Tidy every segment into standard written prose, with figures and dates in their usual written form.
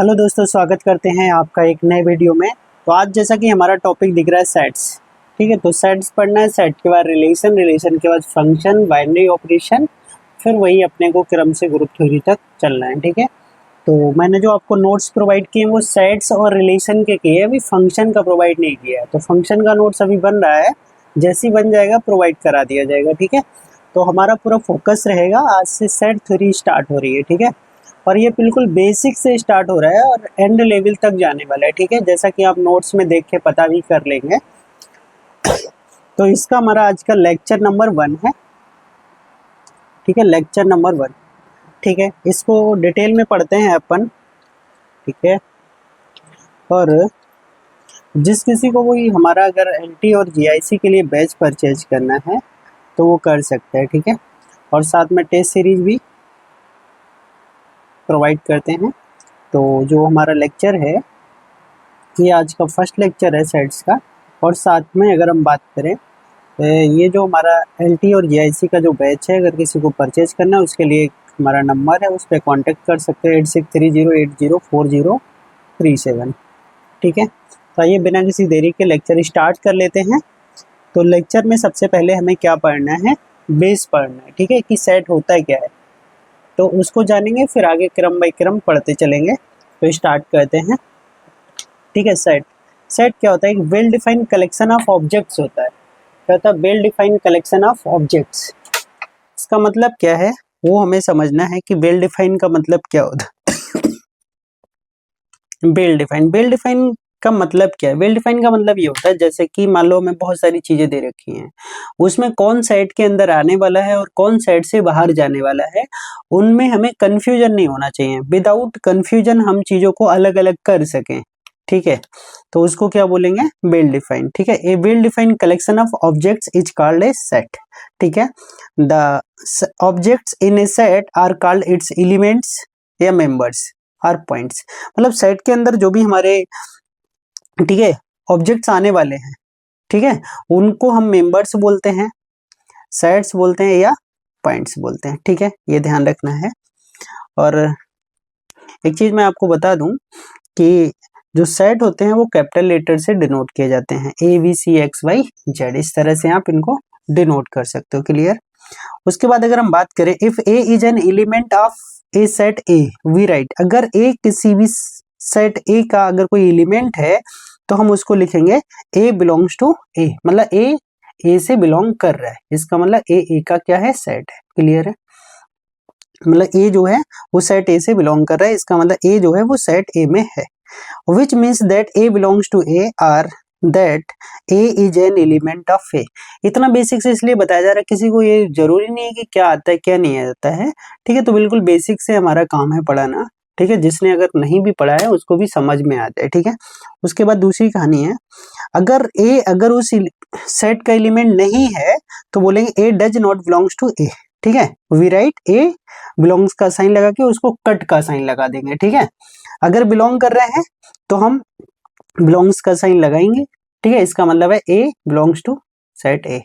Hello दोस्तों, स्वागत करते हैं आपका एक नए वीडियो में। तो आज जैसा कि हमारा टॉपिक दिख रहा है सेट्स, ठीक है। तो सेट्स पढ़ना है, सेट के बाद रिलेशन, रिलेशन के बाद फंक्शन, बाइनरी ऑपरेशन, फिर वही अपने को क्रम से ग्रुप थ्योरी तक चलना है, ठीक है। तो मैंने जो आपको नोट्स प्रोवाइड किए वो सेट्स और रिलेशन के किए, अभी फंक्शन का प्रोवाइड नहीं किया है। तो फंक्शन का नोट्स अभी बन रहा है, जैसे ही बन जाएगा प्रोवाइड करा दिया जाएगा, ठीक है। तो हमारा पूरा फोकस रहेगा, आज से सेट थ्योरी स्टार्ट हो रही है, ठीक है। और ये बिल्कुल बेसिक से स्टार्ट हो रहा है और एंड लेवल तक जाने वाला है, ठीक है। जैसा कि आप नोट्स में देख के पता भी कर लेंगे। तो इसका हमारा आज का लेक्चर नंबर 1 है, ठीक है। लेक्चर नंबर 1, ठीक है। इसको डिटेल में पढ़ते हैं अपन, ठीक है। और जिस किसी को वही हमारा अगर एलटी और जीआईसी के लिए बैच परचेज करना है तो वो कर सकता है, ठीक है। और साथ में टेस्ट सीरीज भी प्रोवाइड करते हैं। तो जो हमारा लेक्चर है ये आज का फर्स्ट लेक्चर है सेट्स का। और साथ में अगर हम बात करें ये जो हमारा एलटी और जीआईसी का जो बैच है, अगर किसी को परचेज करना है उसके लिए हमारा नंबर है, उस पर कॉन्टेक्ट कर सकते हैं 8630804037, ठीक है। तो आइए बिना किसी देरी के लेक्चर स्टार्ट कर लेते हैं। तो लेक्चर में सबसे पहले हमें क्या पढ़ना है, बेस पढ़ना है, ठीक है, कि सेट होता है क्या है, तो उसको जानेंगे, फिर आगे क्रम बाई क्रम पढ़ते चलेंगे। तो स्टार्ट करते हैं, ठीक है। सेट सेट क्या होता है, एक well defined collection of objects होता है। क्या होता है, well defined collection of objects. इसका मतलब क्या है वो हमें समझना है कि वेल डिफाइंड का मतलब क्या होता है। वेल डिफाइंड का मतलब क्या है, वेल डिफाइंड का मतलब ये होता है जैसे कि मान लो हमें बहुत सारी चीजें दे रखी हैं, उसमें कौन सेट के अंदर आने वाला है और कौन सेट से बाहर जाने वाला है, उनमें हमें कंफ्यूजन नहीं होना चाहिए। विदाउट कंफ्यूजन हम चीजों को अलग अलग कर सकें, ठीक है। तो उसको क्या बोलेंगे, वेल डिफाइंड, ठीक है। A well defined collection of objects is called a set, ठीक है। The objects in a set are called its elements या मेंबर्स आर पॉइंट्स। मतलब सेट के अंदर जो भी हमारे, ठीक है, ऑब्जेक्ट्स आने वाले हैं, ठीक है, उनको हम मेंबर्स बोलते हैं, सेट्स बोलते हैं या पॉइंट्स बोलते हैं, ठीक है। ये ध्यान रखना है। और एक चीज मैं आपको बता दूं कि जो सेट होते हैं वो कैपिटल लेटर से डिनोट किए जाते हैं, ABCXYZ, इस तरह से आप इनको डिनोट कर सकते हो, क्लियर। उसके बाद अगर हम बात करें, if A is an element of a set A, we write, अगर A किसी भी सेट A का अगर कोई एलिमेंट है तो हम उसको लिखेंगे A बिलोंग्स टू A, मतलब A से बिलोंग कर रहा है, इसका मतलब A का क्या है, सेट है, क्लियर है। मतलब A जो है वो सेट A से बिलोंग कर रहा है, इसका मतलब A जो है वो सेट A में है। Which means that A belongs to A or that A is an element of A। इतना बेसिक से इसलिए बताया जा रहा है, किसी को ये जरूरी नहीं है कि क्या आता है क्या नहीं आता है, ठीक है। तो बिल्कुल बेसिक से हमारा काम है पढ़ाना, ठीक है। जिसने अगर नहीं भी पढ़ा है उसको भी समझ में आ जाए, ठीक है। उसके बाद दूसरी कहानी है, अगर A अगर उस सेट का एलिमेंट नहीं है तो बोलेंगे A does not belongs to A, ठीक है। वी राइट A बिलोंग्स का साइन लगा के उसको कट का साइन लगा देंगे, ठीक है। अगर बिलोंग कर रहे हैं तो हम बिलोंग्स का साइन लगाएंगे, ठीक है। इसका मतलब है A belongs to set A।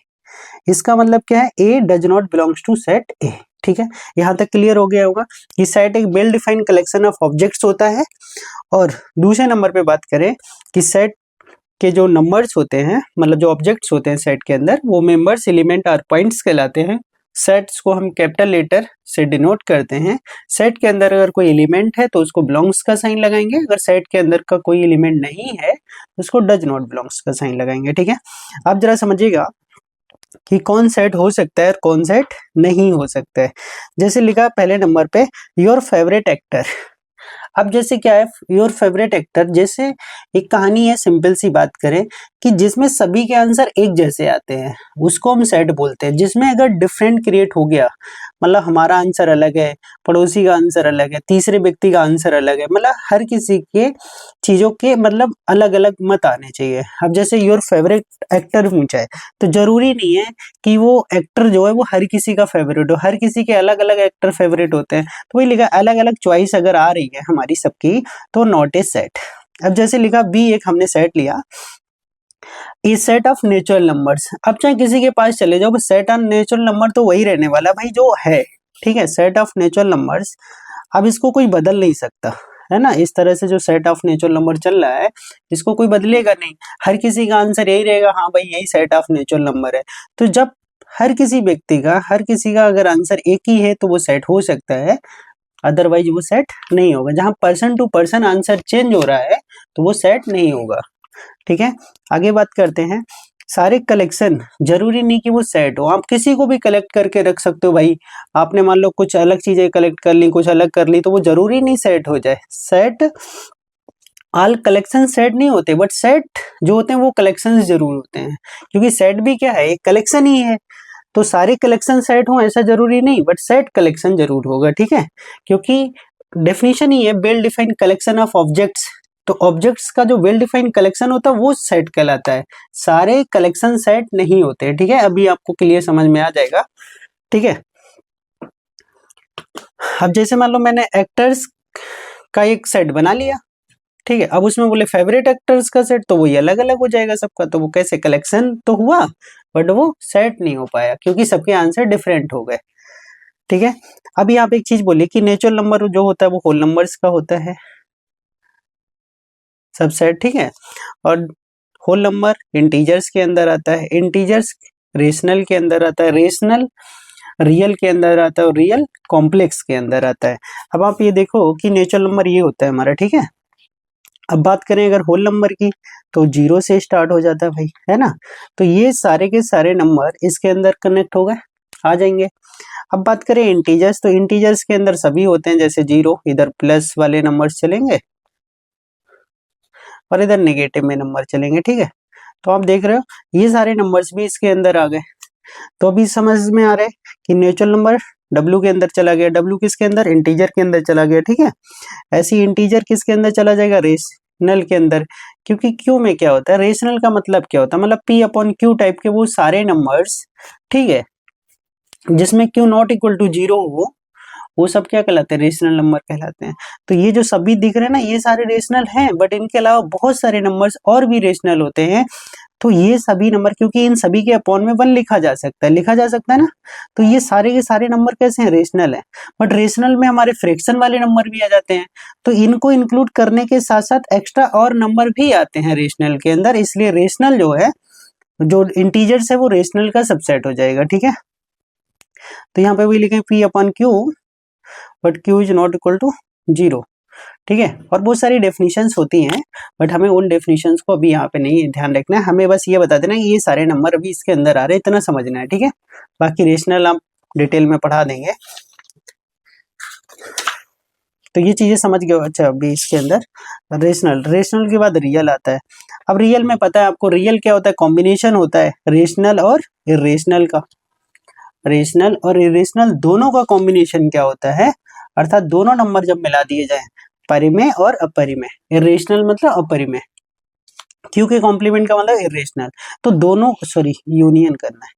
इसका मतलब क्या है, A does not belongs to set A, ठीक है। यहाँ तक क्लियर हो गया होगा कि सेट एक well defined collection of objects होता है। और दूसरे नंबर पे बात करें कि सेट के जो नंबर्स होते हैं, मतलब जो ऑब्जेक्ट्स होते हैं सेट के अंदर, वो मेंबर्स, एलिमेंट और पॉइंट्स कहलाते हैं। सेट्स को हम कैपिटल लेटर से डिनोट करते हैं। सेट के अंदर अगर कोई एलिमेंट है तो उसको बिलोंग्स का साइन लगाएंगे, अगर सेट के अंदर का कोई एलिमेंट नहीं है तो उसको डज नॉट बिलोंग्स का साइन लगाएंगे, ठीक है। आप जरा समझिएगा कि कौन सेट हो सकता है और कौन सेट नहीं हो सकता है। जैसे लिखा पहले नंबर पे योर फेवरेट एक्टर। अब जैसे क्या है, योर फेवरेट एक्टर, जैसे एक कहानी है, सिंपल सी बात करें कि जिसमें सभी के आंसर एक जैसे आते हैं उसको हम सेट बोलते हैं। जिसमें अगर डिफरेंट क्रिएट हो गया, मतलब हमारा आंसर अलग है, पड़ोसी का आंसर अलग है, तीसरे व्यक्ति का आंसर अलग है, मतलब हर किसी के चीजों के मतलब अलग अलग मत आने चाहिए। अब जैसे योर फेवरेट एक्टर पूछा है तो जरूरी नहीं है कि वो एक्टर जो है वो हर किसी का फेवरेट हो, हर किसी के अलग अलग एक्टर फेवरेट होते हैं। तो वही लिखा अलग अलग चॉइस अगर आ रही है हमारी सबकी तो नॉट ए सेट। अब जैसे लिखा बी, एक हमने सेट लिया, ए सेट ऑफ नेचुरल नंबर्स। अब चाहे किसी के पास चले जाओ, सेट ऑफ नेचुरल नंबर तो वही रहने वाला भाई जो है, ठीक है, सेट ऑफ नेचुरल नंबर्स। अब इसको कोई बदल नहीं सकता, है ना। इस तरह से जो सेट ऑफ नेचुरल नंबर चल रहा है इसको कोई बदलेगा नहीं, हर किसी का आंसर यही रहेगा, हाँ भाई यही सेट ऑफ नेचुरल नंबर है। तो जब हर किसी व्यक्ति का, हर किसी का अगर आंसर एक ही है तो वो सेट हो सकता है, अदरवाइज वो सेट नहीं होगा। जहां person to person answer change हो रहा है तो वो सेट नहीं होगा। ठीक है, आगे बात करते हैं। सारे कलेक्शन जरूरी नहीं कि वो सेट हो, आप किसी को भी कलेक्ट करके रख सकते हो भाई। आपने मान लो कुछ अलग चीजें कलेक्ट कर ली, कुछ अलग कर ली, तो वो जरूरी नहीं सेट हो जाए। सेट ऑल कलेक्शन सेट नहीं होते, बट सेट जो होते हैं वो कलेक्शन जरूर होते हैं, क्योंकि सेट भी क्या है, एक कलेक्शन ही है। तो सारे कलेक्शन सेट हो ऐसा जरूरी नहीं, बट सेट कलेक्शन जरूर होगा। ठीक है, क्योंकि डेफिनेशन ही है well defined collection of objects. तो ऑब्जेक्ट्स का जो वेल डिफाइंड कलेक्शन होता है वो सेट कहलाता है, सारे कलेक्शन सेट नहीं होते। ठीक है, अभी आपको क्लियर समझ में आ जाएगा। ठीक है, अब जैसे मान लो मैंने एक्टर्स का एक सेट बना लिया, ठीक है, अब उसमें बोले फेवरेट एक्टर्स का सेट, तो वो अलग अलग हो जाएगा सबका, तो वो कैसे कलेक्शन तो हुआ बट वो सेट नहीं हो पाया क्योंकि सबके आंसर डिफरेंट हो गए। ठीक है, अभी आप एक चीज बोलिए कि नेचुरल नंबर जो होता है वो होल नंबर्स का होता है सबसेट। ठीक है, और होल नंबर इंटीजर्स के अंदर आता है, इंटीजर्स रेशनल के अंदर आता है, रेशनल रियल के अंदर आता है, और रियल कॉम्प्लेक्स के अंदर आता है। अब आप ये देखो कि नेचुरल नंबर ये होता है हमारा। ठीक है, अब बात करें अगर होल नंबर की तो 0 से स्टार्ट हो जाता है भाई, है ना। तो ये सारे के सारे नंबर इसके अंदर कनेक्ट हो गए, आ जाएंगे। अब बात करें इंटीजर्स, तो इंटीजर्स के अंदर सभी होते हैं, जैसे 0, इधर प्लस वाले नंबर्स चलेंगे और इधर नेगेटिव में नंबर चलेंगे। ठीक है, तो आप देख रहे हो ये सारे नंबर्स भी इसके अंदर आ गए। तो अभी समझ में आ रहा है कि नेचुरल नंबर W के अंदर चला गया, W किसके अंदर, इंटीजर के अंदर चला गया। ठीक है, ऐसी इंटीजर किसके अंदर चला जाएगा, रेशनल के अंदर। क्योंकि क्यू में क्या होता है, रेशनल का मतलब क्या होता है, मतलब P/Q टाइप के वो सारे नंबर्स, ठीक है, जिसमें Q नॉट इक्वल टू 0 हो, वो सब क्या कहलाते हैं, रेशनल नंबर कहलाते हैं। तो ये जो सभी दिख रहे हैं ना, ये सारे रेशनल हैं, बट इनके अलावा बहुत सारे नंबर्स और भी रेशनल होते हैं। तो ये सभी नंबर, क्योंकि इन सभी के अपॉन में 1 लिखा जा सकता है ना, तो ये सारे के सारे नंबर कैसे हैं, रेशनल है। बट रेशनल में हमारे फ्रैक्शन वाले नंबर भी आ जाते हैं, तो इनको इंक्लूड करने के साथ साथ एक्स्ट्रा और नंबर भी आते हैं रेशनल के अंदर, इसलिए रेशनल जो है, जो इंटीजर्स है वो रेशनल का सबसेट हो जाएगा। ठीक है, तो यहाँ पे भी लिखें P/Q, but Q is not equal to 0। ठीक है, और बहुत सारी डेफिनेशंस होती हैं, बट हमें उन डेफिनेशंस को अभी यहाँ पे नहीं ध्यान रखना है, हमें बस ये बता देना कि ये सारे नंबर अभी इसके अंदर आ रहे हैं, इतना समझना है। ठीक है, बाकी रेशनल आप डिटेल में पढ़ा देंगे। तो ये चीजें समझ गए। अच्छा, अभी इसके अंदर रेशनल के बाद रियल आता है। अब रियल में पता है आपको, रियल क्या होता है, कॉम्बिनेशन होता है रेशनल और इरेशनल का। रेशनल और इरेशनल दोनों का कॉम्बिनेशन क्या होता है, अर्थात दोनों नंबर जब मिला दिए जाए, परिमेय और अपरिमेय, इरेशनल मतलब अपरिमेय, क्यू के कॉम्प्लीमेंट का मतलब इरेशनल, तो दोनों, सॉरी यूनियन करना है,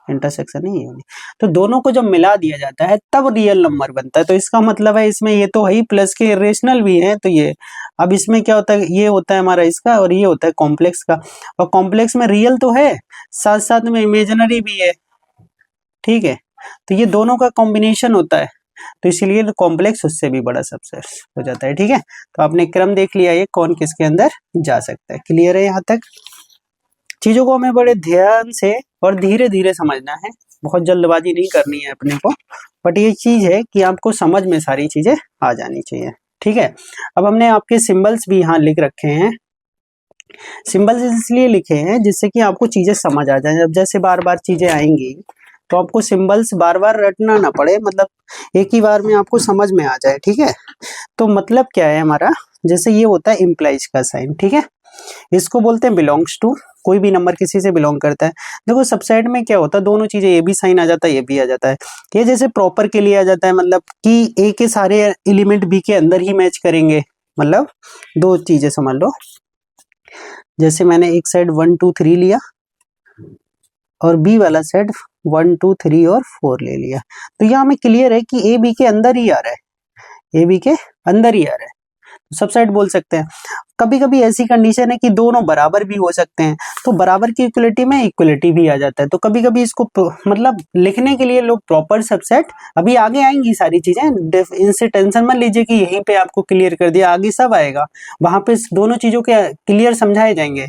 इंटरसेक्शन नहीं यूनियन, तो दोनों को जब मिला दिया जाता है तब रियल नंबर बनता है। तो इसका मतलब है इसमें ये तो है ही, प्लस के इरेशनल भी है, तो ये अब इसमें क्या होता है, ये होता है हमारा इसका, और ये होता है कॉम्प्लेक्स का। और कॉम्प्लेक्स में रियल तो है, साथ साथ में इमेजिनरी भी है। ठीक है, तो ये दोनों का कॉम्बिनेशन होता है, तो इसीलिए कॉम्प्लेक्स उससे भी बड़ा सबसेट हो जाता है। ठीक है, तो आपने क्रम देख लिया ये कौन किसके अंदर जा सकता है। क्लियर है यहाँ तक? चीजों को हमें बड़े ध्यान से और धीरे धीरे समझना है, बहुत जल्दबाजी नहीं करनी है अपने को, बट ये चीज है कि आपको समझ में सारी चीजें आ जानी चाहिए। ठीक है, अब हमने आपके सिंबल्स भी यहाँ लिख रखे हैं। सिंबल्स इसलिए लिखे हैं जिससे कि आपको चीजें समझ आ जाए। अब जैसे बार बार चीजें आएंगी तो आपको सिंबल्स बार बार रटना ना पड़े, मतलब एक ही बार में आपको समझ में आ जाए। ठीक है, तो मतलब क्या है हमारा, जैसे ये होता है इम्प्लाइज का साइन। ठीक है, इसको बोलते हैं बिलोंग्स टू, कोई भी नंबर किसी से बिलोंग करता है। देखो सबसेट में क्या होता है, दोनों चीजें, ये भी साइन आ जाता है, ये भी आ जाता है। ये जैसे प्रॉपर के लिए आ जाता है, मतलब कि ए के सारे एलिमेंट बी के अंदर ही मैच करेंगे, मतलब दो चीजें समझ लो। जैसे मैंने एक साइड 1 2 3 लिया और बी वाला सेट 1 2 3 और 4 ले लिया, तो यहाँ हमें क्लियर है कि ए बी के अंदर ही आ रहा है, ए बी के अंदर ही आ रहा है, सबसेट बोल सकते हैं। कभी कभी ऐसी कंडीशन है कि दोनों बराबर भी हो सकते हैं, तो बराबर की इक्वलिटी में इक्वलिटी भी आ जाता है। तो कभी कभी इसको मतलब लिखने के लिए लोग प्रॉपर सबसेट, अभी आगे आएंगी सारी चीजें, इनसे टेंशन मत लीजिए कि यहीं पे आपको क्लियर कर दिया, आगे सब आएगा, वहां पे दोनों चीजों के क्लियर समझाए जाएंगे।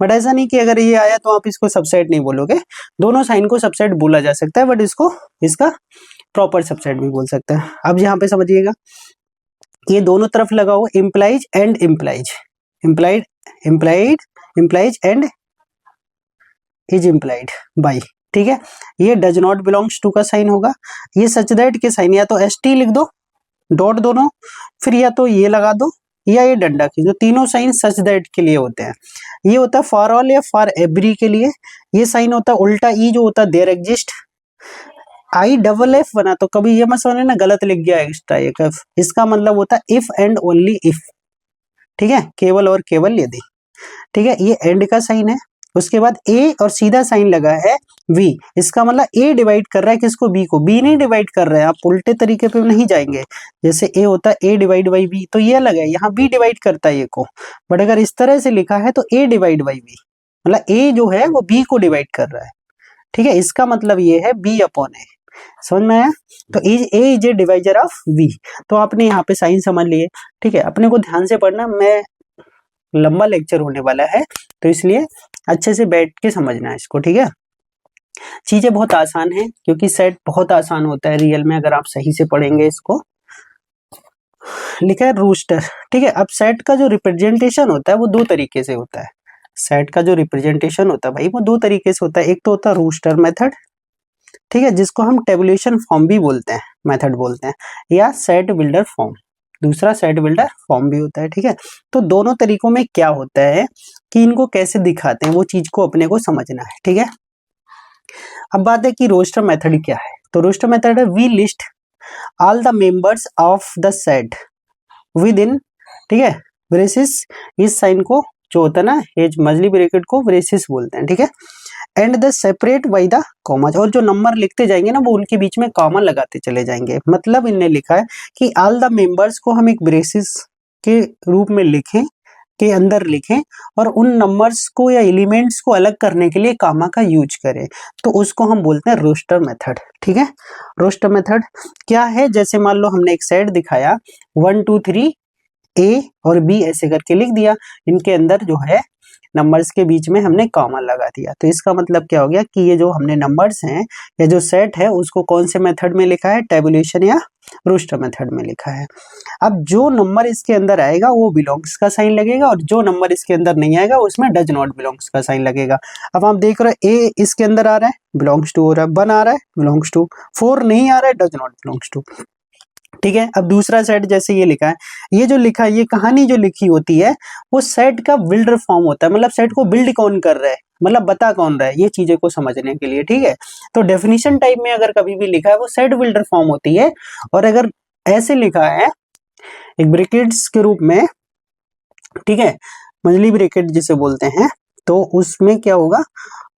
बट ऐसा नहीं कि अगर ये आया तो आप इसको सबसेट नहीं बोलोगे, दोनों साइन को सबसेट बोला जा सकता है, बट इसको इसका प्रॉपर सबसेट भी बोल सकते हैं। अब यहाँ पे समझिएगा, ये दोनों तरफ लगाओ implies and implies, implied implied implies and is implied by, ठीक है। ये डज नॉट बिलोंग्स टू का साइन होगा, ये सच दैट के साइन या तो एस टी लिख दो डॉट दोनों, फिर या तो ये लगा दो या ये डंडा खींच दो, तीनों साइन सच दैट के लिए होते हैं। ये होता है फॉर ऑल या फॉर एवरी के लिए, ये साइन होता है उल्टा ई जो होता है there exist, I double F बना तो कभी ये मत समझना ना गलत लिख गया एक्स्ट्रा एक एफ, इसका मतलब होता है इफ एंड ओनली इफ, ठीक है, केवल और केवल यदि, ठीक है। ये एंड का साइन है, उसके बाद ए और सीधा साइन लगा है वी, इसका मतलब ए डिवाइड कर रहा है किसको, बी को, बी नहीं डिवाइड कर रहा है, आप उल्टे तरीके पे नहीं जाएंगे, जैसे ए होता है ए डिवाइड बाई बी, तो ये अलग है, यहाँ बी डिवाइड करता है ए को, बट अगर इस तरह से लिखा है तो ए डिवाइड बाई बी, मतलब ए जो है वो बी को डिवाइड कर रहा है, ठीक है, इसका मतलब ये है बी अपॉन ए, समझ में आया। तो A is a divisor of B, तो आपने यहाँ पे साइन समझ लिए, ठीक है। अपने को ध्यान से पढ़ना, मैं लंबा लेक्चर होने वाला है तो इसलिए अच्छे से बैठ के समझना है इसको, ठीक है। चीजें बहुत आसान है क्योंकि सेट बहुत आसान होता है रियल में अगर आप सही से पढ़ेंगे इसको। लिखा है रूस्टर, ठीक है। अब सेट का जो रिप्रेजेंटेशन होता है वो दो तरीके से होता है, सेट का जो रिप्रेजेंटेशन होता है भाई वो दो तरीके से होता है, एक तो होता है रूस्टर मेथड, ठीक है, जिसको हम टेबुलेशन फॉर्म भी बोलते हैं, मेथड बोलते हैं, या सेट बिल्डर फॉर्म, दूसरा सेट बिल्डर फॉर्म भी होता है, ठीक है। तो दोनों तरीकों में क्या होता है कि इनको कैसे दिखाते हैं वो चीज को अपने को समझना है, ठीक है। अब बात है कि रोस्टर मेथड क्या है, तो रोस्टर मेथड है we list all the members of the set within, ठीक है, ब्रेसिस, इस साइन को जो होता है ना एज मजली ब्रैकेट को ब्रेसिस बोलते हैं, ठीक है, and the separate by the comma, और जो नंबर लिखते जाएंगे ना वो उनके बीच में कॉमा लगाते चले जाएंगे, मतलब इनने लिखा है कि ऑल द मेंबर्स को हम एक ब्रेसिस के रूप में लिखें, के अंदर लिखें, और उन नंबर्स को या एलिमेंट्स को अलग करने के लिए कामा का यूज करें, तो उसको हम बोलते हैं रोस्टर मेथड, ठीक है। रोस्टर मेथड क्या है, जैसे मान लो हमने एक सेट दिखाया 1 2 3 ए और बी ऐसे करके लिख दिया, इनके अंदर जो है नंबर्स के बीच में हमने कॉमा लगा दिया, तो इसका मतलब क्या हो गया कि ये जो हमने नंबर्स हैं या जो सेट है उसको कौन से मेथड में लिखा है, टेबुलेशन या रोस्टर मेथड में लिखा है। अब जो नंबर इसके अंदर आएगा वो बिलोंग्स का साइन लगेगा, और जो नंबर इसके अंदर नहीं आएगा उसमें डज नॉट बिलोंग्स का साइन लगेगा। अब आप देख रहे हो ए इसके अंदर आ रहा है बिलोंग्स टू हो रहा है, 1 आ रहा है बिलोंग्स टू, 4 नहीं आ रहा है डज नॉट बिलोंग्स टू, ठीक है। अब दूसरा सेट जैसे ये लिखा है, ये जो लिखा है ये कहानी जो लिखी होती है वो सेट का बिल्डर फॉर्म होता है, मतलब सेट को बिल्ड कौन कर रहा है, मतलब बता कौन रहा है, ये चीजें को समझने के लिए, ठीक है। तो डेफिनेशन टाइप में अगर कभी भी लिखा है वो सेट बिल्डर फॉर्म होती है, और अगर ऐसे लिखा है एक ब्रैकेट्स के रूप में, ठीक है, मंजली ब्रैकेट जिसे बोलते हैं, तो उसमें क्या होगा,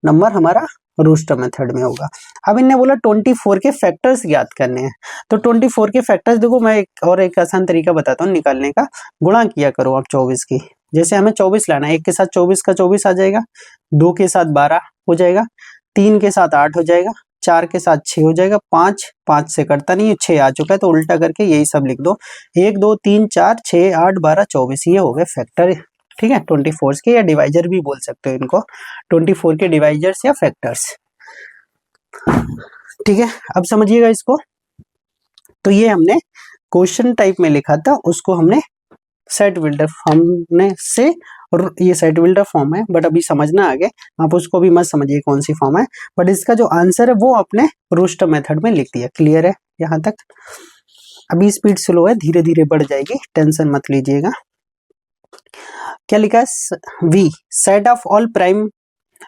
नंबर हमारा रोस्टर मेथड में होगा। अब इन्हें बोला 24 के फैक्टर्स ज्ञात करने हैं, तो 24 के फैक्टर्स देखो मैं एक आसान तरीका बताता हूँ निकालने का, गुणा किया करो आप 24 की, जैसे हमें 24 लाना है, 1 के साथ 24 का 24 आ जाएगा, 2 के साथ 12 हो जाएगा, 3 के साथ 8 हो जाएगा, 4 के साथ 6 हो जाएगा, 5 से कटता नहीं है, 6 आ चुका है, तो उल्टा करके यही सब लिख दो, 1 2 3 4 6 8 12 24, ये हो गए फैक्टर, ठीक है, 24 के, या डिवाइजर भी बोल सकते हो इनको, 24 के डिवाइजर्स या फैक्टर्स, ठीक है। अब समझिएगा इसको, तो ये हमने क्वेश्चन टाइप में लिखा था, उसको हमने सेट बिल्डर फॉर्म ने से, और ये सेट बिल्डर फॉर्म है, बट अभी समझना आगे, आप उसको भी मत समझिए कौन सी फॉर्म है, बट इसका जो आंसर है वो आपने रोस्टर मेथड में लिख दिया, क्लियर है यहाँ तक। अभी स्पीड स्लो है, धीरे धीरे बढ़ जाएगी, टेंशन मत लीजिएगा। क्या लिखा है, B set of all prime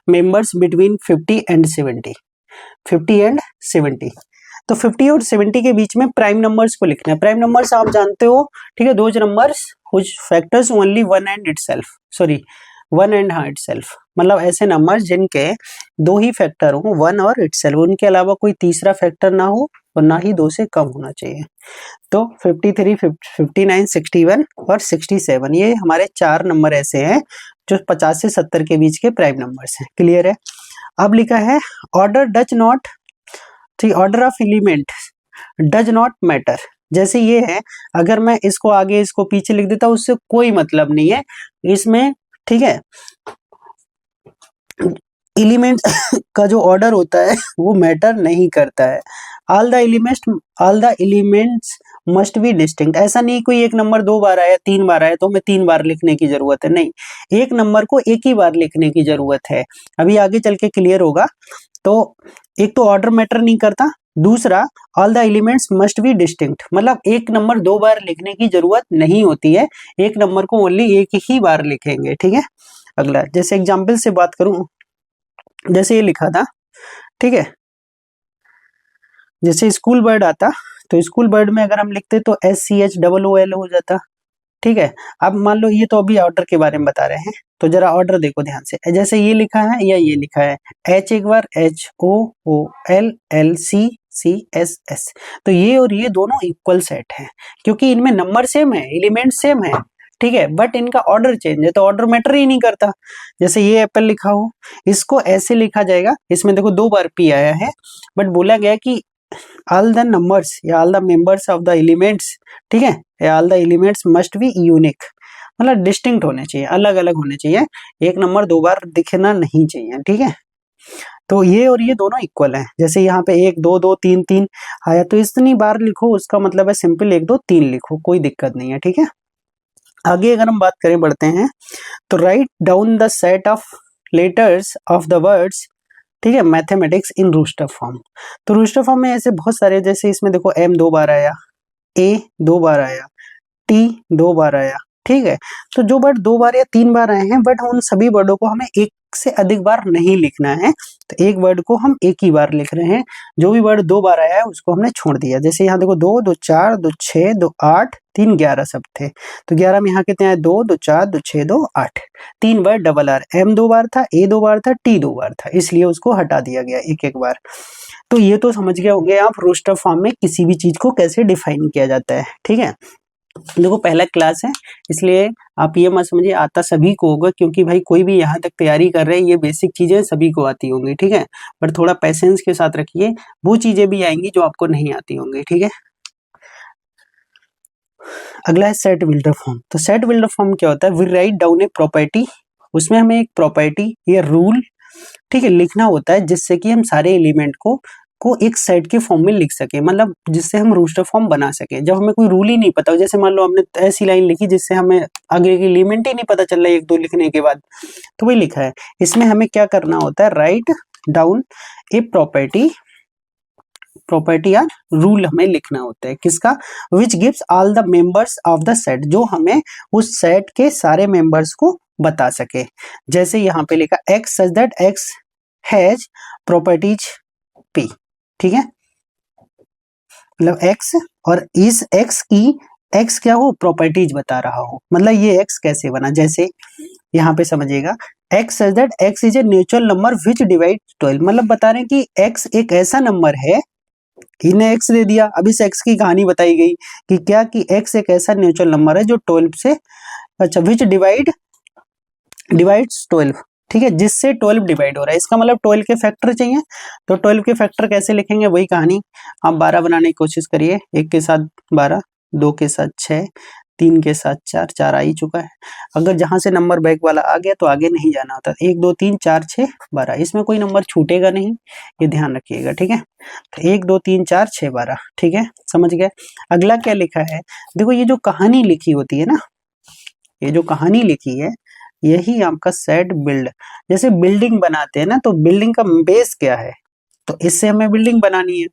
members between 50 and 70, 50 and 70, तो 50 और 70 के बीच में प्राइम नंबर्स को लिखना है। प्राइम नंबर्स आप जानते हो, ठीक है, those numbers which factors only one and itself, sorry one and हाँ इटसेल्फ, मतलब ऐसे नंबर जिनके दो ही फैक्टर हो, वन और इटसेल्फ, उनके अलावा कोई तीसरा फैक्टर ना हो और ना ही 2 से कम होना चाहिए। तो 53, 59, 61 और 67 ये हमारे 4 नंबर ऐसे हैं जो 50 से 70 के बीच के प्राइम नंबर्स हैं। क्लियर है। अब लिखा है ऑर्डर डज नॉट, ठीक, order of element does not matter. जैसे ये है, अगर मैं इसको आगे इसको पीछे लिख देता हूं उससे कोई मतलब नहीं है इसमें, ठीक है। एलिमेंट का जो ऑर्डर होता है वो मैटर नहीं करता है। All the elements must be distinct. ऐसा नहीं कोई एक नंबर 2 बार आया 3 बार आया तो हमें 3 बार लिखने की जरूरत है, नहीं, एक नंबर को एक ही बार लिखने की जरूरत है। अभी आगे चल के क्लियर होगा। तो एक तो ऑर्डर मैटर नहीं करता, दूसरा all the elements must be distinct, मतलब एक नंबर 2 बार लिखने की जरूरत नहीं होती है, एक नंबर को ओनली एक ही बार लिखेंगे, ठीक है। अगला जैसे एग्जाम्पल से बात करूं, जैसे ये लिखा था, ठीक है, जैसे स्कूल बर्ड आता तो स्कूल बर्ड में अगर हम लिखते तो SCHOOL हो जाता, ठीक है। अब मान लो ये तो अभी ऑर्डर के बारे में बता रहे हैं, तो जरा ऑर्डर देखो ध्यान से, जैसे ये लिखा है या ये लिखा है H एक बार HOOLLCCSS, तो ये और ये दोनों इक्वल सेट हैं क्योंकि इनमें नंबर सेम है, एलिमेंट सेम है, ठीक है, बट इनका ऑर्डर चेंज है तो ऑर्डर मैटर ही नहीं करता। जैसे ये एप्पल लिखा हो, इसको ऐसे लिखा जाएगा, इसमें देखो 2 बार P आया है, बट बोला गया कि ऑल द नंबर्स या all the members of the elements, ठीक है, या all the elements must be unique, मतलब डिस्टिंक्ट होने चाहिए, अलग अलग होने चाहिए, एक नंबर 2 बार दिखना नहीं चाहिए, ठीक है। तो ये और ये दोनों इक्वल हैं। जैसे यहाँ पे 1 2 2 3 3 आया तो इतनी बार लिखो, उसका मतलब है सिंपल 1 2 3 लिखो, कोई दिक्कत नहीं है, ठीक है। आगे अगर हम बात करें बढ़ते हैं, तो write down the set of letters of the words, ठीक है, मैथमेटिक्स इन रूस्टर फॉर्म। तो रूस्टर फॉर्म में ऐसे बहुत सारे, जैसे इसमें देखो M 2 बार आया, A 2 बार आया, T 2 बार आया, ठीक है। तो जो वर्ड 2 बार या 3 बार आए हैं, बट उन सभी वर्डों को हमें एक से अधिक बार नहीं लिखना है, तो एक वर्ड को हम एक ही बार लिख रहे हैं। जो भी वर्ड 2 बार आया है उसको हमने छोड़ दिया। जैसे यहाँ देखो 2 2 4 2 6 2 8 3 11 सब थे, तो 11 में यहाँ कितने आए, 2 2 4 2 6 2 8, 3 वर्ड डबल आर, M 2 बार था, A 2 बार था, T 2 बार था, इसलिए उसको हटा दिया गया एक एक बार। तो ये तो समझ गए होंगे आप रोस्टर फॉर्म में किसी भी चीज को कैसे डिफाइन किया जाता है, ठीक है। देखो पहला क्लास है, इसलिए आप ये मत समझिए आता सभी को होगा, क्योंकि भाई कोई भी यहाँ तक तैयारी कर रहे हैं, ये बेसिक चीजें सभी को आती होंगी, ठीक है, पर थोड़ा पेशेंस के साथ रखिए, वो चीजें भी आएंगी जो आपको नहीं आती होंगी, ठीक है। अगला है सेट बिल्डर फॉर्म। तो सेट बिल्डर फॉर्म क्या होता है, we write down a property, उसमें हमें एक प्रॉपर्टी या रूल, ठीक है, लिखना होता है जिससे कि हम सारे एलिमेंट को एक सेट के फॉर्म में लिख सके, मतलब जिससे हम रोस्टर फॉर्म बना सके। जब हमें कोई रूल ही नहीं पता हो, जैसे मान लो हमने ऐसी लाइन लिखी जिससे हमें आगे के एलिमेंट ही नहीं पता चल रहा है 1 2 लिखने के बाद, तो वही लिखा है। इसमें हमें क्या करना होता है, राइट डाउन ए प्रॉपर्टी या रूल हमें लिखना होता है, किसका, which gives all the members of the set, जो हमें उस सेट के सारे मेंबर्स को बता सके। जैसे यहाँ पे लिखा x such that x has properties P, ठीक है, मतलब x और इस x की x क्या हो, प्रॉपर्टीज बता रहा हो, मतलब ये x कैसे बना। जैसे यहाँ पे समझिएगा x such that x is a natural number which divide 12, मतलब बता रहे हैं कि x एक ऐसा नंबर है, इन्हें x दे दिया, अब इस x की कहानी बताई गई कि क्या कि x एक ऐसा नेचुरल नंबर है जो 12 से, अच्छा, विच डिवाइड्स 12, ठीक है, जिससे 12 डिवाइड हो रहा है, इसका मतलब 12 के फैक्टर चाहिए, तो 12 के फैक्टर कैसे लिखेंगे, वही कहानी, आप 12 बनाने की कोशिश करिए, 1 के साथ 12, 2 के साथ 6, 3 के साथ 4, 4 आ ही चुका है। अगर जहां से नंबर बैक वाला आ गया तो आगे नहीं जाना होता, 1 2 3 4 6 12, इसमें कोई नंबर छूटेगा नहीं, ये ध्यान रखिएगा, ठीक है। तो 1 2 3 4 6 12, ठीक है, समझ गए। अगला क्या लिखा है, देखो ये जो कहानी लिखी होती है ना, ये जो कहानी लिखी है, यही आपका सेट बिल्ड, जैसे बिल्डिंग बनाते हैं ना, तो बिल्डिंग का बेस क्या है, तो इससे हमें बिल्डिंग बनानी है,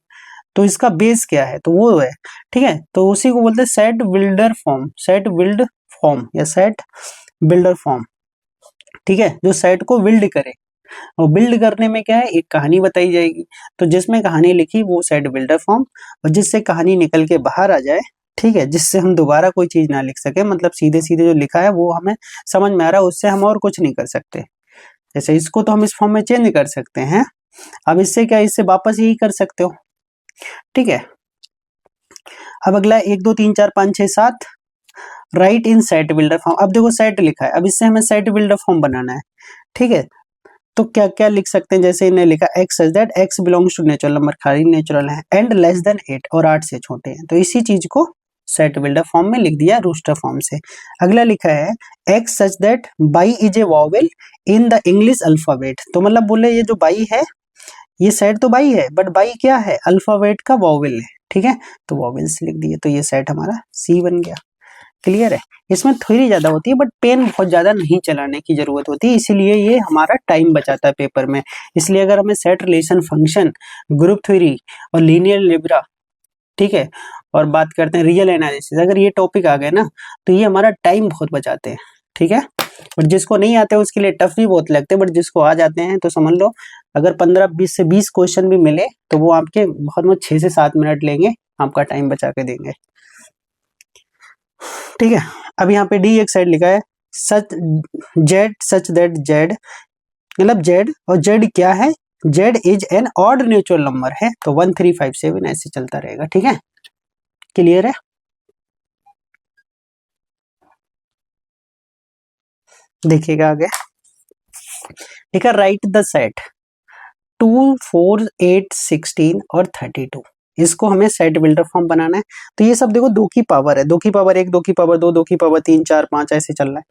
तो इसका बेस क्या है, तो वो है, ठीक है, तो उसी को बोलते हैं set builder form, set build form या सेट बिल्डर फॉर्म, ठीक है, जो सेट को बिल्ड करे। और बिल्ड करने में क्या है, एक कहानी बताई जाएगी, तो जिसमें कहानी लिखी वो सेट बिल्डर फॉर्म, और जिससे कहानी निकल के बाहर आ जाए ठीक है, जिससे हम दोबारा कोई चीज ना लिख सके, मतलब सीधे सीधे जो लिखा है वो हमें समझ में आ रहा है, उससे हम और कुछ नहीं कर सकते। जैसे इसको तो हम इस फॉर्म में चेंज कर सकते हैं, अब इससे क्या, इससे वापस यही कर सकते हो। ठीक है, अब अगला 1 2 3 4 5 6 7 राइट इन सेट बिल्डर फॉर्म। अब देखो सेट लिखा है, अब इससे हमें सेट बिल्डर फॉर्म बनाना है। ठीक है, तो क्या क्या लिख सकते हैं, जैसे इन्हें लिखा x such that x belongs to natural number, खाली नेचुरल है, एंड लेस देन 8 और 8 से छोटे हैं, तो इसी चीज को सेट बिल्डर फॉर्म में लिख दिया रूस्टर फॉर्म से। अगला लिखा है x such that by is a vowel in the English alphabet, तो मतलब बोले ये जो बाई है, ये सेट तो बाई है, बट बाई क्या है, अल्फाबेट का वॉवेल है। ठीक है, तो वॉवेल्स लिख दिए, तो ये सेट हमारा सी बन गया। क्लियर है, इसमें थ्योरी ज्यादा होती है बट पेन बहुत ज्यादा नहीं चलाने की जरूरत होती है, इसीलिए ये हमारा टाइम बचाता है पेपर में। इसलिए अगर हमें set relation function, group theory और लीनियर अलजेब्रा, ठीक है, और बात करते हैं रियल एनालिसिस, अगर ये टॉपिक आ गए ना तो ये हमारा टाइम बहुत बचाते हैं। ठीक है, बट जिसको नहीं आते उसके लिए टफ भी बहुत लगते हैं, बट जिसको आ जाते हैं तो समझ लो अगर 15 से 20 क्वेश्चन भी मिले तो वो आपके बहुत 6 से 7 मिनट लेंगे, आपका टाइम बचा के देंगे। ठीक है, अब यहाँ पे डी एक साइड लिखा है सच जेड सच दैट जेड, मतलब जेड, और जेड क्या है, Z is an odd natural number है, तो 1 3 5 7 ऐसे चलता रहेगा। ठीक है, क्लियर है। देखिएगा आगे लिखा राइट द सेट 2 4 8 16 और 32, इसको हमें सेट बिल्डर फॉर्म बनाना है। तो ये सब देखो 2 की पावर है, 2 की पावर 1, 2 की पावर 2, 2 की पावर 3 4 5 ऐसे चल रहा है।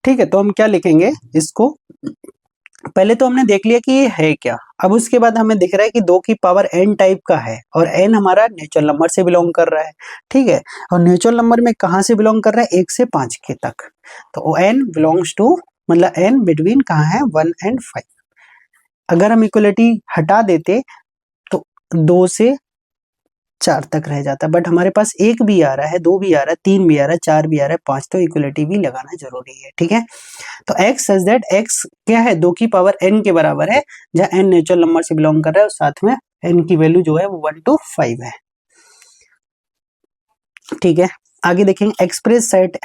ठीक है, तो हम क्या लिखेंगे इसको, पहले तो हमने देख लिया कि ये है क्या, अब उसके बाद हमें दिख रहा है कि 2 की पावर n टाइप का है और n हमारा नेचुरल नंबर से बिलोंग कर रहा है। ठीक है, और नेचुरल नंबर में कहाँ से बिलोंग कर रहा है, 1 से 5 के तक, तो n बिलोंग्स टू, मतलब n बिटवीन कहाँ है 1 and 5। अगर हम इक्वलिटी हटा देते तो 2 से 4 तक रह जाता, बट हमारे पास 1 भी आ रहा है, 2 भी आ रहा है, 3 भी आ रहा है, 4 भी आ रहा है, 5, तो इक्वलिटी भी लगाना जरूरी है। ठीक है, तो x सच दैट x क्या है, 2 की पावर n के बराबर है, जहां n नेचुरल नंबर से बिलोंग कर रहा है और साथ में n की वैल्यू जो है वो 1 to 5 है। ठीक है, आगे देखेंगे एक्सप्रेस सेट।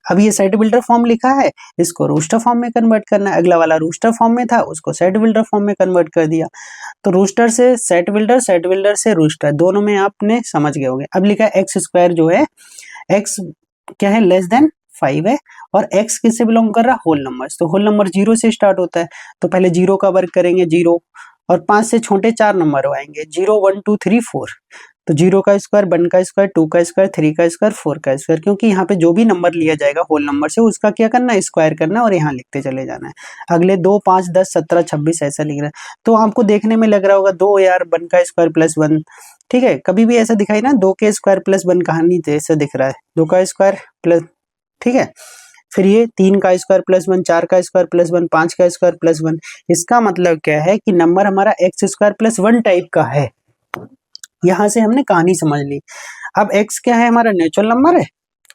अब ये सेट बिल्डर फॉर्म लिखा है, इसको रूस्टर फॉर्म में कन्वर्ट करना है, अगला वाला रूस्टर फॉर्म में था उसको सेट बिल्डर फॉर्म में कन्वर्ट कर दिया, तो रूस्टर से सेट बिल्डर, सेट बिल्डर से रूस्टर, दोनों में आपने समझ गए होंगे। अब लिखा है एक्स स्क्वायर जो है, एक्स क्या है लेस देन 5 है, और x किससे बिलोंग कर रहा है, होल नंबर्स, तो होल नंबर 0 से स्टार्ट होता है, तो पहले 0 का वर्क करेंगे 0, और 5 से छोटे 4 नंबर आएंगे 0 1 2 3 4, तो 0 का स्क्वायर, 1 का स्क्वायर, 2 का स्क्वायर, 3 का स्क्वायर, 4 का स्क्वायर, क्योंकि यहाँ पे जो भी नंबर लिया जाएगा होल नंबर से उसका क्या करना है, स्क्वायर करना है और यहाँ लिखते चले जाना है। अगले 2 5 10 17 26 ऐसा लिख रहा है, तो आपको देखने में लग रहा होगा 2 यार 1 का स्क्वायर प्लस 1, ठीक है, कभी भी ऐसा दिखाई ना 2 के स्क्वायर प्लस 1 कहानी जैसा दिख रहा है, 2 का स्क्वायर प्लस, ठीक है, फिर ये 3 का स्क्वायर प्लस 1, 4 का स्क्वायर प्लस 1, 5 का स्क्वायर प्लस 1, इसका मतलब क्या है कि नंबर हमारा एक्स स्क्वायर प्लस 1 टाइप का है। यहां से हमने कहानी समझ ली। अब x क्या है, हमारा नेचुरल नंबर है,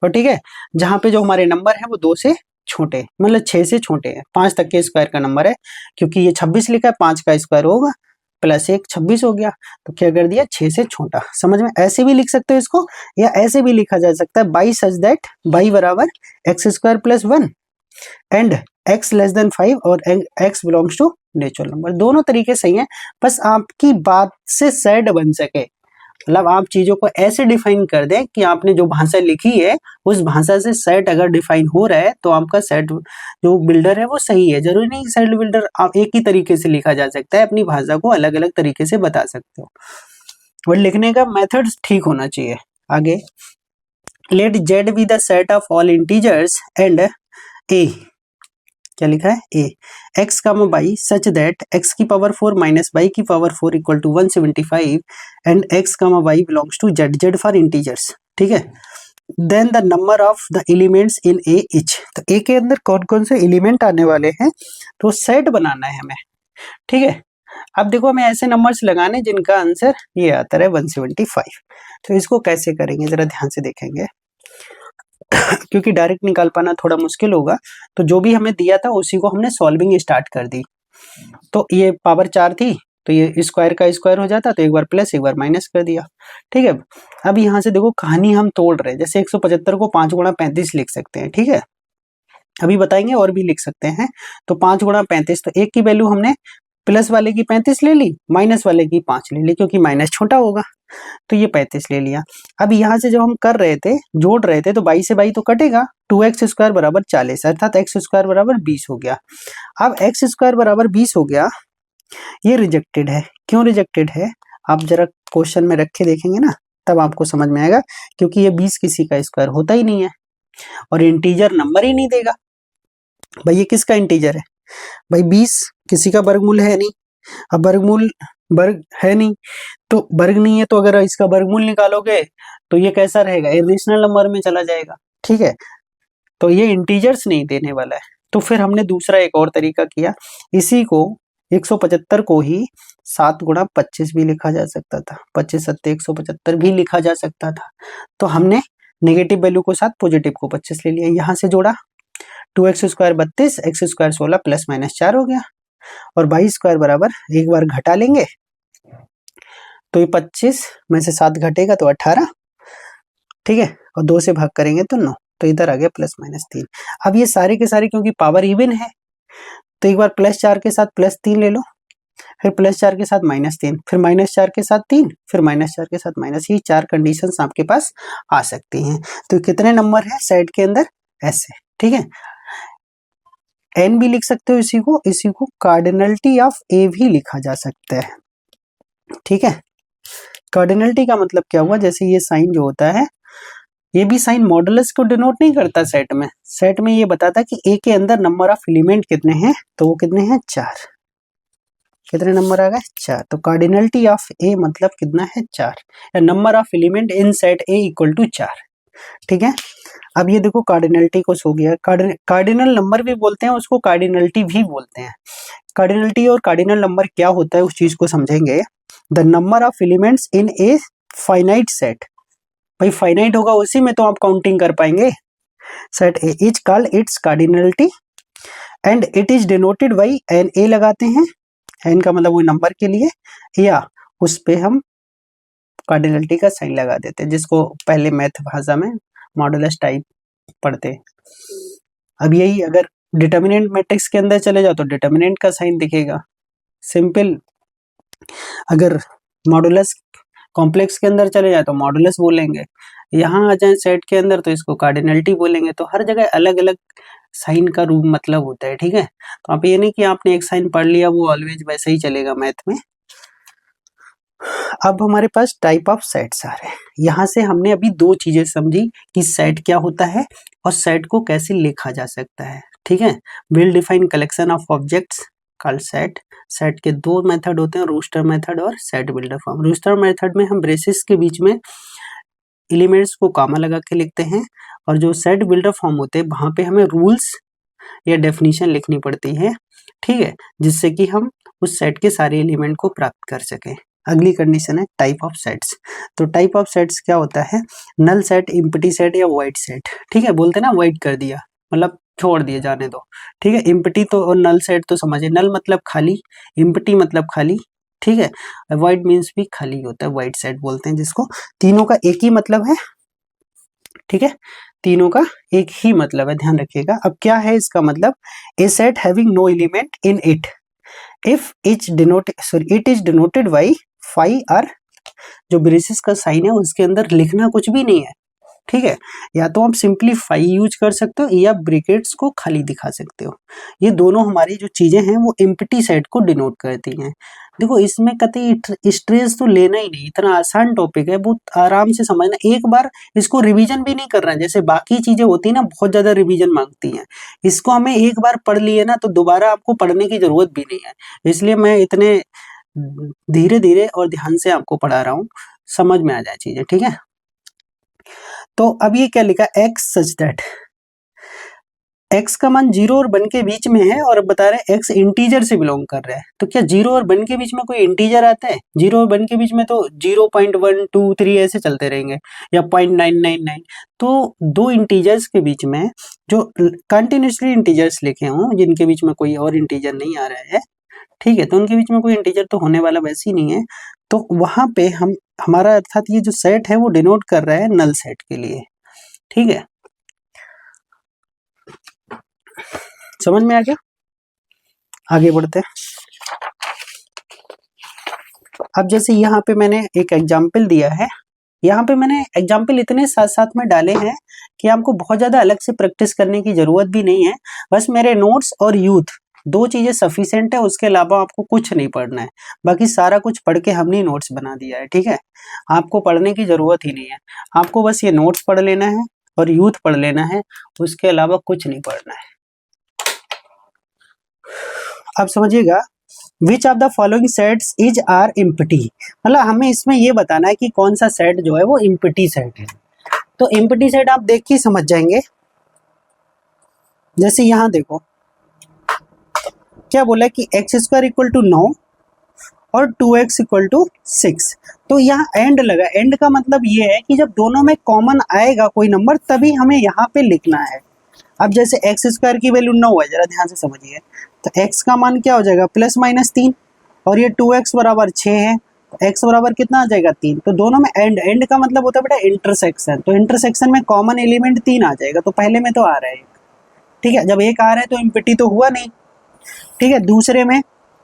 और ठीक है, जहां पे जो हमारे नंबर है वो 2 से छोटे, मतलब 6 से छोटे हैं, 5 तक के स्क्वायर का नंबर है, क्योंकि ये 26 लिखा है, 5 का स्क्वायर होगा प्लस 1 26 हो गया, तो क्या कर दिया 6 से छोटा। समझ में, ऐसे भी लिख सकते हो इसको, या ऐसे भी लिखा जा सकता है बाई सच दैट बाई बराबर x square plus 1 and x less than 5 और x belongs to natural number, दोनों तरीके सही हैं, बस आपकी बात से सेट बन सके, मतलब आप चीजों को ऐसे डिफाइन कर दें कि आपने जो भाषा लिखी है उस भाषा से सेट अगर डिफाइन हो रहा है तो आपका सेट जो बिल्डर है वो सही है। जरूरी नहीं कि सेट बिल्डर आप एक ही तरीके से लिखा जा सकता है, अपनी भाषा को अलग अलग तरीके से बता सकते हो, बट लिखने का मेथड ठीक होना चाहिए। आगे let Z be the set of all integers and A, क्या लिखा है ए, एक्स का बाई सच दैट एक्स की पावर 4 माइनस बाई की power 4 equal to 175 and x का y belongs to Z, Z for integers. ठीक है, then the number of the elements in A each, तो ए के अंदर कौन कौन से एलिमेंट आने वाले हैं, तो सेट बनाना है हमें। ठीक है, अब देखो हमें ऐसे नंबर्स लगाने जिनका आंसर ये आता है 175, तो इसको कैसे करेंगे जरा ध्यान से देखेंगे क्योंकि डायरेक्ट निकाल पाना थोड़ा मुश्किल होगा, तो जो भी हमें दिया था उसी को हमने सॉल्विंग स्टार्ट कर दी। तो ये पावर 4 थी, तो ये स्क्वायर का स्क्वायर हो जाता, तो एक बार प्लस एक बार माइनस कर दिया। ठीक है, अब यहाँ से देखो कहानी हम तोड़ रहे हैं, जैसे 175 को 5 गुणा 35 लिख सकते हैं। ठीक है, अभी बताएंगे और भी लिख सकते हैं। तो 5 गुणा 35, तो एक की वैल्यू हमने प्लस वाले की 35 ले ली, माइनस वाले की 5 ले ली, क्योंकि माइनस छोटा होगा, तो ये 35 ले लिया। अब यहाँ से जब हम कर रहे थे, जोड़ रहे थे, तो 22 से 22 तो कटेगा, 2x स्क्वायर बराबर 40, अर्थात x स्क्वायर बराबर 20 हो गया। अब x स्क्वायर बराबर 20 हो गया, ये रिजेक्टेड है। क्यों रिजेक्टेड है, आप जरा क्वेश्चन में रख के देखेंगे ना, तब आपको समझ में आएगा, क्योंकि ये 20 किसी का स्क्वायर होता ही नहीं है और इंटीजर नंबर ही नहीं देगा। भाई ये किसका इंटीजर है, भाई 20 किसी का वर्गमूल है नहीं। अब वर्ग है नहीं, तो वर्ग नहीं है, तो अगर इसका वर्गमूल निकालोगे तो ये कैसा रहेगा, इरेशनल नंबर में चला जाएगा। ठीक है, तो ये इंटीजर्स नहीं देने वाला है। तो फिर हमने दूसरा एक और तरीका किया, इसी को 175 को ही 7 गुणा 25 भी लिखा जा सकता था, 25 सत्ते 175 भी लिखा जा सकता था। तो हमने नेगेटिव वैल्यू को 7, पॉजिटिव को 25 ले लिया, यहाँ से जोड़ा, 2x square 32, x square 16 plus minus 4 हो गया, और 22 स्क्वायर बराबर एक बार घटा लेंगे, तो ये 25 में से 7 घटेगा तो 18। ठीक है, और 2 से भाग करेंगे तो 9, तो इधर आ गया प्लस माइनस 3। अब ये सारे के सारे क्योंकि पावर इवन है, तो एक बार +4 के साथ +3 ले लो, फिर +4 के साथ -3, फिर -4 के साथ 3, फिर -4 के साथ माइनस, ये 4 कंडीशंस आपके पास आ सकती हैं। तो कितने नंबर है सेट के अंदर, ऐसे। ठीक है, n भी लिख सकते हो, इसी को कार्डिनलिटी ऑफ a भी लिखा जा सकता है। ठीक है, कार्डिनलिटी का मतलब क्या हुआ, जैसे ये साइन जो होता है, ये भी साइन मॉडुलस को डिनोट नहीं करता सेट में। सेट में ये बताता कि ए के अंदर नंबर ऑफ एलिमेंट कितने हैं, तो वो कितने हैं, 4। कितने नंबर आ गए, 4। तो कार्डिनलिटी ऑफ ए मतलब कितना है, 4, या number of element in set A equal to 4। ठीक है, अब ये देखो कार्डिनलिटी को हो गया, कार्डिनल नंबर भी बोलते हैं उसको, कार्डिनलिटी भी बोलते हैं। कार्डिनलिटी और कार्डिनल नंबर क्या होता है उस चीज को समझेंगे। The number of elements in a finite set, भाई फाइनाइट होगा उसी में तो आप काउंटिंग कर पाएंगे। Set A is called its cardinality and it is denoted by n, A लगाते हैं, एन का मतलब वो नंबर के लिए, या उस पे हम कार्डिनलिटी का साइन लगा देते हैं, जिसको पहले मैथ भाषा में मॉडुलस टाइप पढ़ते। अब यही अगर डिटर्मिनेंट मैट्रिक्स के अंदर चले जाओ तो डिटर्मिनेंट का साइन दिखेगा, सिंपल। अगर मॉडुलस कॉम्प्लेक्स के अंदर चले जाए तो मॉडुलस बोलेंगे, यहाँ आ जाए सेट के अंदर तो इसको कार्डिनलिटी बोलेंगे। तो हर जगह अलग अलग साइन का रूप मतलब होता है। ठीक है, तो आप ये नहीं कि आपने एक साइन पढ़ लिया वो ऑलवेज वैसे ही चलेगा मैथ में। अब हमारे पास टाइप ऑफ सेट्स आ रहे हैं। यहाँ से हमने अभी 2 चीजें समझी कि सेट क्या होता है और सेट को कैसे लिखा जा सकता है। ठीक है, well defined collection of objects called set. Set के 2 मेथड होते हैं, रूस्टर मेथड और set builder form. Roster method में हम ब्रेसेस के बीच में एलिमेंट्स को कॉमा लगा के लिखते हैं, और जो सेट बिल्डर फॉर्म होते हैं वहां पे हमें रूल्स या डेफिनेशन लिखनी पड़ती है। ठीक है, जिससे कि हम उस सेट के सारे एलिमेंट को प्राप्त कर सकें। अगली कंडीशन है टाइप ऑफ सेट्स। तो टाइप ऑफ सेट्स क्या होता है, नल सेट, एम्प्टी सेट या वाइड सेट। ठीक है, बोलते ना वाइड कर दिया, मतलब छोड़ दिए, जाने दो। ठीक है, एम्प्टी तो और नल सेट तो समझे, नल मतलब खाली, एम्प्टी मतलब खाली। ठीक है, वाइड मीन्स भी खाली होता है, वाइड सेट बोलते हैं जिसको। तीनों का एक ही मतलब है। ठीक है, तीनों का एक ही मतलब है, ध्यान रखिएगा। अब क्या है इसका मतलब, a set having no element in it if it is denoted by phi or, जो ब्रेसेस का साइन है उसके अंदर लिखना कुछ भी नहीं है। ठीक है, या तो आप सिंपली फाई यूज कर सकते हो या ब्रैकेट्स को खाली दिखा सकते हो। ये दोनों हमारी जो चीजें हैं वो एम्प्टी सेट को डिनोट करती हैं। देखो इसमें कतई स्ट्रेस तो लेना ही नहीं, इतना आसान टॉपिक है, बहुत आराम से समझना। एक बार इसको रिवीजन भी नहीं करना, जैसे बाकी चीजें होती है ना बहुत ज्यादा रिवीजन मांगती हैं। इसको हमें एक बार पढ़ लिए ना तो दोबारा आपको पढ़ने की जरूरत भी नहीं है। इसलिए मैं इतने धीरे धीरे और ध्यान से आपको पढ़ा रहा हूँ, समझ में आ जाए चीजें। ठीक है, तो अब ये क्या लिखा, एक्स सच दैट एक्स का मान 0 और 1 के बीच में है, और अब बता रहे हैं एक्स इंटीजर से बिलोंग कर रहा है। तो क्या 0 और 1 के बीच में कोई इंटीजर आता है, 0 और 1 के बीच में तो 0.1 2 3 ऐसे चलते रहेंगे, या 0.999। तो 2 इंटीजर्स के बीच में जो कंटिन्यूसली इंटीजर्स लिखे हों, जिनके बीच में कोई और इंटीजर नहीं आ रहा है, ठीक है, तो उनके बीच में कोई इंटीजर तो होने वाला वैसे ही नहीं है, तो वहां पे हम हमारा अर्थात ये जो सेट है वो डिनोट कर रहा है नल सेट के लिए। ठीक है, समझ में आ गया? आगे बढ़ते हैं। अब जैसे यहाँ पे मैंने एक एग्जाम्पल दिया है, यहाँ पे मैंने एग्जाम्पल इतने साथ साथ में डाले हैं कि आपको बहुत ज्यादा अलग से प्रैक्टिस करने की जरूरत भी नहीं है। बस मेरे नोट्स और यूथ दो चीजें सफिशिएंट है, उसके अलावा आपको कुछ नहीं पढ़ना है। बाकी सारा कुछ पढ़ के हमने नोट्स बना दिया है। ठीक है, आपको पढ़ने की जरूरत ही नहीं है, आपको बस ये नोट्स पढ़ लेना है और यूथ पढ़ लेना है, उसके अलावा कुछ नहीं पढ़ना है। अब समझिएगा, which of the following sets is are empty, मतलब हमें इसमें ये बताना है कि कौन सा सेट जो है वो इम्पटी सेट है। तो इम्पटी सेट आप देख के समझ जाएंगे। जैसे यहां देखो क्या बोला कि एक्स स्क्वायर इक्वल टू 9 और 2x इक्वल टू 6। तो यहाँ एंड लगा, एंड का मतलब ये है कि जब दोनों में कॉमन आएगा कोई नंबर तभी हमें यहाँ पे लिखना है। अब जैसे एक्स स्क्वायर की वैल्यू 9 है, जरा ध्यान से समझिए, तो x का मान क्या हो जाएगा +-3, और ये 2x बराबर 6 है, तो x बराबर कितना आ जाएगा 3। तो दोनों में एंड, एंड का मतलब होता है बेटा इंटरसेक्शन, तो इंटरसेक्शन में कॉमन एलिमेंट 3 आ जाएगा, तो पहले में तो आ रहा है एक। ठीक है, जब एक आ रहा है तो इम्पिटी तो हुआ नहीं। ठीक है, दूसरे में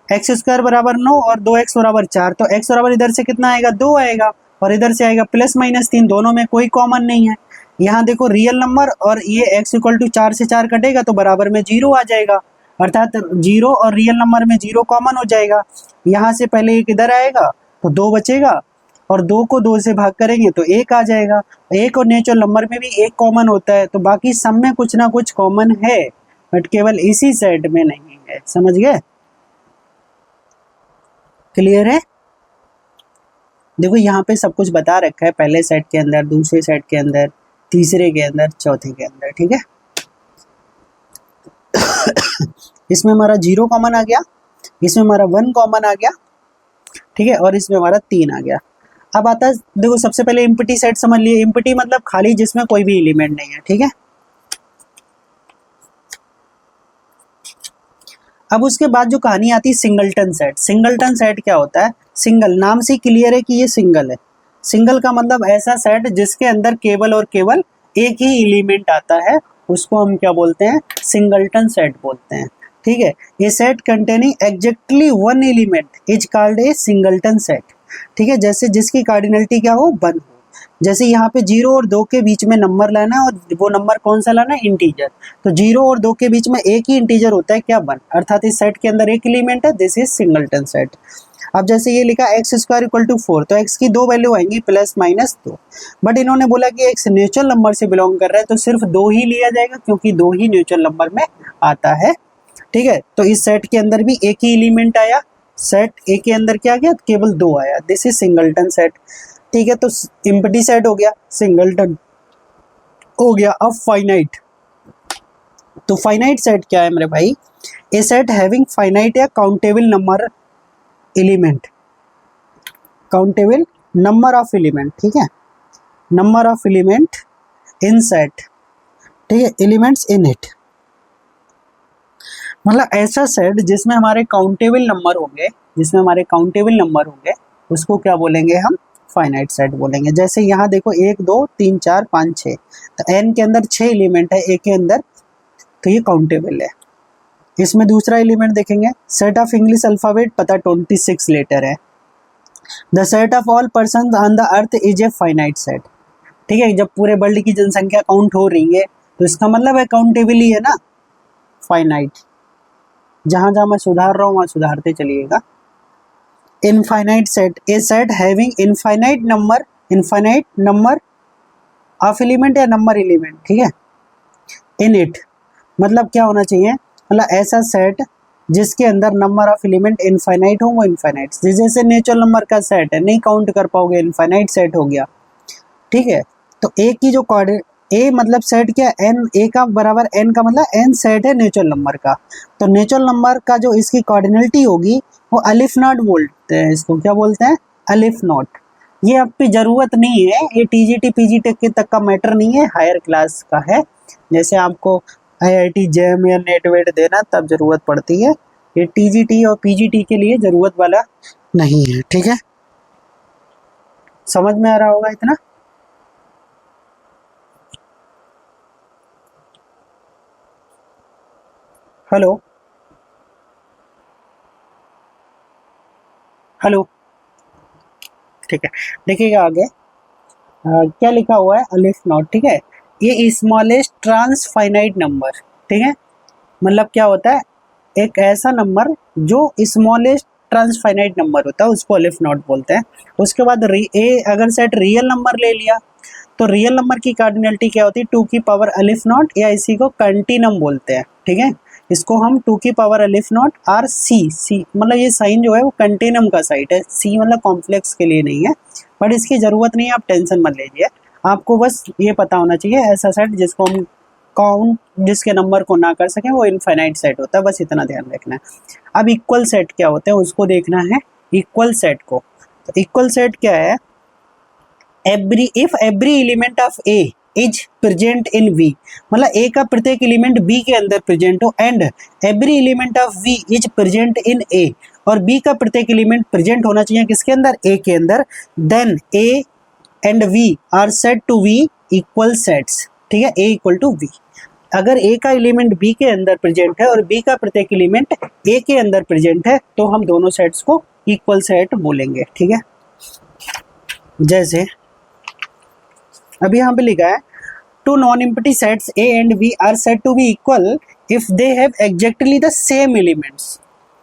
एक्स स्क्वायर बराबर 9 और 2x बराबर 4, तो x बराबर इधर से कितना आएगा 2 आएगा, और इधर से आएगा +-3, दोनों में कोई कॉमन नहीं है। यहाँ देखो रियल नंबर और ये x इक्वल टू 4 से 4 कटेगा तो बराबर में 0 आ जाएगा, अर्थात 0 और रियल नंबर में 0 कॉमन हो जाएगा। यहाँ से पहले एक इधर आएगा तो 2 बचेगा, और 2 को 2 से भाग करेंगे तो 1 आ जाएगा। 1 और नेचुरल नंबर में भी 1 कॉमन होता है, तो बाकी सब में कुछ ना कुछ कॉमन है, बट केवल इसी सेट में नहीं है। समझ गए? क्लियर है? देखो यहाँ पे सब कुछ बता रखा है, पहले सेट के अंदर, दूसरे सेट के अंदर, तीसरे के अंदर, चौथे के अंदर। ठीक है, इसमें हमारा 0 कॉमन आ गया, इसमें हमारा 1 कॉमन आ गया, ठीक है, और इसमें हमारा 3 आ गया। अब आता है, देखो सबसे पहले इम्पटी सेट समझ लिए। इम्पटी मतलब खाली, जिसमें कोई भी एलिमेंट नहीं है। ठीक है, अब उसके बाद जो कहानी आती है सिंगलटन सेट। सिंगलटन सेट क्या होता है? सिंगल, नाम से क्लियर है कि ये सिंगल है। सिंगल का मतलब ऐसा सेट जिसके अंदर केवल और केवल एक ही एलिमेंट आता है, उसको हम क्या बोलते हैं? सिंगलटन सेट बोलते हैं। ठीक है, ये set containing exactly 1 element is called A singleton set. ठीक है, जैसे जिसकी कार्डिनलिटी क्या हो? 1 हो। जैसे यहाँ पे 0 और 2 के बीच में नंबर लाना है, और वो नंबर कौन सा लाना है? इंटीजर। तो 0 और 2 के बीच में एक ही इंटीजर होता है, क्या? 1, अर्थात इस सेट के अंदर एक एलिमेंट है, दिस इज सिंगलटन सेट। अब जैसे ये लिखा एक्स स्क्वायर इक्वल टू 4, तो x की 2 वैल्यू आएंगी +-2, बट इन्होंने बोला कि x नेचुरल नंबर से बिलोंग कर रहा है, तो सिर्फ 2 ही लिया जाएगा, क्योंकि 2 ही नेचुरल नंबर में आता है। ठीक है, तो इस सेट के अंदर भी एक ही एलिमेंट आया, सेट ए के अंदर क्या गया? केवल 2 आया, दिस इज सिंगलटन सेट। ठीक है, तो इम्पटी सेट हो गया, सिंगलटन हो गया। अब फाइनाइट, तो फाइनाइट सेट क्या है मेरे भाई? ए सेट हैविंग फाइनाइट या countable number element, countable number of element. ठीक है, number of element in set. ठीक है, एलिमेंट्स इन इट, मतलब ऐसा सेट जिसमें हमारे काउंटेबल नंबर होंगे, जिसमें हमारे काउंटेबल नंबर होंगे, उसको क्या बोलेंगे हम? फाइनाइट सेट बोलेंगे। जैसे यहाँ देखो 1 2 3 4 5 6, तो n के अंदर 6 एलिमेंट है ए के अंदर, तो ये काउंटेबल है। इसमें दूसरा एलिमेंट देखेंगे, सेट ऑफ इंग्लिश अल्फाबेट, पता 26 लेटर है। The set of all person on the earth is a finite set. ठीक है, जब पूरे वर्ल्ड की जनसंख्या काउंट हो रही है तो इसका मतलब है काउंटेबल ही है ना, फाइनाइट। जहां जहां मैं सुधार रहा हूं वहां सुधारते चलिएगा। Infinite set, A set having infinite number of element या नंबर एलिमेंट। ठीक है, इन इट मतलब क्या होना चाहिए? मतलब ऐसा सेट जिसके अंदर नंबर ऑफ एलिमेंट इनफाइनाइट हो, वो इनफाइनाइट। जैसे नेचुरल नंबर का सेट है, नहीं काउंट कर पाओगे, इनफाइनाइट सेट हो गया। ठीक है, तो ए की जो ए मतलब सेट क्या? n, ए का बराबर n का मतलब n सेट है नेचुरल नंबर का। तो नेचुरल नंबर का जो इसकी कार्डिनलिटी होगी वो अलिफ नॉट बोलते हैं, इसको क्या बोलते हैं? अलिफ नॉट। ये अब पे जरूरत नहीं है, ये टीजीटी पीजीटी के तक का मैटर नहीं है, हायर क्लास का है। जैसे आपको IIT JEM या नेट वेट देना तब जरूरत पड़ती है, ये टीजीटी और पीजीटी के लिए जरूरत वाला नहीं है, ठीक है। समझ में आ रहा होगा इतना। हेलो हेलो, ठीक है। देखिएगा आगे क्या लिखा हुआ है, अलिफ नॉट, ठीक है। ये स्मॉलेस्ट ट्रांस फाइनाइट नंबर, ठीक है, मतलब क्या होता है, एक ऐसा नंबर जो स्मॉलेस्ट ट्रांसफाइनाइट नंबर होता है उसको अलिफ नॉट बोलते हैं। उसके बाद अगर सेट रियल नंबर ले लिया तो रियल नंबर की कार्डिनलिटी क्या होती है, 2 की पावर अलिफ नॉट, या इसी को कंटिनम बोलते हैं, ठीक है। इसको हम 2 की पावर अलिफ नॉट आर सी मतलब ये साइन जो है वो कंटिनम का साइड है, सी मतलब कॉम्प्लेक्स के लिए नहीं है, बट इसकी ज़रूरत नहीं है, आप टेंशन मत लीजिए। आपको बस ये पता होना चाहिए ऐसा सेट जिसको हम काउंट, जिसके नंबर को ना कर सकें, वो इनफाइनाइट सेट होता है, बस इतना ध्यान रखना है। अब इक्वल सेट क्या होता है उसको देखना है, इक्वल सेट को। तो इक्वल सेट क्या है, if every element of A is present in B, मतलब ए का प्रत्येक एलिमेंट बी के अंदर प्रेजेंट हो, and every element of B is present in A, और बी का प्रत्येक एलिमेंट प्रेजेंट होना चाहिए किसके अंदर, ए के अंदर, then A and B are set to B equal sets, ठीक है, ए इक्वल टू वी। अगर ए का एलिमेंट बी के अंदर प्रेजेंट है और बी का प्रत्येक एलिमेंट ए के अंदर प्रेजेंट है तो हम दोनों सेट्स को इक्वल सेट बोलेंगे, ठीक है। जैसे अभी यहाँ पे लिखा है, two non empty sets A and B are set to be equal if they have exactly the same elements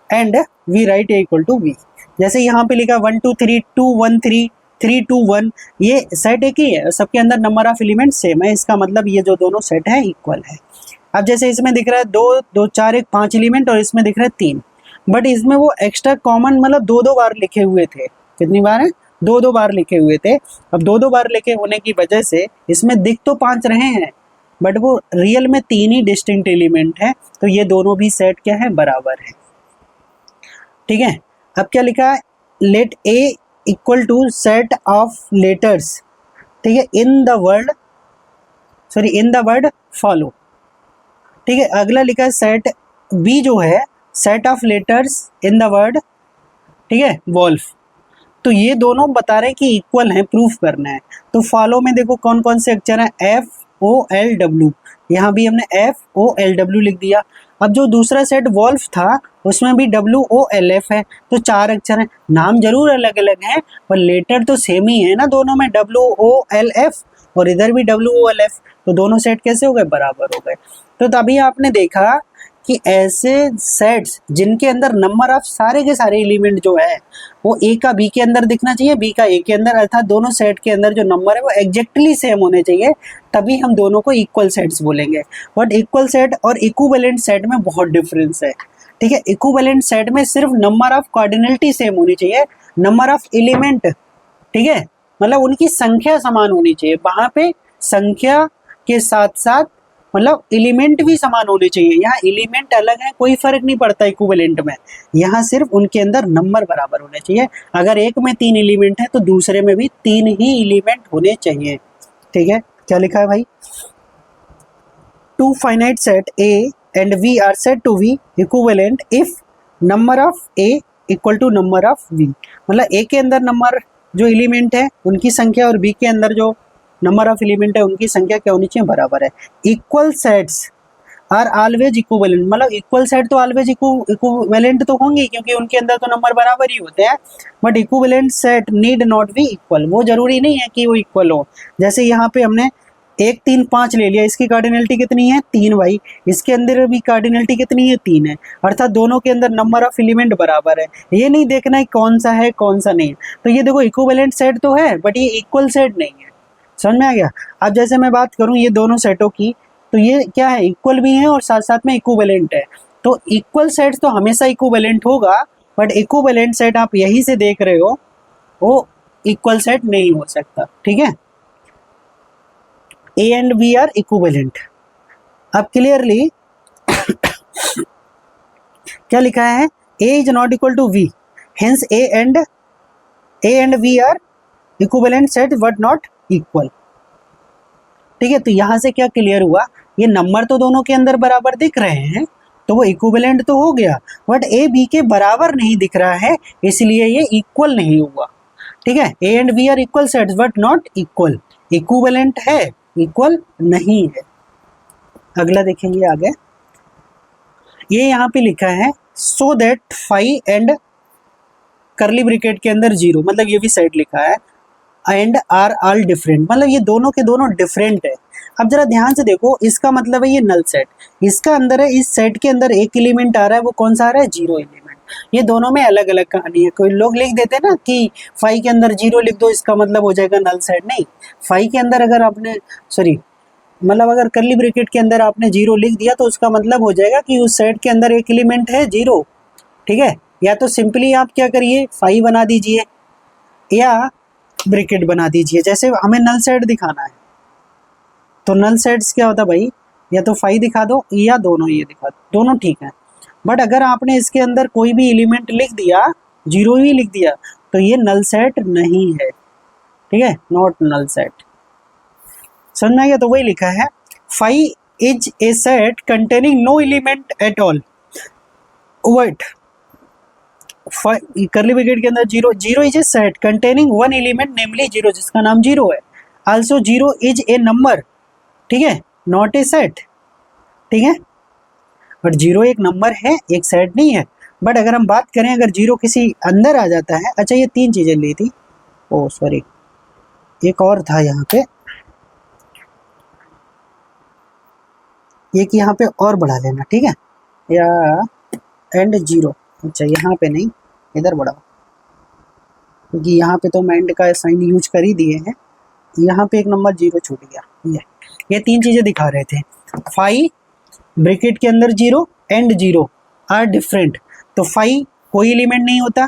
and we write A equal to B. जैसे यहाँ पे लिखा 1 2 3 2 1 3 3 2 1, ये सेट एक ही है, सबके अंदर नंबर ऑफ एलिमेंट सेम है, इसका मतलब ये जो दोनों सेट है इक्वल है। अब जैसे इसमें दिख रहा है 2 2 4 1 5 एलिमेंट और इसमें दिख रहा है 3, बट इसमें वो एक्स्ट्रा कॉमन मतलब 2 बार लिखे हुए थे, कितनी बार है, 2 बार लिखे हुए थे। अब 2 बार लिखे होने की वजह से इसमें दिख तो 5 रहे हैं बट वो रियल में 3 ही डिस्टिंक्ट एलिमेंट है, तो ये दोनों भी सेट क्या है, बराबर है, ठीक है। अब क्या लिखा है, let A equal to set of letters, ठीक है, इन द वर्ड फॉलो, ठीक है। अगला लिखा है सेट बी जो है set of letters in the word, ठीक है, वॉल्फ। तो ये दोनों बता रहे हैं कि इक्वल हैं, प्रूफ करना है। तो फॉलो में देखो कौन कौन से अक्षर हैं, FOLW, यहाँ भी हमने FOLW लिख दिया। अब जो दूसरा सेट वॉल्फ था उसमें भी WOLF है, तो 4 अक्षर हैं, नाम जरूर अलग अलग हैं पर लेटर तो सेम ही है ना दोनों में, WOLF और इधर भी WOLF, तो दोनों सेट कैसे हो गए, बराबर हो गए। तो तभी आपने देखा कि ऐसे सेट्स जिनके अंदर नंबर ऑफ सारे के सारे एलिमेंट जो है वो ए का बी के अंदर दिखना चाहिए, बी का ए के अंदर, अर्थात दोनों सेट के अंदर जो नंबर है वो एग्जैक्टली सेम होने चाहिए, तभी हम दोनों को इक्वल सेट्स बोलेंगे। बट इक्वल सेट और इक्विवेलेंट सेट में बहुत डिफरेंस है, ठीक है। इक्विवेलेंट सेट में सिर्फ नंबर ऑफ कार्डिनलिटी सेम होनी चाहिए, नंबर ऑफ एलिमेंट, ठीक है, मतलब उनकी संख्या समान होनी चाहिए, वहां पे संख्या के साथ साथ मतलब एलिमेंट भी समान होने चाहिए। यहाँ एलिमेंट अलग है, कोई फर्क नहीं पड़ता इक्विवेलेंट में, यहाँ सिर्फ उनके अंदर नंबर बराबर होने चाहिए। अगर एक में 3 एलिमेंट है तो दूसरे में भी 3 ही एलिमेंट होने चाहिए, ठीक है। क्या लिखा है भाई, two finite set A and B are set to be equivalent if number of A equal to number of B, मतलब ए के अंदर नंबर जो एलिमेंट है उनकी संख्या और बी के अंदर जो नंबर ऑफ एलिमेंट है उनकी संख्या क्या होनी चाहिए, बराबर है। Equal sets are always equivalent, मतलब इक्वल सेट तो ऑलवेज इक्विवेलेंट तो होंगे क्योंकि उनके अंदर तो नंबर बराबर ही होते हैं, but equivalent set need not be equal, वो जरूरी नहीं है कि वो इक्वल हो। जैसे यहाँ पे हमने 1 3 5 ले लिया, इसकी कार्डिनलिटी कितनी है, 3 भाई, इसके अंदर भी कार्डिनलिटी कितनी है, 3 है, अर्थात दोनों के अंदर नंबर ऑफ एलिमेंट बराबर है। ये नहीं देखना है कौन सा है कौन सा नहीं, तो ये देखो इक्विवेलेंट सेट तो है बट ये इक्वल सेट नहीं है, समझ में आ गया। अब जैसे मैं बात करूं ये दोनों सेटों की, तो ये क्या है, इक्वल भी है और साथ साथ में इक्विवेलेंट है। तो इक्वल सेट तो हमेशा इक्विवेलेंट होगा, बट इक्विवेलेंट सेट आप यही से देख रहे हो वो इक्वल सेट नहीं हो सकता, ठीक है। A and B are equivalent. अब क्लियरली क्या लिखा है, A is not equal to B, hence A and B are equivalent set but not equal, ठीक है। तो यहां से क्या क्लियर हुआ, ये नंबर तो दोनों के अंदर बराबर दिख रहे हैं तो वो इक्विवेलेंट तो हो गया, बट ए बी के बराबर नहीं दिख रहा है, इसलिए ये इक्वल नहीं हुआ। ठीक है, A and B are equal sets but not equal, equivalent है, इक्वल नहीं है। अगला देखेंगे आगे, ये यहाँ पे लिखा है so that five and curly bracket के अंदर 0, मतलब ये भी सेट लिखा है, एंड आर ऑल डिफरेंट, मतलब ये दोनों के दोनों डिफरेंट है। अब जरा ध्यान से देखो, इसका मतलब है ये नल सेट, इसका अंदर है, इस सेट के अंदर एक एलिमेंट आ रहा है, वो कौन सा आ रहा है, 0 एलिमेंट। ये दोनों में अलग अलग कहानी है। कोई लोग लिख देते हैं ना कि 5 के अंदर 0 लिख दो, इसका मतलब हो जाएगा नल सेट। नहीं, 5 के अंदर अगर आपने मतलब अगर करली ब्रैकेट के अंदर आपने 0 लिख दिया तो उसका मतलब हो जाएगा कि उस सेट के अंदर एक एलिमेंट है 0। ठीक है, या तो सिंपली आप क्या करिए 5 बना दीजिए, या ब्रैकेट बना दीजिए। जैसे हमें नल सेट दिखाना है तो नल सेट्स क्या होता है भाई, या तो 5 दिखा दो या दोनों ये दिखा दो, दोनों ठीक है। बट अगर आपने इसके अंदर कोई भी एलिमेंट लिख दिया, 0 ही लिख दिया, तो ये नल सेट नहीं है। ठीक है, नॉट नल सेट। समझ में आ गया? तो वही लिखा है 5 is a set containing no element at all, what curly bracket के अंदर 0 is a set containing one element namely 0, जिसका नाम 0 है। आल्सो 0 इज ए नंबर, ठीक है, नॉट ए सेट। ठीक है, बट 0 एक नंबर है, एक सेट नहीं है। बट अगर हम बात करें, अगर 0 किसी अंदर आ जाता है, अच्छा ये 3 चीजें ली थी, ओ सॉरी एक और था यहाँ पे, एक यहाँ पे और बढ़ा लेना, ठीक है, या एंड 0, अच्छा यहाँ पे नहीं, इधर बढ़ाओ, क्योंकि यहाँ पे तो हम एंड का साइन यूज कर ही दिए हैं, यहाँ पे एक नंबर 0 छूट गया। ये 3 चीजें दिखा रहे थे, 5 ब्रैकेट के अंदर 0 एंड 0 आर डिफरेंट। तो 5 कोई एलिमेंट नहीं होता,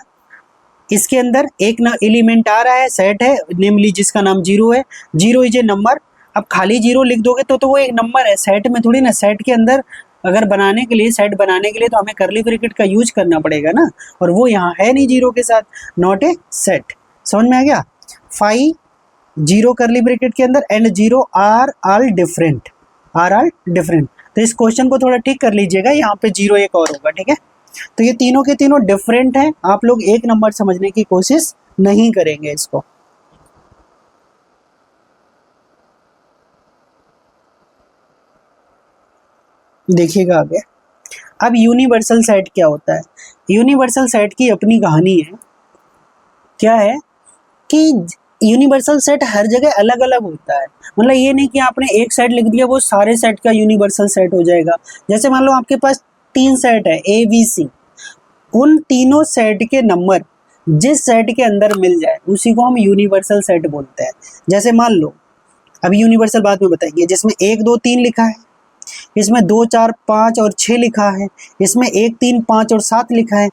इसके अंदर एक न एलिमेंट आ रहा है, सेट है, नेमली जिसका नाम 0 है। 0 इज ए नंबर। अब खाली 0 लिख दोगे तो वो एक नंबर है, सेट में थोड़ी ना। सेट के अंदर अगर बनाने के लिए, सेट बनाने के लिए तो हमें करली ब्रैकेट का यूज करना पड़ेगा ना, और वो यहाँ है नहीं 0 के साथ, नॉट ए सेट। समझ में आ गया? 5 0 करली ब्रैकेट के अंदर and 0 are all different, are all different. तो इस क्वेश्चन को थोड़ा ठीक कर लीजिएगा, यहाँ पे 0 एक और होगा। ठीक है, तो ये तीनों के तीनों डिफरेंट हैं, आप लोग एक नंबर समझने की कोशिश नहीं करेंगे इसको। देखिएगा आगे। अब यूनिवर्सल सेट क्या होता है? यूनिवर्सल सेट की अपनी कहानी है। क्या है कि यूनिवर्सल सेट हर जगह अलग अलग होता है। मतलब ये नहीं कि आपने एक सेट लिख दिया वो सारे सेट का यूनिवर्सल सेट हो जाएगा। जैसे मान लो आपके पास 3 सेट है ए बी सी, उन तीनों सेट के नंबर जिस सेट के अंदर मिल जाए उसी को हम यूनिवर्सल सेट बोलते हैं। जैसे मान लो, अभी यूनिवर्सल बाद में बताएंगे, जिसमें 1 2 3 लिखा है, इसमें 2 4 5 और 6 लिखा है, इसमें 1 3 5 और 7 लिखा है।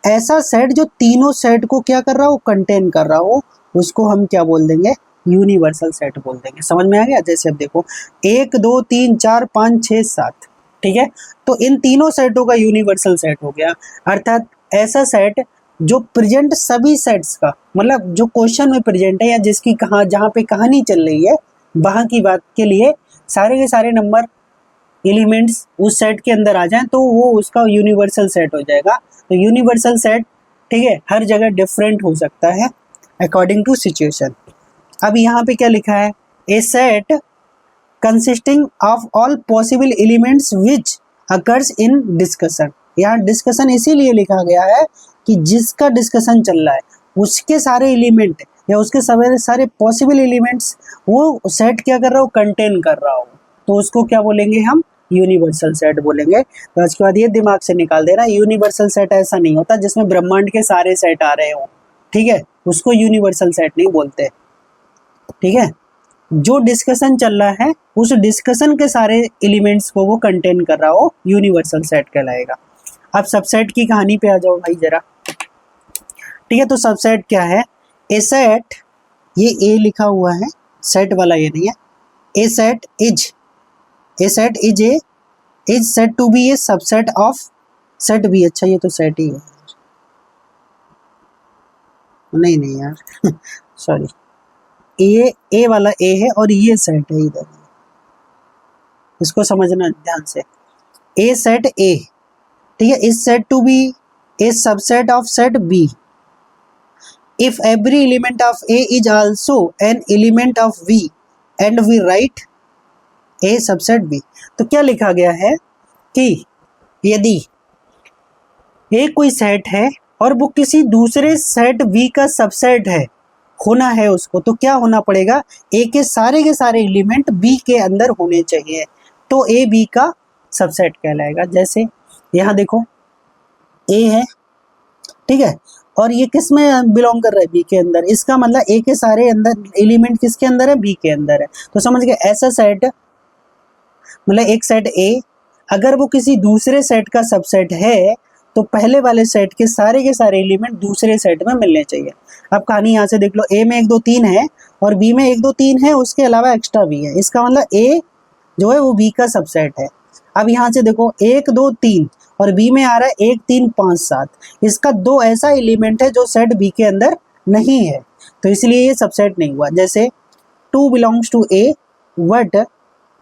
ऐसा सेट जो तीनों सेट को क्या कर रहा हो, कंटेन कर रहा हो, उसको हम क्या बोल देंगे, यूनिवर्सल सेट बोल देंगे। समझ में आ गया? जैसे अब देखो 1 2 3 4 5 6 7, ठीक है, तो इन तीनों सेटों का यूनिवर्सल सेट हो गया। अर्थात ऐसा सेट जो प्रेजेंट सभी सेट्स का, मतलब जो क्वेश्चन में प्रेजेंट है या जिसकी जहाँ पे कहानी चल रही है वहाँ की बात के लिए सारे के सारे नंबर एलिमेंट्स उस सेट के अंदर आ जाएं तो वो उसका यूनिवर्सल सेट हो जाएगा। तो यूनिवर्सल सेट, ठीक है, हर जगह डिफरेंट हो सकता है अकॉर्डिंग टू सिचुएशन। अब यहाँ पे क्या लिखा है, a set consisting of all possible elements which occurs in discussion. यहाँ डिस्कशन इसीलिए लिखा गया है कि जिसका डिस्कशन चल रहा है उसके सारे एलिमेंट या उसके सारे पॉसिबल एलिमेंट्स वो सेट क्या कर रहा हो, कंटेन कर रहा हो, तो उसको क्या बोलेंगे हम, यूनिवर्सल सेट बोलेंगे। तो उसके बाद ये दिमाग से निकाल देना, यूनिवर्सल सेट ऐसा नहीं होता जिसमें ब्रह्मांड के सारे सेट आ रहे हो, ठीक है, उसको यूनिवर्सल सेट नहीं बोलते। ठीक है, जो डिस्कशन चल रहा है उस डिस्कशन के सारे एलिमेंट्स को वो कंटेन कर रहा हो, यूनिवर्सल सेट कहलाएगा। अब सबसेट की कहानी पे आ जाओ भाई जरा। ठीक है, तो सबसेट क्या है, ए सेट, ये ए लिखा हुआ है, सेट वाला ये नहीं है, a set is is said to be a subset of set B. अच्छा ये तो सेट ही है, नहीं यार सॉरी, ए वाला ए है और ये सेट है इधर, इसको समझना ध्यान से। ए सेट ए ठीक है, is said to be a subset of set B if every element of A is also an element of V and we write A subset B। तो क्या लिखा गया है कि यदि A कोई सेट है और वो किसी दूसरे सेट V का सबसेट है, होना है उसको, तो क्या होना पड़ेगा, A के सारे एलिमेंट B के अंदर होने चाहिए, तो A B का सबसेट कहलाएगा। जैसे यहाँ देखो A है, ठीक है, और ये किस में बिलोंग कर रहा है, बी के अंदर, इसका मतलब ए के सारे अंदर एलिमेंट किसके अंदर है, बी के अंदर है। तो समझ गए, ऐसा सेट मतलब एक सेट ए अगर वो किसी दूसरे सेट का सबसेट है तो पहले वाले सेट के सारे एलिमेंट दूसरे सेट में मिलने चाहिए। अब कहानी यहाँ से देख लो, ए में 1 2 3 है और बी में 1 2 3 है, उसके अलावा एक्स्ट्रा बी है, इसका मतलब ए जो है वो बी का सबसेट है। अब यहाँ से देखो 1 2 3 और बी में आ रहा है 1 3 5 7, इसका 2 ऐसा एलिमेंट है जो सेट बी के अंदर नहीं है, तो इसलिए ये सबसेट नहीं हुआ। जैसे 2 belongs to A but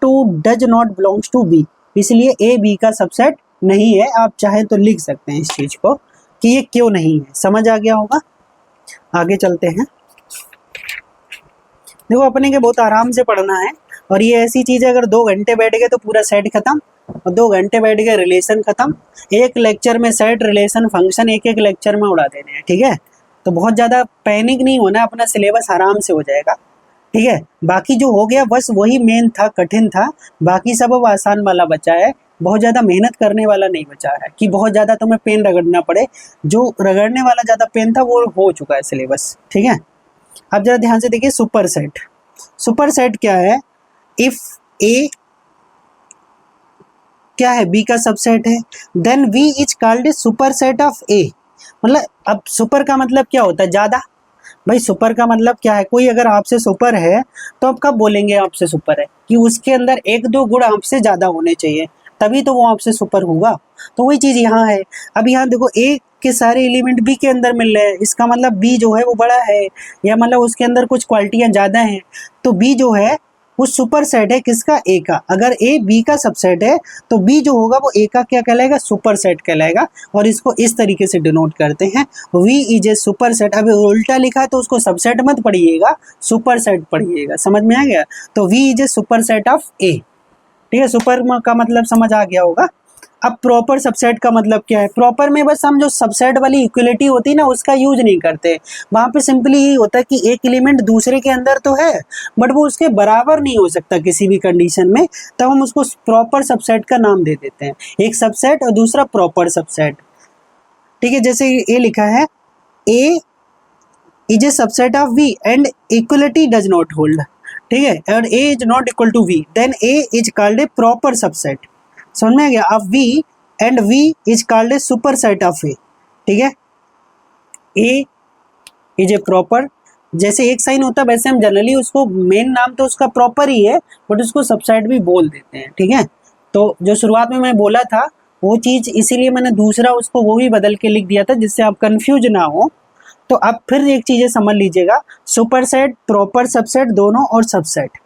2 does not belongs to B, इसलिए ए बी का सबसेट नहीं है। आप चाहें तो लिख सकते हैं इस चीज को कि ये क्यों नहीं है, समझ आ गया होगा। आगे चलते हैं, देखो अपने के बहुत आराम से पढ़ना है, और ये ऐसी चीज है अगर 2 घंटे बैठ गए तो पूरा सेट खत्म, और 2 घंटे बैठ गए रिलेशन खत्म। एक लेक्चर में सेट रिलेशन फंक्शन एक लेक्चर में उड़ा देने हैं, ठीक है। तो बहुत ज़्यादा पैनिक नहीं होना, अपना सिलेबस आराम से हो जाएगा, ठीक है। बाकी जो हो गया बस वही मेन था, कठिन था, बाकी सब अब आसान वाला बचा है, बहुत ज़्यादा मेहनत करने वाला नहीं बचा है कि बहुत ज़्यादा तुम्हें पेन रगड़ना पड़े। जो रगड़ने वाला ज़्यादा पेन था वो हो चुका है सिलेबस, ठीक है। अब जरा ध्यान से देखिए, सुपर सेट। सुपर सेट क्या है, इफ ए क्या है, बी का सबसेट है, then B is called a superset of A. मतलब अब सुपर का मतलब क्या होता है, ज्यादा। भाई सुपर का मतलब क्या है, कोई अगर आपसे सुपर है तो आप कब बोलेंगे आपसे सुपर है, कि उसके अंदर 1 2 गुण आपसे ज्यादा होने चाहिए, तभी तो वो आपसे सुपर होगा। तो वही चीज यहाँ है। अब यहाँ देखो ए के सारे एलिमेंट बी के अंदर मिल रहे हैं, इसका मतलब बी जो है वो बड़ा है, या मतलब उसके अंदर कुछ क्वालिटियां ज्यादा हैं, तो बी जो है वो सुपर सेट है किसका, ए का। अगर ए बी का सबसेट है तो बी जो होगा वो ए का क्या कहलाएगा, सुपर सेट कहलाएगा। और इसको इस तरीके से डिनोट करते हैं, B is a superset. अब उल्टा लिखा है तो उसको सबसेट मत पढ़िएगा, सुपर सेट पढ़िएगा, समझ में आ गया। तो B is a superset of A, ठीक है। सुपर का मतलब समझ आ गया होगा। अब प्रॉपर सबसेट का मतलब क्या है, प्रॉपर में बस हम जो सबसेट वाली इक्वलिटी होती है ना उसका यूज नहीं करते, वहां पे सिंपली ही होता है कि एक एलिमेंट दूसरे के अंदर तो है बट वो उसके बराबर नहीं हो सकता किसी भी कंडीशन में, तब हम उसको प्रॉपर सबसेट का नाम दे देते हैं। एक सबसेट और दूसरा प्रॉपर सबसेट, ठीक है। जैसे ये लिखा है, A is a subset of B and equality does not hold, ठीक है, और A is not equal to B, then A is called a proper subset. समझ में आ गया। अब B and B is called a superset of A, ठीक है। ए इज ए प्रॉपर, जैसे एक साइन होता है वैसे हम जनरली उसको, मेन नाम तो उसका प्रॉपर ही है बट उसको सबसेट भी बोल देते हैं, ठीक है। तो जो शुरुआत में मैं बोला था वो चीज, इसीलिए मैंने दूसरा उसको वो भी बदल के लिख दिया था जिससे आप कंफ्यूज ना हो। तो अब फिर एक चीजें समझ लीजिएगा, सुपर सेट, प्रॉपर सबसेट दोनों और सबसेट,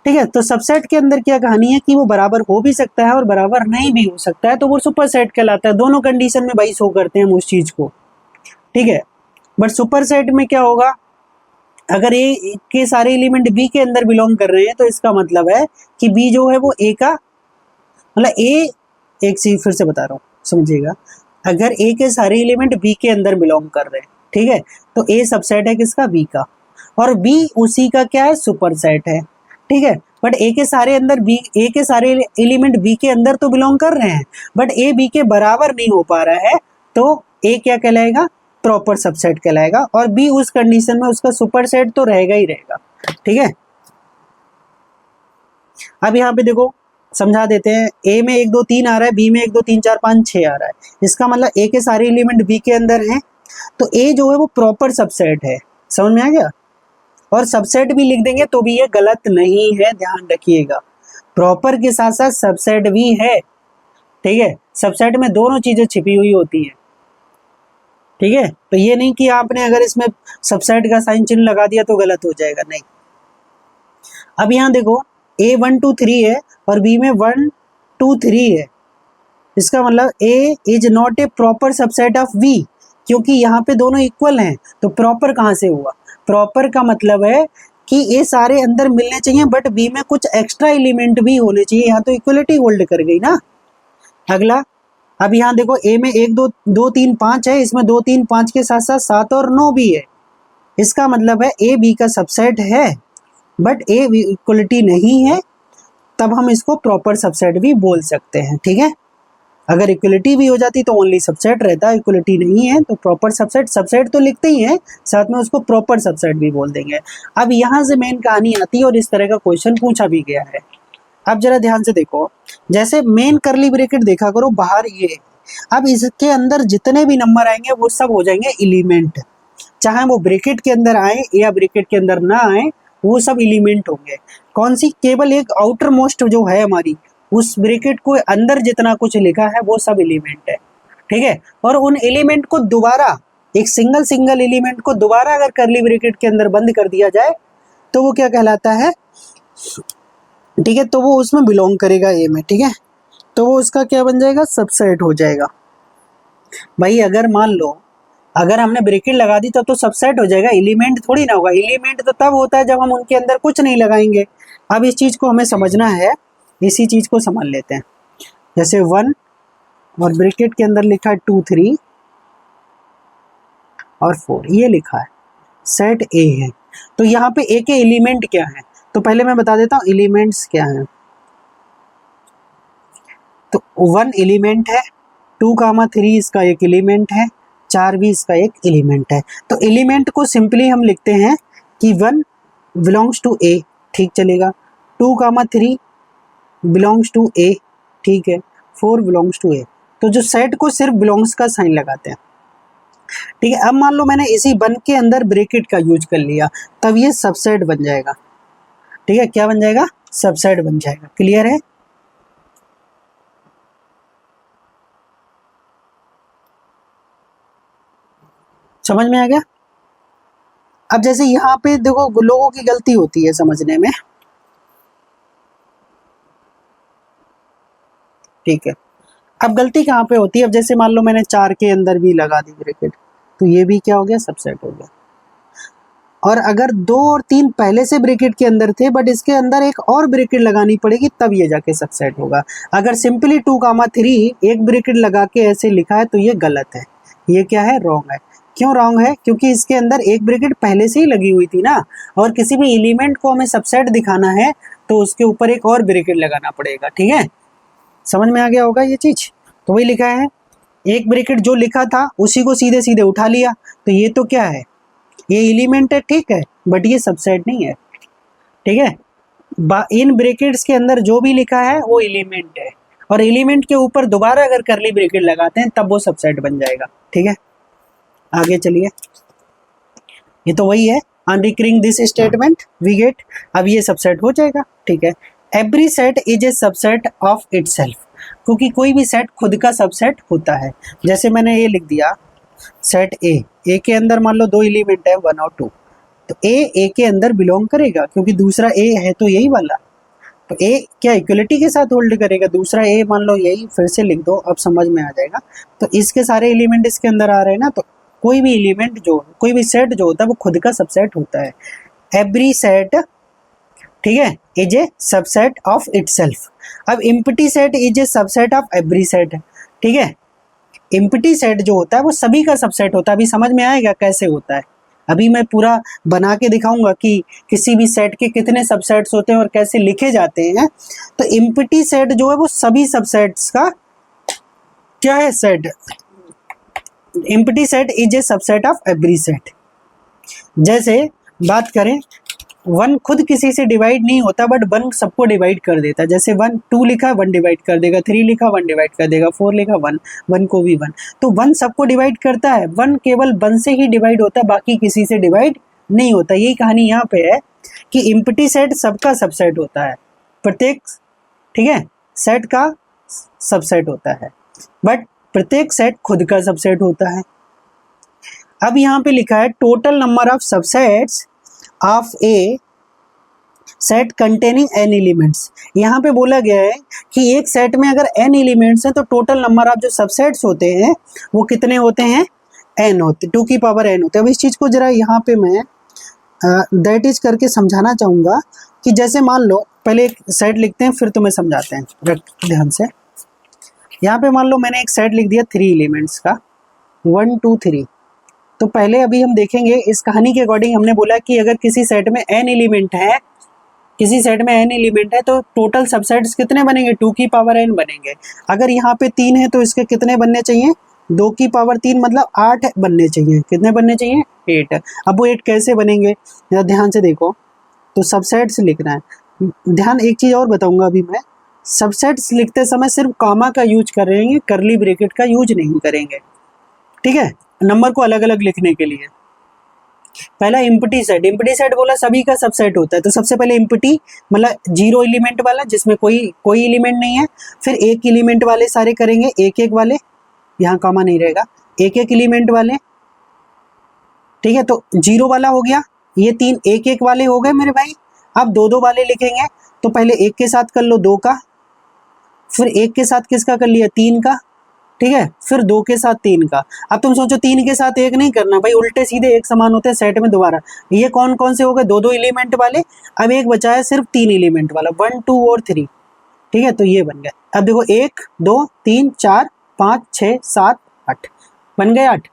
ठीक है। तो सबसेट के अंदर क्या कहानी है कि वो बराबर हो भी सकता है और बराबर नहीं भी हो सकता है, तो वो सुपर सेट कहलाता है। दोनों कंडीशन में भाई शो करते हैं हम उस चीज को, ठीक है। बट सुपर सेट में क्या होगा, अगर ए के सारे एलिमेंट बी के अंदर बिलोंग कर रहे हैं तो इसका मतलब है कि बी जो है वो ए का, मतलब ए, एक चीज फिर से बता रहा हूँ समझिएगा, अगर ए के सारे एलिमेंट बी के अंदर बिलोंग कर रहे हैं, ठीक है, तो ए सबसेट है किसका, बी का, और बी उसी का क्या है, सुपर सेट है, ठीक है। बट ए के सारे अंदर बी, ए के सारे एलिमेंट बी के अंदर तो बिलोंग कर रहे हैं बट ए बी के बराबर नहीं हो पा रहा है, तो ए क्या कहलाएगा, प्रॉपर सबसेट कहलाएगा, और बी उस कंडीशन में उसका सुपर सेट तो रहेगा ही रहेगा, ठीक है। अब यहाँ पे देखो समझा देते हैं, ए में 1 2 3 आ रहा है, बी में 1 2 3 4 5 6 आ रहा है, इसका मतलब ए के सारे एलिमेंट बी के अंदर हैं, तो ए जो है वो प्रॉपर सबसेट है। समझ में आ गया। और सबसेट भी लिख देंगे तो भी ये गलत नहीं है, ध्यान रखिएगा, प्रॉपर के साथ साथ सबसेट भी है, ठीक है। सबसेट में दोनों चीजें छिपी हुई होती हैं, ठीक है। तो ये नहीं कि आपने अगर इसमें सबसेट का साइन चिन्ह लगा दिया तो गलत हो जाएगा, नहीं। अब यहाँ देखो, A 1 2 3 है और B में 1 2 3 है, इसका मतलब A is not a proper subset of V, क्योंकि यहाँ पे दोनों इक्वल हैं। तो प्रॉपर कहाँ से हुआ? प्रॉपर का मतलब है कि ये सारे अंदर मिलने चाहिए बट बी में कुछ एक्स्ट्रा एलिमेंट भी होने चाहिए। यहाँ तो इक्वलिटी होल्ड कर गई ना। अगला, अब यहाँ देखो ए में 1 2 2 3 5 है, इसमें 2 3 5 के साथ साथ 7 और 9 भी है। इसका मतलब है ए बी का सबसेट है बट ए इक्वलिटी नहीं है, तब हम इसको प्रॉपर सबसेट भी बोल सकते हैं। ठीक है, अगर इक्वलिटी भी हो जाती तो ओनली सबसेट रहता, इक्वलिटी नहीं है तो प्रॉपर सबसेट, सबसेट तो लिखते ही हैं, साथ में उसको प्रॉपर सबसेट भी बोल देंगे। अब यहाँ से मेन कहानी आती है और इस तरह का क्वेश्चन पूछा भी गया है। अब जरा ध्यान से देखो, जैसे मेन करली ब्रैकेट देखा करो बाहर ये, अब इसके अंदर जितने भी नंबर आएंगे वो सब हो जाएंगे एलिमेंट, चाहे वो ब्रैकेट के अंदर आए या ब्रैकेट के अंदर ना आए, वो सब एलिमेंट होंगे। कौन सी? केवल एक आउटर मोस्ट जो है हमारी, उस ब्रैकेट को अंदर जितना कुछ लिखा है वो सब एलिमेंट है। ठीक है, और उन एलिमेंट को दोबारा, एक सिंगल सिंगल एलिमेंट को दोबारा अगर करली ब्रैकेट के अंदर बंद कर दिया जाए तो वो क्या कहलाता है? ठीक है, तो वो उसमें बिलोंग करेगा ए में। ठीक है, तो वो उसका क्या बन जाएगा? सबसेट हो जाएगा। भाई अगर मान लो अगर हमने ब्रैकेट लगा दी तब तो सबसेट हो जाएगा, एलिमेंट थोड़ी ना होगा। एलिमेंट तो तब होता है जब हम उनके अंदर कुछ नहीं लगाएंगे। अब इस चीज को हमें समझना है, इसी चीज को समझ लेते हैं। जैसे 1 और ब्रैकेट के अंदर लिखा है 2 3 और 4, ये लिखा है, सेट ए है। तो यहाँ पे ए के एलिमेंट क्या है? तो पहले मैं बता देता हूँ एलिमेंट्स क्या हैं। तो 1 एलिमेंट है, 2 3 इसका एक एलिमेंट है, 4 भी इसका एक एलिमेंट है। तो एलिमेंट को सिंपली हम लिखते हैं कि 1 बिलोंग्स टू ए, ठीक चलेगा, 2 3 बिलोंग्स टू ए, ठीक है, 4 बिलोंग्स टू ए। तो जो सेट को सिर्फ बिलोंग्स का साइन लगाते हैं। ठीक है, अब मान लो मैंने इसी 1 के अंदर ब्रैकेट का यूज कर लिया, तब ये सबसेट बन जाएगा। ठीक है, क्या बन जाएगा? सबसेट बन जाएगा। क्लियर है? समझ में आ गया? अब जैसे यहाँ पे देखो लोगों की गलती होती है समझने में। ठीक है, अब गलती कहाँ पे होती है? अब जैसे मान लो मैंने 4 के अंदर भी लगा दी ब्रैकेट, तो ये भी क्या हो गया? सबसेट हो गया। और अगर 2 और 3 पहले से ब्रैकेट के अंदर थे बट इसके अंदर एक और ब्रैकेट लगानी पड़ेगी तब ये जाके सबसेट होगा। अगर सिंपली 2 3 एक ब्रैकेट लगा के ऐसे लिखा है तो ये गलत है, ये क्या है? रॉन्ग है। क्यों रॉन्ग है? क्योंकि इसके अंदर एक ब्रैकेट पहले से ही लगी हुई थी ना, और किसी भी एलिमेंट को हमें सबसेट दिखाना है तो उसके ऊपर एक और ब्रैकेट लगाना पड़ेगा। ठीक है, समझ में आ गया होगा ये चीज। तो वही लिखा है, एक ब्रैकेट जो लिखा था उसी को सीधे सीधे उठा लिया, तो ये तो क्या है? ये एलिमेंट है, ठीक है, बट ये सबसेट नहीं है। ठीक है, इन ब्रैकेट्स के अंदर जो भी लिखा है वो एलिमेंट है, और एलिमेंट के ऊपर दोबारा अगर करली ब्रैकेट लगाते हैं तब वो सबसेट बन जाएगा। ठीक है, आगे चलिए। ये तो वही है, on recurring this statement we get, अब ये सबसेट हो जाएगा। ठीक है, every set is a subset of itself, क्योंकि कोई भी सेट खुद का सबसेट होता है। जैसे मैंने ये लिख दिया सेट ए के अंदर मान लो 2 एलिमेंट है 1 और 2, तो ए के अंदर बिलोंग करेगा क्योंकि दूसरा ए है तो यही वाला, तो ए क्या इक्वलिटी के साथ होल्ड करेगा। दूसरा ए मान लो यही, फिर से लिख दो, अब समझ में आ जाएगा। तो इसके सारे एलिमेंट इसके अंदर आ रहे हैं ना, तो कोई भी एलिमेंट जो, कोई भी सेट जो होता है वो खुद का सबसेट होता है। एवरी सेट, ठीक है, is a subset of itself. अब empty set is a subset of every set. ठीक है, एम्प्टी सेट जो होता है वो सभी का सबसेट होता है। अभी समझ में आएगा कैसे होता है, अभी मैं पूरा बना के दिखाऊंगा कि किसी भी सेट के कितने सबसेट्स होते हैं और कैसे लिखे जाते हैं। तो एम्प्टी सेट जो है वो सभी सबसेट्स का क्या है? Set. Empty set is a subset of every set. जैसे बात करें, 1 खुद किसी से डिवाइड नहीं होता बट 1 सबको डिवाइड कर देता है। जैसे 1 2 लिखा 1 डिवाइड कर देगा, 3 लिखा 1 डिवाइड कर देगा, 4 लिखा 1 को भी 1। तो 1 सबको डिवाइड करता है, 1 केवल 1 से ही डिवाइड होता है, बाकी किसी से डिवाइड नहीं होता। यही कहानी यहाँ पे है कि एम्प्टी सेट सबका सबसेट होता है, प्रत्येक, ठीक है, सेट का सबसेट होता है, बट प्रत्येक सेट खुद का सबसेट होता है। अब यहाँ पे लिखा है total number of subsets of a set containing n elements. यहाँ पे बोला गया है कि एक सेट में अगर n एलिमेंट्स हैं तो टोटल नंबर ऑफ जो सबसेट्स होते हैं वो कितने होते हैं, n होते, 2 की पावर n होते हैं। अब इस चीज़ को जरा यहाँ पे मैं दैट इज करके समझाना चाहूँगा कि जैसे मान लो, पहले एक सेट लिखते हैं फिर तुम्हें समझाते हैं, रख ध्यान से। यहाँ पे मान लो मैंने एक सेट लिख दिया 3 एलिमेंट्स का, 1 2 3। तो पहले अभी हम देखेंगे इस कहानी के अकॉर्डिंग, हमने बोला कि अगर किसी सेट में n एलिमेंट है, किसी सेट में n एलिमेंट है तो टोटल सबसेट्स कितने बनेंगे, 2 की पावर n बनेंगे। अगर यहाँ पे 3 है तो इसके कितने बनने चाहिए, 2 की पावर 3 मतलब 8 बनने चाहिए। कितने बनने चाहिए, 8। अब वो 8 कैसे बनेंगे, ध्यान से देखो। तो सबसेट्स लिखना है, ध्यान एक चीज़ और बताऊंगा अभी मैं, सबसेट्स लिखते समय सिर्फ कॉमा का यूज करेंगे, करली ब्रैकेट का यूज नहीं करेंगे, ठीक है, नंबर को अलग अलग लिखने के लिए। पहला एम्प्टी सेट, एम्प्टी सेट बोला सभी का सबसेट होता है, तो सबसे पहले एम्प्टी मतलब 0 एलिमेंट वाला जिसमें कोई एलिमेंट नहीं है। फिर 1 एलिमेंट वाले सारे करेंगे, 1 वाले, यहाँ कॉमा नहीं रहेगा, 1 एलिमेंट वाले, ठीक है। तो 0 वाला हो गया, ये 3 1 वाले हो गए मेरे भाई। अब 2 वाले लिखेंगे, तो पहले 1 के साथ कर लो 2 का, फिर 1 के साथ किसका कर लिया, 3 का, ठीक है, फिर 2 के साथ 3 का। अब तुम सोचो 3 के साथ 1 नहीं करना भाई, उल्टे सीधे एक समान होते हैं सेट में दोबारा। ये कौन कौन से हो गए, 2 एलिमेंट वाले। अब एक बचा है सिर्फ 3 एलिमेंट वाला, 1 2 और 3, ठीक है। तो ये बन गया। अब देखो 1 2 3 4 5 6 7 8 बन गए 8।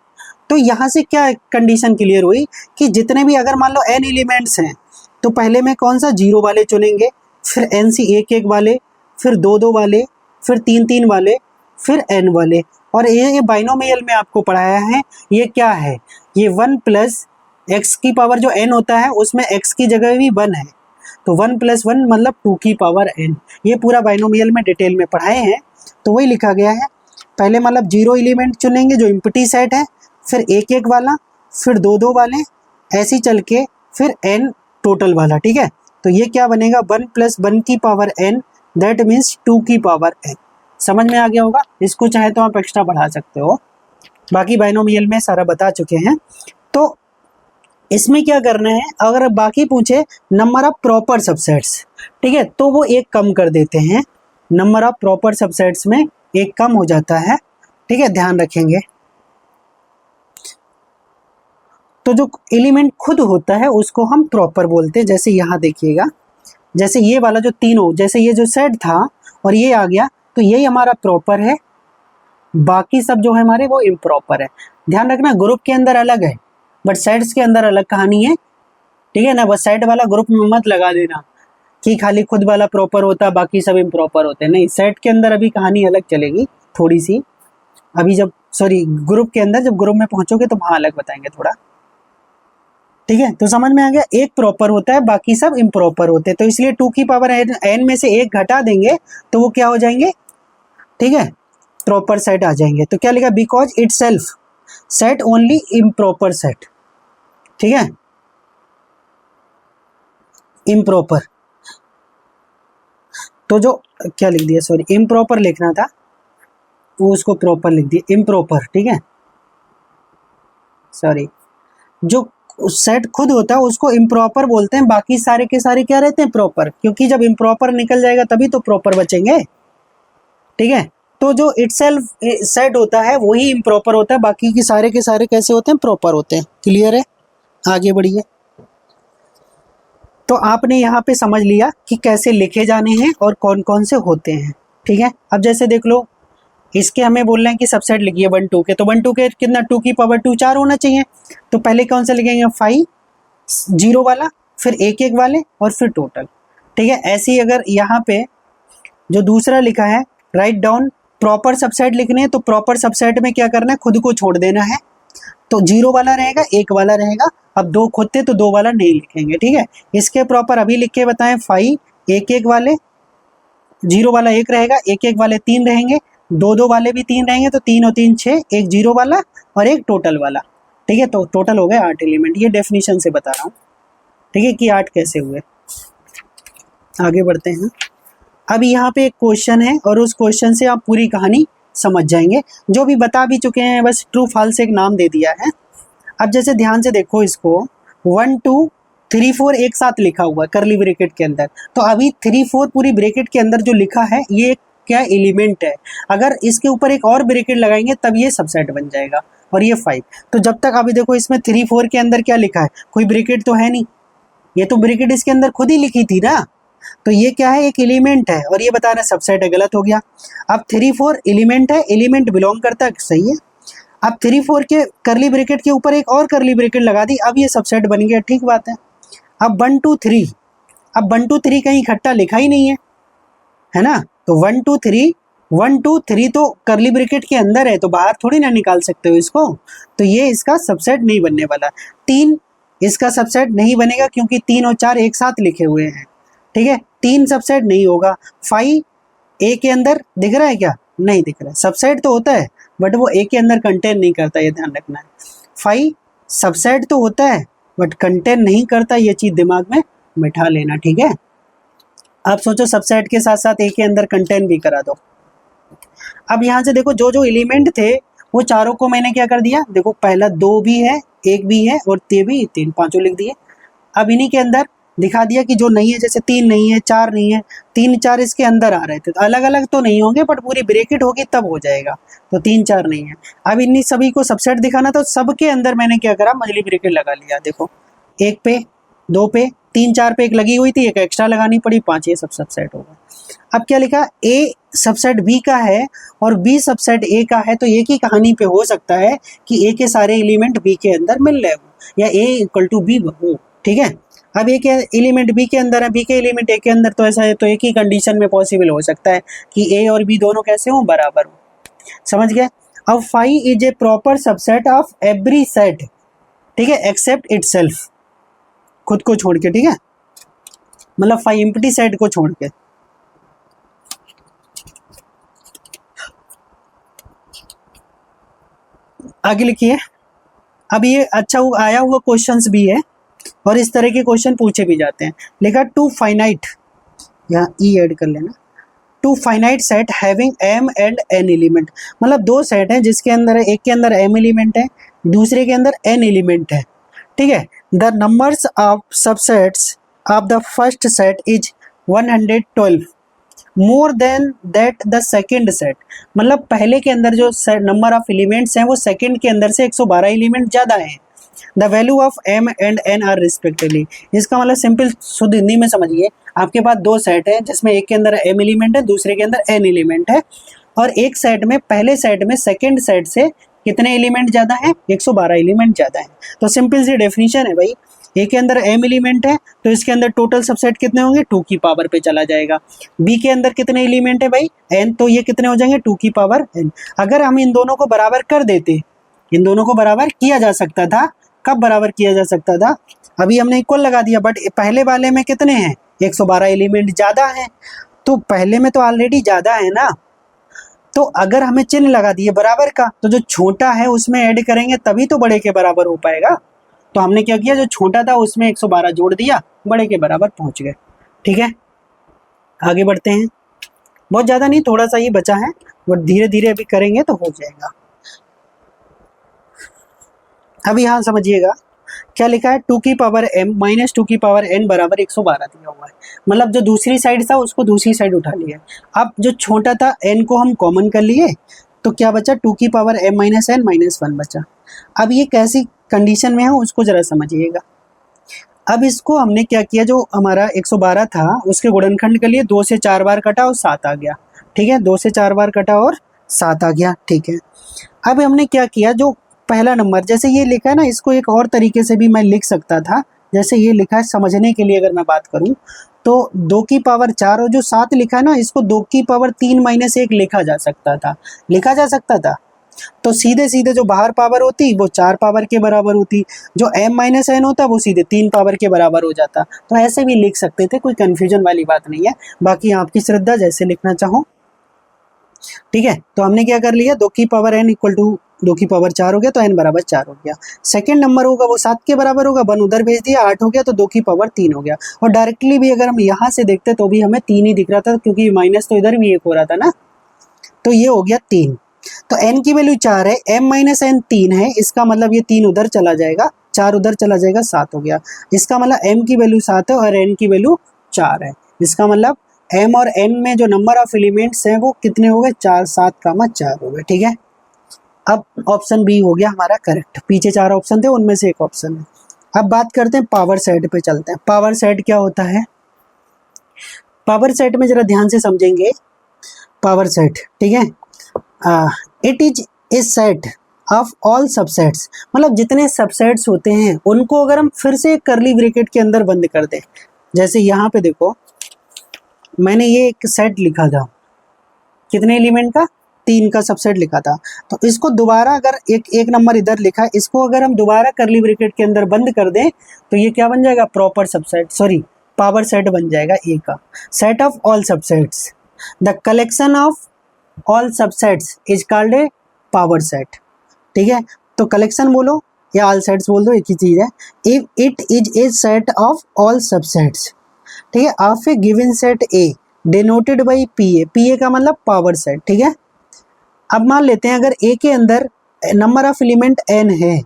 तो यहाँ से क्या कंडीशन क्लियर हुई कि जितने भी अगर मान लो n एलिमेंट्स हैं तो पहले में कौन सा 0 वाले चुनेंगे, फिर NC 1 वाले, फिर 2 वाले, फिर 3 वाले, फिर n वाले। और ये बाइनोमियल में आपको पढ़ाया है, ये क्या है, ये 1 प्लस x की पावर जो n होता है उसमें x की जगह भी 1 है, तो 1 प्लस 1 मतलब 2 की पावर n। ये पूरा बाइनोमियल में डिटेल में पढ़ाए हैं, तो वही लिखा गया है। पहले मतलब 0 एलिमेंट चुनेंगे जो एम्प्टी सेट है, फिर 1 वाला, फिर 2 वाले, ऐसे ही चल के फिर n टोटल वाला, ठीक है। तो ये क्या बनेगा, 1 प्लस 1 की पावर n, दैट मीन्स 2 की पावर n। समझ में आ गया होगा। इसको चाहे तो आप एक्स्ट्रा बढ़ा सकते हो, बाकी बाइनोमियल में सारा बता चुके हैं। तो इसमें क्या करना है, अगर बाकी पूछे नंबर ऑफ प्रॉपर सबसेट्स, ठीक है, तो वो एक कम कर देते हैं, नंबर ऑफ प्रॉपर सबसेट्स में एक कम हो जाता है, ठीक है, ध्यान रखेंगे। तो जो एलिमेंट खुद होता है उसको हम प्रॉपर बोलते हैं। जैसे यहाँ देखिएगा, जैसे ये वाला जो तीनों, जैसे ये जो सेट था और ये आ गया, तो यही हमारा प्रॉपर है, बाकी सब जो है हमारे वो इम्प्रॉपर है। ध्यान रखना ग्रुप के अंदर अलग है बट सेट्स के अंदर अलग कहानी है, ठीक है ना। बस सेट वाला ग्रुप में मत लगा देना कि खाली खुद वाला प्रॉपर होता बाकी सब इम्प्रॉपर होते हैं, नहीं, सेट के अंदर अभी कहानी अलग चलेगी थोड़ी सी। अभी जब ग्रुप के अंदर, जब ग्रुप में पहुंचोगे तो वहां अलग बताएंगे थोड़ा, ठीक है। तो समझ में आ गया, एक प्रॉपर होता है बाकी सब इम्प्रॉपर होते हैं, तो इसलिए 2 की पावर n में से 1 घटा देंगे तो वो क्या हो जाएंगे, ठीक है, प्रॉपर सेट आ जाएंगे। तो क्या लिखा, because it self set only improper set, ठीक है, इम्प्रॉपर। तो जो क्या लिख दिया, सॉरी, इम्प्रॉपर लिखना था वो उसको प्रॉपर लिख दिया, इम्प्रॉपर, ठीक है, सॉरी। जो सेट खुद होता है उसको इम्प्रॉपर बोलते हैं, बाकी सारे के सारे क्या रहते हैं, प्रॉपर, क्योंकि जब इम्प्रॉपर निकल जाएगा तभी तो प्रॉपर बचेंगे, ठीक है। तो जो इटसेल्फ सेट होता है वही इम्प्रॉपर होता है, बाकी के सारे कैसे होते हैं, प्रॉपर होते हैं। क्लियर है, आगे बढ़िए। तो आपने यहाँ पे समझ लिया कि कैसे लिखे जाने हैं और कौन कौन से होते हैं, ठीक है। अब जैसे देख लो, इसके हमें बोल रहे हैं कि सबसेट लिखिए 1 2 के, तो 1 2 के कितना, 2 की पावर 2 4 होना चाहिए। तो पहले कौन सा लिखेंगे, 5 0 वाला, फिर 1 वाले और फिर टोटल, ठीक है। ऐसे ही अगर यहाँ पे जो दूसरा लिखा है, राइट डाउन प्रॉपर सबसेट लिखने हैं, तो प्रॉपर सबसेट में क्या करना है, खुद को छोड़ देना है, तो 0 वाला रहेगा 1 वाला रहेगा। अब 2 खुद थे तो 2 वाला नहीं लिखेंगे, ठीक है। इसके प्रॉपर अभी लिख के बताएं, 5 1 वाले, 0 वाला 1 रहेगा, 1 वाले 3 रहेंगे, 2 वाले भी 3 रहेंगे, तो 3 और 3 6, 1 0 वाला और 1 टोटल वाला, ठीक है। तो टोटल हो गए 8 एलिमेंट। ये डेफिनेशन से बता रहा हूँ, ठीक है, कि 8 कैसे हुए। आगे बढ़ते हैं। अब यहाँ पे एक क्वेश्चन है और उस क्वेश्चन से आप पूरी कहानी समझ जाएंगे, जो भी बता भी चुके हैं, बस ट्रू फॉल्स एक नाम दे दिया है। अब जैसे ध्यान से देखो इसको, 1 2 3 4 एक साथ लिखा हुआ है करली ब्रैकेट के अंदर। तो अभी 3 4 पूरी ब्रैकेट के अंदर जो लिखा है ये क्या एलिमेंट है। अगर इसके ऊपर एक और ब्रैकेट लगाएंगे तब ये सबसेट बन जाएगा और ये 5। तो जब तक अभी देखो इसमें 3 4 के अंदर क्या लिखा है, कोई ब्रैकेट तो है नहीं, ये तो ब्रैकेट इसके अंदर खुद ही लिखी थी ना। तो ये क्या है, एक एलिमेंट है और ये बता रहा है सबसेट है, गलत हो गया। अब 3 4 एलिमेंट है, एलिमेंट बिलोंग करता है, सही है। अब 3 4 के करली ब्रैकेट के ऊपर एक और करली ब्रैकेट लगा दी, अब ये सबसेट बन गया, ठीक बात है। अब 1 2 3, अब 1 2 3 कहीं इकट्ठा लिखा ही नहीं है ना। तो 1 2 3, 1 2 3 तो करली ब्रैकेट के अंदर है, तो बाहर थोड़ी ना निकाल सकते हो इसको। तो ये इसका सबसेट नहीं बनने वाला। 3 इसका सबसेट नहीं बनेगा क्योंकि 3 और 4 एक साथ लिखे हुए हैं, ठीक है। 3 सबसेट नहीं होगा। 5 ए के अंदर दिख रहा है क्या, नहीं दिख रहा है। सबसेट तो होता है बट वो ए के अंदर कंटेन नहीं करता, ये ध्यान रखना है। 5 सबसेट तो होता है बट कंटेन नहीं करता, ये चीज दिमाग में बिठा लेना, ठीक है। आप सोचो सबसेट के साथ साथ ए के अंदर कंटेन भी करा दो। अब यहाँ से देखो जो जो एलिमेंट थे वो चारों को मैंने क्या कर दिया, देखो पहला 2 भी है, 1 भी है और ते भी 3, पांचों लिख दिए। अब इन्हीं के अंदर दिखा दिया कि जो नहीं है, जैसे 3 नहीं है, 4 नहीं है, 3 4 इसके अंदर आ रहे थे, तो अलग अलग तो नहीं होंगे बट पूरी ब्रैकेट होगी तब हो जाएगा। तो 3 4 नहीं है। अब इन्हीं सभी को सबसेट दिखाना, तो सबके अंदर मैंने क्या करा, मजली ब्रैकेट लगा लिया। देखो 1 पे, 2 पे, 3 4 पे एक लगी हुई थी, एक एक्स्ट्रा लगानी पड़ी, 5 ये सब सबसेट होगा। अब क्या लिखा, ए सबसेट बी का है और बी सबसेट ए का है, तो एक ही कहानी पे हो सकता है कि ए के सारे एलिमेंट बी के अंदर मिल रहे हो या ए इक्वल टू बी हो, ठीक है। अब ए के एलिमेंट बी के अंदर है, बी के एलिमेंट ए के अंदर, तो ऐसा है, तो एक ही कंडीशन में पॉसिबल हो सकता है कि ए और बी दोनों कैसे हो, बराबर हो। समझ गए। अब 5 is A proper subset of every set, ठीक है, एक्सेप्ट इटसेल्फ, खुद को छोड़ के, ठीक है, मतलब 5 एम्प्टी सेट को छोड़ के। आगे लिखिए। अब ये अच्छा आया हुआ क्वेश्चंस भी है और इस तरह के क्वेश्चन पूछे भी जाते हैं। लिखा टू फाइनाइट, यहाँ ई ऐड कर लेना, two finite set having m and n element, मतलब 2 सेट हैं जिसके अंदर एक के अंदर m एलिमेंट है, दूसरे के अंदर n एलिमेंट है, ठीक है। The numbers of subsets of the first set is 112 more than that the second set, मतलब पहले के अंदर जो नंबर ऑफ एलिमेंट्स हैं वो सेकेंड के अंदर से 112 एलिमेंट ज़्यादा हैं। The value of m and n are respectively, इसका मतलब सिंपल शुद्ध हिंदी में समझिए, आपके पास 2 सेट है जिसमें एक के अंदर m एलिमेंट है, दूसरे के अंदर n एलिमेंट है, और एक सेट में, पहले सेट में सेकेंड सेट से कितने एलिमेंट ज़्यादा हैं, 112 एलिमेंट ज़्यादा हैं। तो सिंपल सी डेफिनेशन है भाई, ए के अंदर m एलिमेंट है तो इसके अंदर टोटल सबसेट कितने होंगे, 2 की पावर पे चला जाएगा। बी के अंदर कितने एलिमेंट है भाई, n, तो ये कितने हो जाएंगे, 2 की पावर n। अगर हम इन दोनों को बराबर कर देते, इन दोनों को बराबर किया जा सकता था, कब बराबर किया जा सकता था, अभी हमने इक्वल लगा दिया, बट पहले वाले में कितने हैं, 112 एलिमेंट ज़्यादा हैं, तो पहले में तो ऑलरेडी ज़्यादा है ना। तो अगर हमें चिन्ह लगा दिए बराबर का, तो जो छोटा है उसमें ऐड करेंगे तभी तो बड़े के बराबर हो पाएगा। तो हमने क्या किया, जो छोटा था उसमें 112 जोड़ दिया, बड़े के बराबर पहुंच गए, ठीक है। आगे बढ़ते हैं, बहुत ज़्यादा नहीं, थोड़ा सा ही बचा है, बट धीरे धीरे अभी करेंगे तो हो जाएगा। अब यहाँ समझिएगा क्या लिखा है, 2 की पावर m माइनस 2 की पावर n बराबर 112 दिया हुआ है, मतलब जो दूसरी साइड था उसको दूसरी साइड उठा लिया। अब जो छोटा था n को हम कॉमन कर लिए, तो क्या बचा, 2 की power m minus n minus 1 बचा। अब ये कैसी कंडीशन में है उसको जरा समझिएगा। अब इसको हमने क्या किया, जो हमारा 112 था उसके गुणनखंड के लिए 2 से 4 बार कटा और 7 आ गया, ठीक है, 2 से 4 बार कटा और 7 आ गया, ठीक है। अब हमने क्या किया, जो पहला नंबर जैसे ये लिखा है ना, इसको एक और तरीके से भी मैं लिख सकता था, जैसे ये लिखा है, समझने के लिए अगर मैं बात करूं तो 2 की पावर 4 और जो 7 लिखा है ना, इसको 2 की पावर 3 माइनस 1 लिखा जा सकता था, लिखा जा सकता था। तो सीधे सीधे जो बाहर पावर होती वो 4 पावर के बराबर होती, जो m माइनस n होता वो सीधे 3 पावर के बराबर हो जाता। तो ऐसे भी लिख सकते थे, कोई कन्फ्यूजन वाली बात नहीं है, बाकी आपकी श्रद्धा, जैसे लिखना चाहो, ठीक है। तो हमने क्या कर लिया, 2 की पावर n इक्वल टू 2 की पावर 4 हो गया, तो n बराबर 4 हो गया। सेकेंड नंबर होगा वो 7 के बराबर होगा, 1 उधर भेज दिया, 8 हो गया, तो 2 की पावर 3 हो गया। और डायरेक्टली भी अगर हम यहाँ से देखते तो भी हमें 3 ही दिख रहा था, क्योंकि माइनस तो इधर भी 1 हो रहा था ना, तो ये हो गया 3। तो n की वैल्यू 4 है, m माइनस n 3 है, इसका मतलब ये 3 उधर चला जाएगा, 4 उधर चला जाएगा, 7 हो गया। इसका मतलब m की वैल्यू 7 है और n की वैल्यू 4 है। इसका मतलब m और n में जो नंबर ऑफ एलिमेंट्स हैं वो कितने हो गए, 4, 7, 4 हो गए। ठीक है, अब ऑप्शन बी हो गया हमारा करेक्ट। पीछे 4 ऑप्शन थे, उनमें से एक ऑप्शन है। अब बात करते हैं पावर सेट पे चलते हैं। पावर सेट क्या होता है? पावर सेट में जरा ध्यान से समझेंगे। पावर सेट, ठीक है, it is a set of all subsets, मतलब जितने सबसेट्स होते हैं उनको अगर हम फिर से कर्ली ब्रैकेट के अंदर बंद कर दें, जैसे यहाँ पे देखो मैंने ये एक सेट लिखा था, कितने एलिमेंट का, 3 का सबसेट लिखा था। तो इसको दोबारा अगर एक नंबर इधर लिखा है, इसको अगर हम दोबारा कर्ली ब्रैकेट के अंदर बंद कर दें तो ये क्या बन जाएगा, proper subset, sorry power set बन जाएगा ए का। Set of all subsets, the collection of all subsets is called A power set. ठीक है, तो कलेक्शन बोलो या ऑल सेट्स बोल दो, एक ही चीज है। If it is a set of all subsets, ठीक है, of A given set A denoted by P A. P A का मतलब पावर सेट। ठीक है, अब मान लेते हैं अगर ए के अंदर नंबर ऑफ एलिमेंट n है,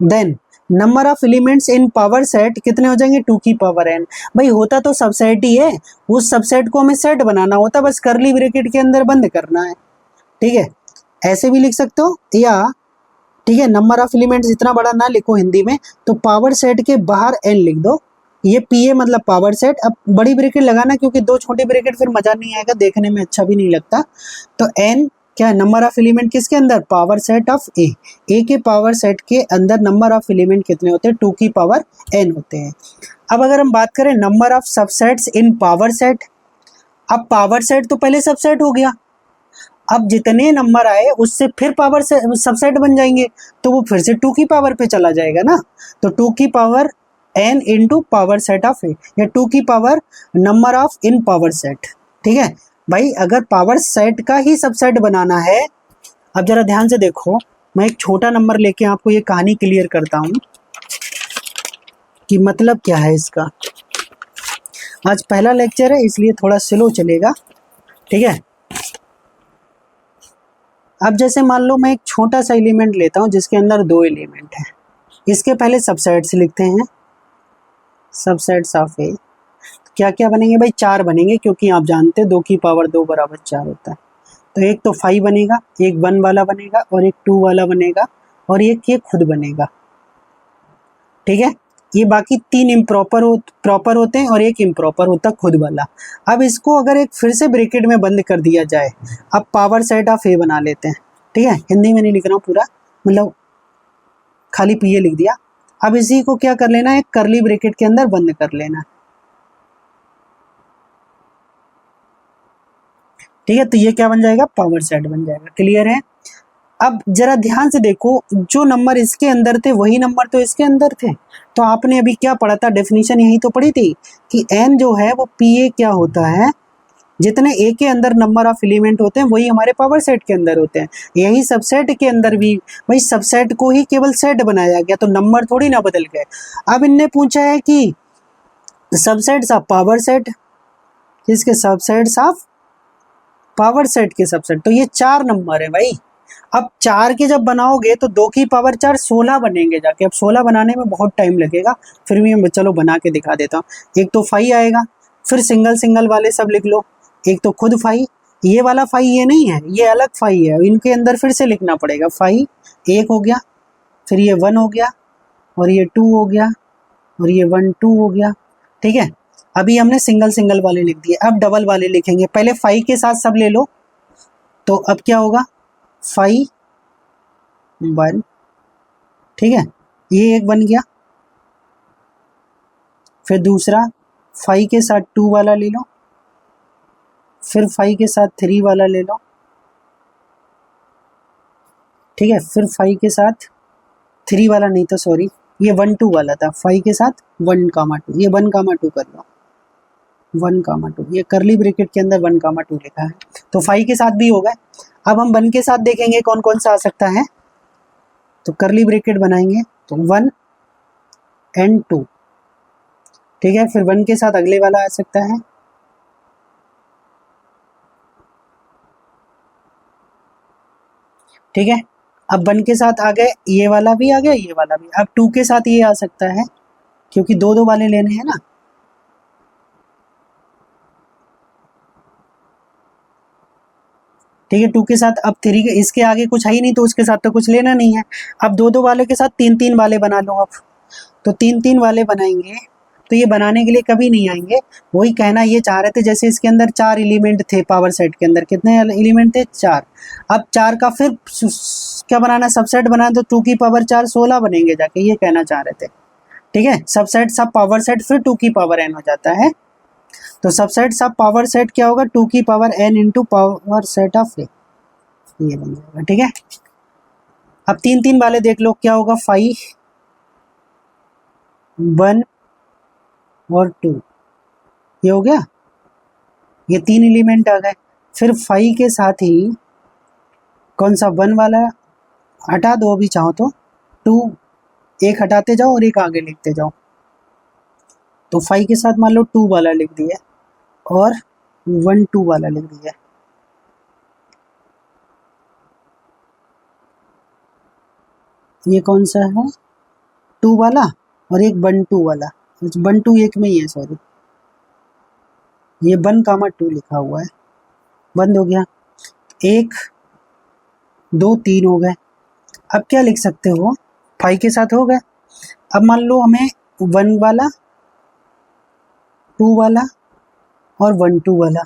then number of elements in power set कितने हो जाएंगे, 2 की पावर n। भाई होता तो सबसेट ही है, उस सबसेट को हमें सेट बनाना होता, बस कर्ली ब्रैकेट के अंदर बंद करना है। ठीक है, ऐसे भी लिख सकते हो, या ठीक है नंबर ऑफ एलिमेंट्स इतना बड़ा ना लिखो हिंदी में, तो पावर सेट के बाहर n लिख दो। ये पी ए मतलब पावर सेट। अब बड़ी ब्रैकेट लगाना, क्योंकि 2 छोटी ब्रैकेट फिर मजा नहीं आएगा, देखने में अच्छा भी नहीं लगता। तो n क्या है, नंबर ऑफ एलिमेंट किसके अंदर, पावर सेट ऑफ ए। ए के पावर सेट के अंदर नंबर ऑफ एलिमेंट कितने होते हैं, 2 की पावर n होते हैं। अब अगर हम बात करें number of subsets in power set, अब पावर सेट तो पहले सबसेट हो गया, अब जितने नंबर आए उससे फिर पावर से सबसेट बन जाएंगे, तो वो फिर से 2 की पावर पे चला जाएगा ना। तो 2 की power n into power set of A, या 2 की power number of in power set. ठीक है भाई, अगर पावर सेट का ही सबसेट बनाना है, अब जरा ध्यान से देखो, मैं एक छोटा नंबर लेके आपको ये कहानी क्लियर करता हूं कि मतलब क्या है इसका। आज पहला लेक्चर है इसलिए थोड़ा स्लो चलेगा। ठीक है, अब जैसे मान लो मैं एक छोटा सा एलिमेंट लेता हूं जिसके अंदर 2 एलिमेंट हैं, इसके पहले सबसेट्स लिखते हैं, सबसेट्स ऑफ ए। क्या क्या बनेंगे भाई, 4 बनेंगे, क्योंकि आप जानते हैं 2 की पावर 2 बराबर 4 होता है। तो एक तो 5 बनेगा, एक 1 वाला बनेगा, और एक 2 वाला बनेगा, और एक ये खुद बनेगा। ठीक है, ये बाकी 3 प्रॉपर होते हैं और एक इम्प्रॉपर होता है खुद वाला। अब इसको अगर एक फिर से ब्रैकेट में बंद कर दिया जाए, अब पावर सेट ऑफ ए बना लेते हैं। ठीक है, हिंदी में नहीं लिख रहा हूँ पूरा, मतलब खाली पी ए लिख दिया। अब इसी को क्या कर लेना है, एक कर्ली ब्रैकेट के अंदर बंद कर लेना। ठीक है, तो ये क्या बन जाएगा, पावर सेट बन जाएगा। क्लियर है? अब जरा ध्यान से देखो, जो नंबर इसके अंदर थे वही नंबर तो इसके अंदर थे। तो आपने अभी क्या पढ़ा था, डेफिनेशन यही तो पढ़ी थी कि n जो है वो पी ए क्या होता है, जितने ए के अंदर नंबर ऑफ एलिमेंट होते हैं वही हमारे पावर सेट के अंदर होते हैं। यही सबसेट के अंदर भी भाई सबसेट को ही केवल सेट बनाया गया, तो नंबर थोड़ी ना बदल गए। अब इनने पूछा है कि सबसेट्स ऑफ पावर सेट, किसके सबसेट्स ऑफ पावर सेट के सबसेट, तो ये 4 नंबर है भाई। अब 4 के जब बनाओगे तो 2 की पावर 4 16 बनेंगे जाके। अब 16 बनाने में बहुत टाइम लगेगा, फिर भी मैं चलो बना के दिखा देता हूँ। एक तो 5 आएगा, फिर सिंगल सिंगल वाले सब लिख लो। एक तो खुद 5, ये वाला 5 ये नहीं है, ये अलग 5 है, इनके अंदर फिर से लिखना पड़ेगा। 5 एक हो गया, फिर ये 1 हो गया, और ये 2 हो गया, और ये 1 2 हो गया। ठीक है, अभी हमने सिंगल सिंगल वाले लिख दिए, अब डबल वाले लिखेंगे। पहले 5 के साथ सब ले लो, तो अब क्या होगा, 5 1। ठीक है, ये एक बन गया। फिर दूसरा 5 के साथ 2 वाला ले लो, फिर 5 के साथ 3 वाला ले लो। ठीक है, फिर 5 के साथ 3 वाला नहीं तो सॉरी, ये 1 2 वाला था, 5 के साथ 1 कामा 2, ये 1 कामा 2 कर लो, 1 कामा 2, ये कर्ली ब्रैकेट के अंदर 1 कामा 2 लिखा है। तो 5 के साथ भी हो गए। अब हम 1 के साथ देखेंगे कौन कौन सा आ सकता है, तो कर्ली ब्रैकेट बनाएंगे, तो 1 and 2। ठीक है, फिर 1 के साथ अगले वाला आ सकता है, ठीक है, अब 1 के साथ आ गए, ये वाला भी आ गया, ये वाला भी। अब 2 के साथ ये आ सकता है, क्योंकि दो दो वाले लेने हैं ना। ठीक है, 2 के साथ अब 3 के, इसके आगे कुछ है ही नहीं तो उसके साथ तो कुछ लेना नहीं है। अब दो दो वाले के साथ 3 3 वाले बना लो। अब तो 3 3 वाले बनाएंगे तो ये बनाने के लिए कभी नहीं आएंगे। वही कहना ये चाह रहे थे, जैसे इसके अंदर 4 एलिमेंट थे, पावर सेट के अंदर कितने एलिमेंट थे? 4। अब 4 का फिर क्या बनाना, सबसेट बनाना, तो 2 की पावर 4 16 बनेंगे जाके, ये कहना चाह रहे थे। ठीक है, सबसेट सब पावर सेट फिर 2 की पावर n हो जाता है। तो सबसेट सब पावर सेट क्या होगा? 2 की power n into power set of A, ये बन जाएगा। ठीक है, अब 3 3 वाले देख लो क्या होगा? 5 1 और 2, ये हो गया, ये 3 एलिमेंट आ गए। फिर 5 के साथ ही कौन सा 1 वाला हटा दो अभी चाहो तो, 2 एक हटाते जाओ और एक आगे लिखते जाओ। तो 5 के साथ मान लो 2 वाला लिख दिया और 1 2 वाला लिख दिया। ये कौन सा है? 2 वाला और एक 1 2 वाला, 1 2 एक में ही है, सॉरी, ये 1 कामा 2 लिखा हुआ है। बंद हो गया, 1 2 3 हो गए। अब क्या लिख सकते हो? 5 के साथ हो गए। अब मान लो हमें 1 वाला 2 वाला और 1 2 वाला,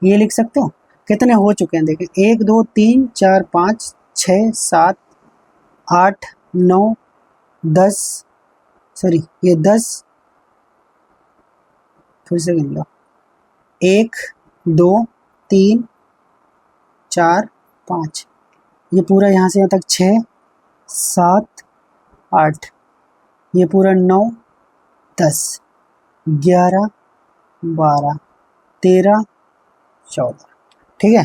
ये लिख सकते हो। कितने हो चुके हैं देखें, 1 2 3 4 5 6 7 8 9 10, सॉरी ये 10, फिर से गिन लो, 1 2 3 4 5, ये पूरा यहाँ से यहाँ तक 6 7 8, ये पूरा 9 10 11 12 13 14। ठीक है,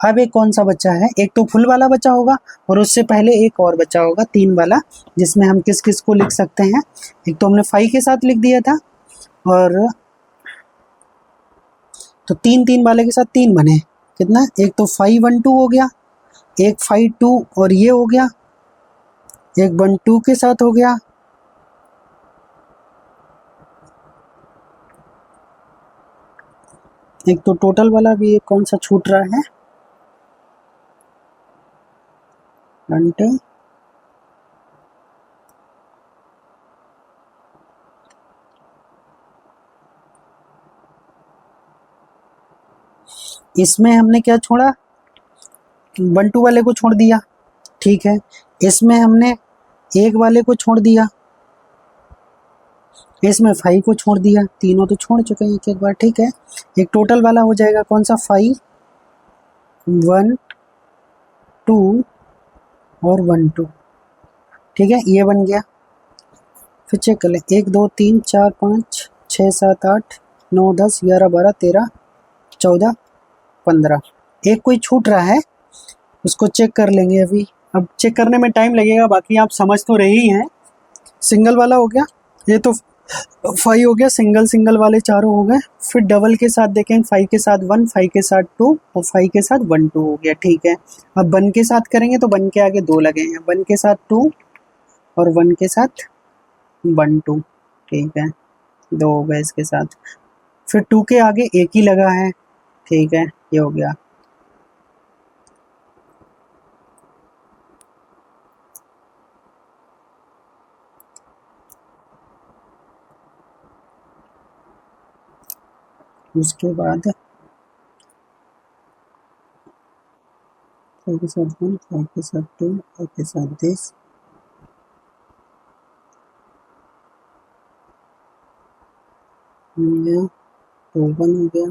अब एक कौन सा बच्चा है? एक तो फुल वाला बच्चा होगा और उससे पहले एक और बच्चा होगा 3 वाला, जिसमें हम किस किस को लिख सकते हैं? एक तो हमने 5 के साथ लिख दिया था, और तो 3 3 वाले के साथ 3 बने, कितना? एक तो 5 1 2 हो गया, एक 5 2 और ये हो गया, एक 1 2 के साथ हो गया, एक तो टोटल वाला भी एक कौन सा छूट रहा है? घंटे, इसमें हमने क्या छोड़ा? 1 2 वाले को छोड़ दिया। ठीक है, इसमें हमने 1 वाले को छोड़ दिया, इसमें 5 को छोड़ दिया, तीनों तो छोड़ चुके हैं एक एक बार। ठीक है, एक टोटल वाला हो जाएगा कौन सा? 5 1 2 और 1 2। ठीक है, ये बन गया। फिर चेक कर लें, 1 2 3 4 5 6 7 8 9 10 11 12 13 14 15, एक कोई छूट रहा है, उसको चेक कर लेंगे अभी। अब चेक करने में टाइम लगेगा, बाकी आप समझ तो रहे ही हैं। सिंगल वाला हो गया, ये तो 5 हो गया, सिंगल सिंगल वाले चारों हो गए। फिर डबल के साथ देखें, 5 के साथ 1, 5 के साथ 2 और 5 के साथ 1 2 हो गया। ठीक है, अब 1 के साथ करेंगे तो 1 के आगे 2 लगे हैं, 1 के साथ 2 और 1 के साथ 1 2। ठीक है, 2 हो गए इसके साथ। फिर 2 के आगे एक ही लगा है। ठीक है, ये हो गया। उसके बाद 5 के साथ 1, 5 के साथ 2, 5 के साथ 10, हो गया, तो 1 हो गया।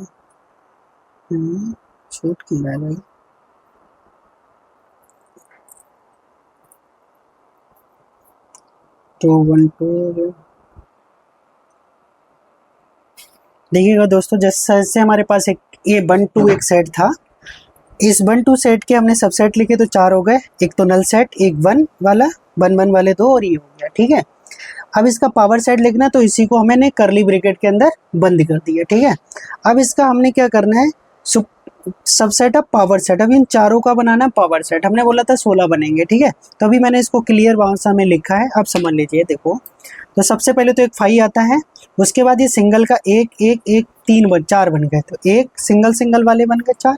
छूट क्यों रहा है भाई? तो 1 2 हो गया। देखिएगा दोस्तों, जैसे हमारे पास एक ये 1 2 एक सेट था, इस 1 2 सेट के हमने सबसेट लिखे तो 4 हो गए, एक तो नल सेट, एक 1 वाला, 1 1 वाले 2 और ये हो गया। ठीक है, अब इसका पावर सेट लिखना, तो इसी को हमने करली ब्रैकेट के अंदर बंद कर दिया। ठीक है, अब इसका हमने क्या करना है? Subset of power set. अब इन चारों का बनाना पावर सेट, हमने बोला था 16 बनेंगे, ठीक है। तो अभी मैंने इसको क्लियर भाषा में लिखा है, अब समझ लीजिए। देखो तो सबसे पहले तो एक 5 आता है, उसके बाद ये सिंगल का एक एक एक 4 बन गए। तो एक सिंगल सिंगल वाले बन गए 4,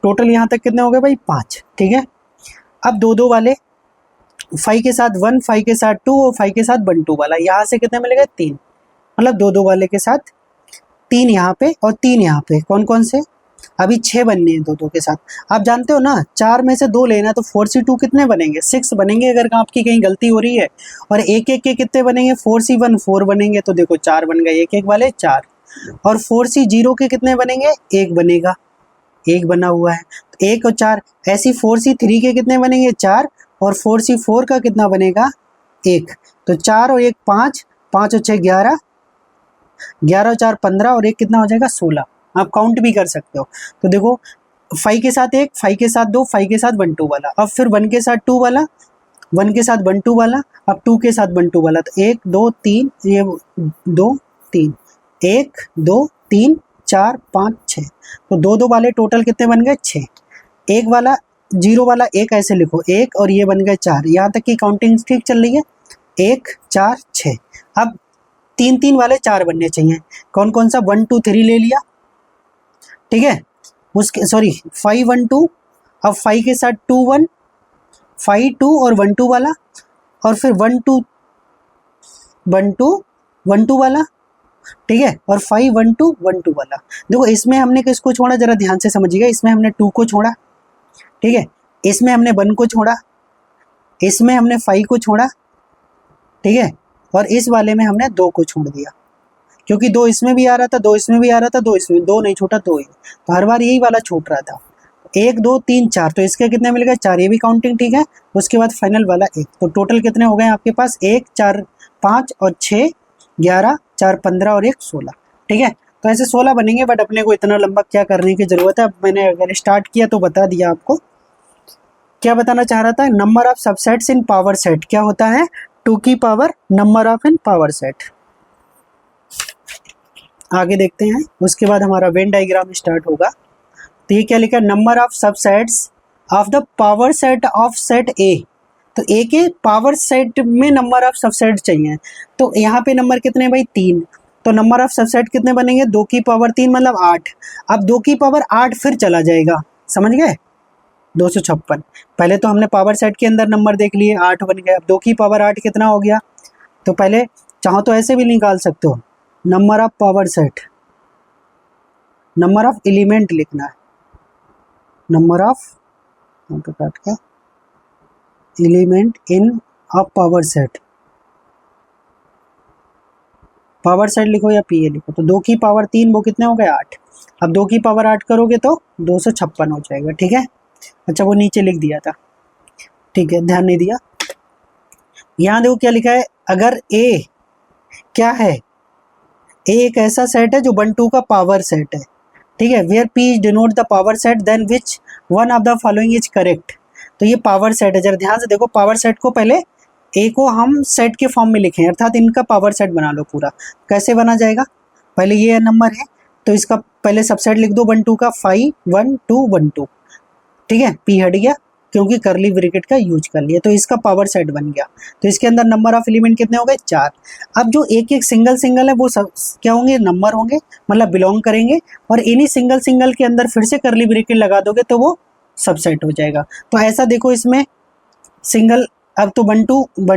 टोटल यहाँ तक कितने हो गए भाई 5, ठीक है। अब दो दो वाले 5 के साथ 1, 5 के साथ 2 और 5 के साथ 1 2 वाला, यहाँ से कितने मिल गए 3, मतलब दो दो वाले के साथ 3 यहाँ पे और 3 यहाँ पे। कौन कौन से, अभी 6 बनने हैं दो दो के साथ। आप जानते हो ना 4 में से 2 लेना, तो 4C2 कितने बनेंगे 6 बनेंगे अगर आपकी कहीं गलती हो रही है। और एक एक के कितने बनेंगे 4C1 4 बनेंगे, तो देखो 4 बन गए, एक एक वाले 4। और 4C0 के कितने बनेंगे 1 बनेगा, 1 बना हुआ है, तो 1 और 4। ऐसी 4C3 के कितने बनेंगे 4, और 4C4 का कितना बनेगा 1। तो 4 और 1 5, 5 और 6 11, 11 और 4 15 और 1 कितना हो जाएगा 16। आप काउंट भी कर सकते हो। तो देखो 5 के साथ 1, 5 के साथ 2, 5 के साथ 1 2 वाला, अब फिर 1 के साथ 2 वाला, 1 के साथ 1 2 वाला, अब 2 के साथ 1 2 वाला। तो 1 2 3, ये 2 3, 1 2 3 4 5 6, तो दो दो वाले टोटल कितने बन गए 6। एक वाला 0 वाला 1 ऐसे लिखो 1, और ये बन गए 4, यहाँ तक की काउंटिंग ठीक चल रही है 1 4 6। अब 3 3 वाले 4 बनने चाहिए, कौन कौन सा 1 2 3 ले लिया, ठीक है। उसके सॉरी 5 1 2, अब 5 के साथ 2 1, 5 2 और 1 2 वाला, और फिर 1 2 1 2 1 2 वाला, ठीक है, और 5 1 2 1 2 वाला। देखो इसमें हमने किसको छोड़ा, जरा ध्यान से समझिएगा। इसमें हमने 2 को छोड़ा, ठीक है, इसमें हमने 1 को छोड़ा, इसमें हमने 5 को छोड़ा, ठीक है, और इस वाले में हमने 2 को छोड़ दिया, क्योंकि 2 इसमें भी आ रहा था, 2 इसमें भी आ रहा था, 2 इसमें, 2 नहीं छोटा 2 ही, तो हर बार यही वाला छूट रहा था। 1 2 3 4, तो इसके कितने मिल गए 4, ये भी काउंटिंग ठीक है। उसके बाद फाइनल वाला 1, तो टोटल कितने हो गए आपके पास 1 4 5 और 6 11, 4 15 और 1 16, ठीक है। तो ऐसे 16 बनेंगे, बट अपने को इतना लंबा क्या करने की जरूरत है। अब मैंने अगर स्टार्ट किया तो बता दिया आपको। क्या बताना चाह रहा था, number of subsets in power set क्या होता है 2 की power number of in power set. आगे देखते हैं, उसके बाद हमारा वेन डायग्राम स्टार्ट होगा। तो ये क्या लिखा है, number of subsets of the power set of set ए। तो ए के पावर सेट में नंबर ऑफ सबसेट चाहिए, तो यहाँ पे नंबर कितने भाई 3, तो नंबर ऑफ सबसेट कितने बनेंगे 2 की पावर 3 मतलब 8। अब 2 की पावर 8 फिर चला जाएगा, समझ गए 256। पहले तो हमने पावर सेट के अंदर नंबर देख लिए 8 बन गए, अब 2 की पावर 8 कितना हो गया। तो पहले चाहो तो ऐसे भी निकाल सकते हो, number of power set, number of element लिखना है, नंबर ऑफ काट का element in a power set, power set लिखो या पीए लिखो। तो 2 की पावर 3 वो कितने हो गए 8। अब 2 की पावर 8 करोगे तो 256 हो जाएगा, ठीक है। अच्छा वो नीचे लिख दिया था, ठीक है, ध्यान नहीं दिया। यहाँ देखो क्या लिखा है, अगर ए क्या है, ए एक ऐसा सेट है जो 1 2 का पावर सेट है, ठीक है। Where P is denote the power set then which one of the following is correct. तो ये पावर सेट है, जरा ध्यान से देखो। पावर सेट को पहले ए को हम सेट के फॉर्म में लिखें, अर्थात इनका पावर सेट बना लो पूरा। कैसे बना जाएगा, पहले ये नंबर है तो इसका पहले सबसेट लिख दो 1 2 का, 5 1 2 1 2, ठीक है। पी हट गया क्योंकि करली ब्रैकेट का यूज कर लिया, तो इसका पावर सेट बन गया। तो इसके अंदर नंबर ऑफ एलिमेंट कितने हो गए 4। अब जो एक एक सिंगल सिंगल है वो सब क्या होंगे नंबर होंगे, मतलब बिलोंग करेंगे, और इन्हीं सिंगल सिंगल के अंदर फिर से करली ब्रैकेट लगा दोगे तो वो सबसेट हो जाएगा। तो ऐसा देखो इसमें सिंगल, अब तो 1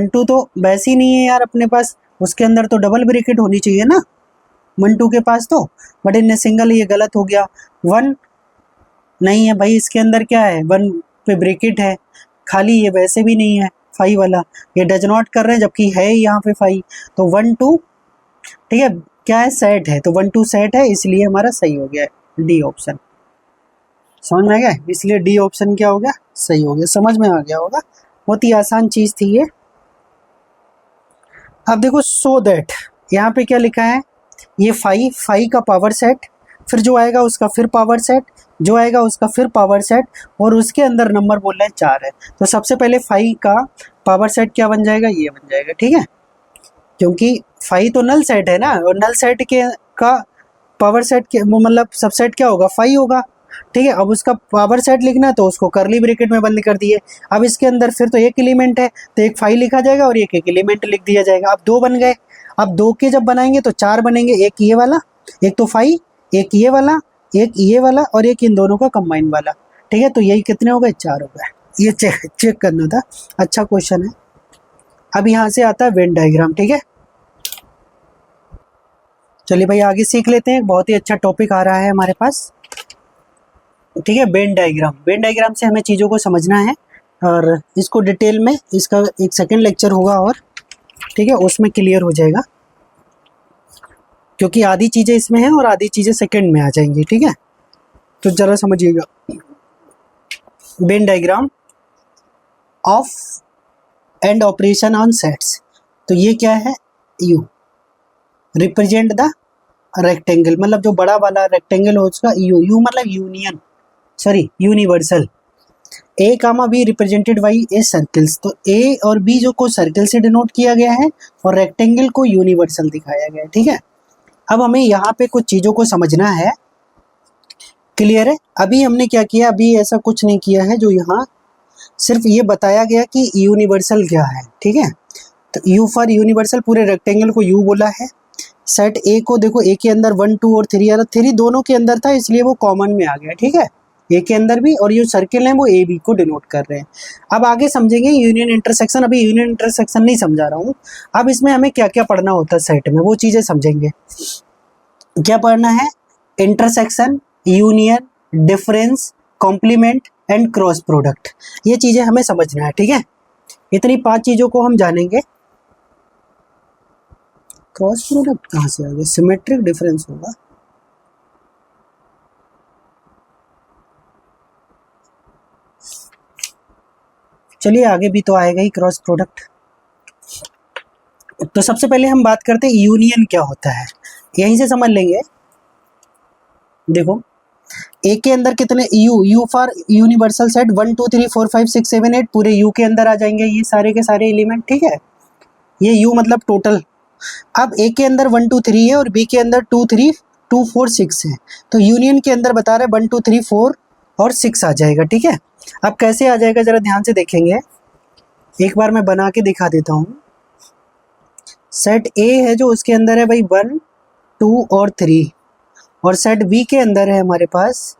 2 तो वैसे ही नहीं है यार अपने पास, उसके अंदर तो डबल ब्रैकेट होनी चाहिए ना 1 2 के पास, तो बट इनने सिंगल, ये गलत हो गया। 1 नहीं है भाई, इसके अंदर क्या है 1 पे ब्रैकेट है खाली, ये वैसे भी नहीं है 5 वाला, ये डज नॉट कर रहे हैं जबकि है यहाँ पे 5। तो 1 2 ठीक है, क्या है सेट है, तो 1 2 सेट है, इसलिए हमारा सही हो गया है डी ऑप्शन। समझ में आ गया, इसलिए डी ऑप्शन क्या हो गया सही हो गया, समझ में आ गया होगा, बहुत ही आसान चीज थी ये। अब देखो सो दैट, यहाँ पे क्या लिखा है, ये 5 का पावर सेट, फिर जो आएगा उसका फिर पावर सेट, जो आएगा उसका फिर पावर सेट, और उसके अंदर नंबर बोल रहे हैं 4 है। तो सबसे पहले 5 का पावर सेट क्या बन जाएगा, ये बन जाएगा, ठीक है, क्योंकि 5 तो नल सेट है ना, और नल सेट के का पावर सेट के मतलब सबसेट क्या होगा 5 होगा। ठीक है। अब उसका पावर सेट लिखना है तो उसको करली ब्रैकेट में बंद कर दिए। अब इसके अंदर फिर तो एक एलिमेंट है तो एक फाइव लिखा जाएगा और एक एक एलिमेंट लिख दिया जाएगा। अब दो बन गए। अब दो के जब बनाएंगे तो चार बनेंगे, एक ये वाला, एक तो फाइव, एक ये वाला, एक ये वाला और एक इन दोनों का कंबाइन वाला। ठीक है, तो यही कितने हो गए, चार हो गए। ये चेक करना था, अच्छा क्वेश्चन है। अब यहाँ से आता है वेन डायग्राम। ठीक है, चलिए भाई आगे सीख लेते हैं। बहुत ही अच्छा टॉपिक आ रहा है हमारे पास। ठीक है, वेन डायग्राम। वेन डायग्राम से हमें चीज़ों को समझना है और इसको डिटेल में, इसका एक सेकेंड लेक्चर होगा और ठीक है उसमें क्लियर हो जाएगा, क्योंकि आधी चीज़ें इसमें हैं और आधी चीज़ें सेकेंड में आ जाएंगी। ठीक है, तो ज़रा समझिएगा। Venn diagram of and operation on sets. तो ये क्या है, यू रिप्रेजेंट द रेक्टेंगल, मतलब जो बड़ा वाला रेक्टेंगल हो उसका यू मतलब union, sorry universal. A comma B represented by A circles. तो ए और बी जो को सर्कल से डिनोट किया गया है और रेक्टेंगल को यूनिवर्सल दिखाया गया है। ठीक है, अब हमें यहाँ पे कुछ चीज़ों को समझना है। क्लियर है? अभी हमने क्या किया, अभी ऐसा कुछ नहीं किया है, जो यहाँ सिर्फ ये बताया गया कि यूनिवर्सल क्या है। ठीक है, तो यू फॉर यूनिवर्सल, पूरे रेक्टेंगल को यू बोला है। सेट ए को देखो, ए के अंदर 1 2 और 3 आ रहा, 3 दोनों के अंदर था इसलिए वो कॉमन में आ गया। ठीक है, ए के अंदर भी, और ये सर्किल है वो ए बी को डिनोट कर रहे हैं। अब आगे समझेंगे यूनियन इंटरसेक्शन। अभी यूनियन इंटरसेक्शन नहीं समझा रहा हूँ। अब इसमें हमें क्या क्या पढ़ना होता है सेट में, वो चीज़ें समझेंगे। क्या पढ़ना है, intersection, union, difference, complement and cross product, ये चीज़ें हमें समझना है। ठीक है, इतनी 5 चीज़ों को हम जानेंगे। क्रॉस प्रोडक्ट कहाँ से आ गया, सिमेट्रिक डिफरेंस होगा। चलिए आगे भी तो आएगा ही क्रॉस प्रोडक्ट। तो सबसे पहले हम बात करते हैं यूनियन क्या होता है, यहीं से समझ लेंगे। देखो ए के अंदर कितने यू फॉर यूनिवर्सल सेट 1 2 3 4 5 6 7 8 पूरे यू के अंदर आ जाएंगे ये सारे के सारे एलिमेंट। ठीक है, ये यू मतलब टोटल। अब ए के अंदर 1 2 3 है और बी के अंदर 2 3 2 4 6 है, तो यूनियन के अंदर बता रहे 1 2 3 4 और 6 आ जाएगा। ठीक है, अब कैसे आ जाएगा जरा ध्यान से देखेंगे, एक बार मैं बना के दिखा देता हूँ। सेट ए है जो उसके अंदर है भाई 1 2 और 3, और सेट बी के अंदर है हमारे पास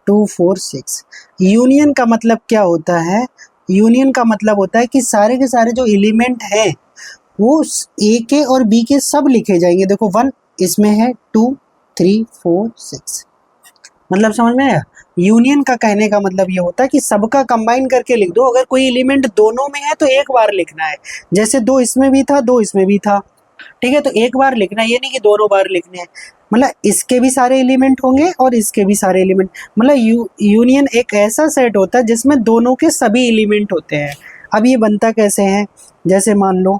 2 4 6। यूनियन का मतलब क्या होता है, यूनियन का मतलब होता है कि सारे के सारे जो एलिमेंट हैं वो ए के और बी के सब लिखे जाएंगे। देखो 1 इसमें है, 2 3 4 6, मतलब समझ में आया। यूनियन का कहने का मतलब ये होता है कि सबका कंबाइन करके लिख दो। अगर कोई एलिमेंट दोनों में है तो एक बार लिखना है, जैसे 2 इसमें भी था 2 इसमें भी था। ठीक है, तो एक बार लिखना है, ये नहीं कि दोनों बार लिखने हैं। मतलब इसके भी सारे एलिमेंट होंगे और इसके भी सारे एलिमेंट, मतलब यूनियन एक ऐसा सेट होता है जिसमें दोनों के सभी एलिमेंट होते हैं। अब ये बनता कैसे है, जैसे मान लो,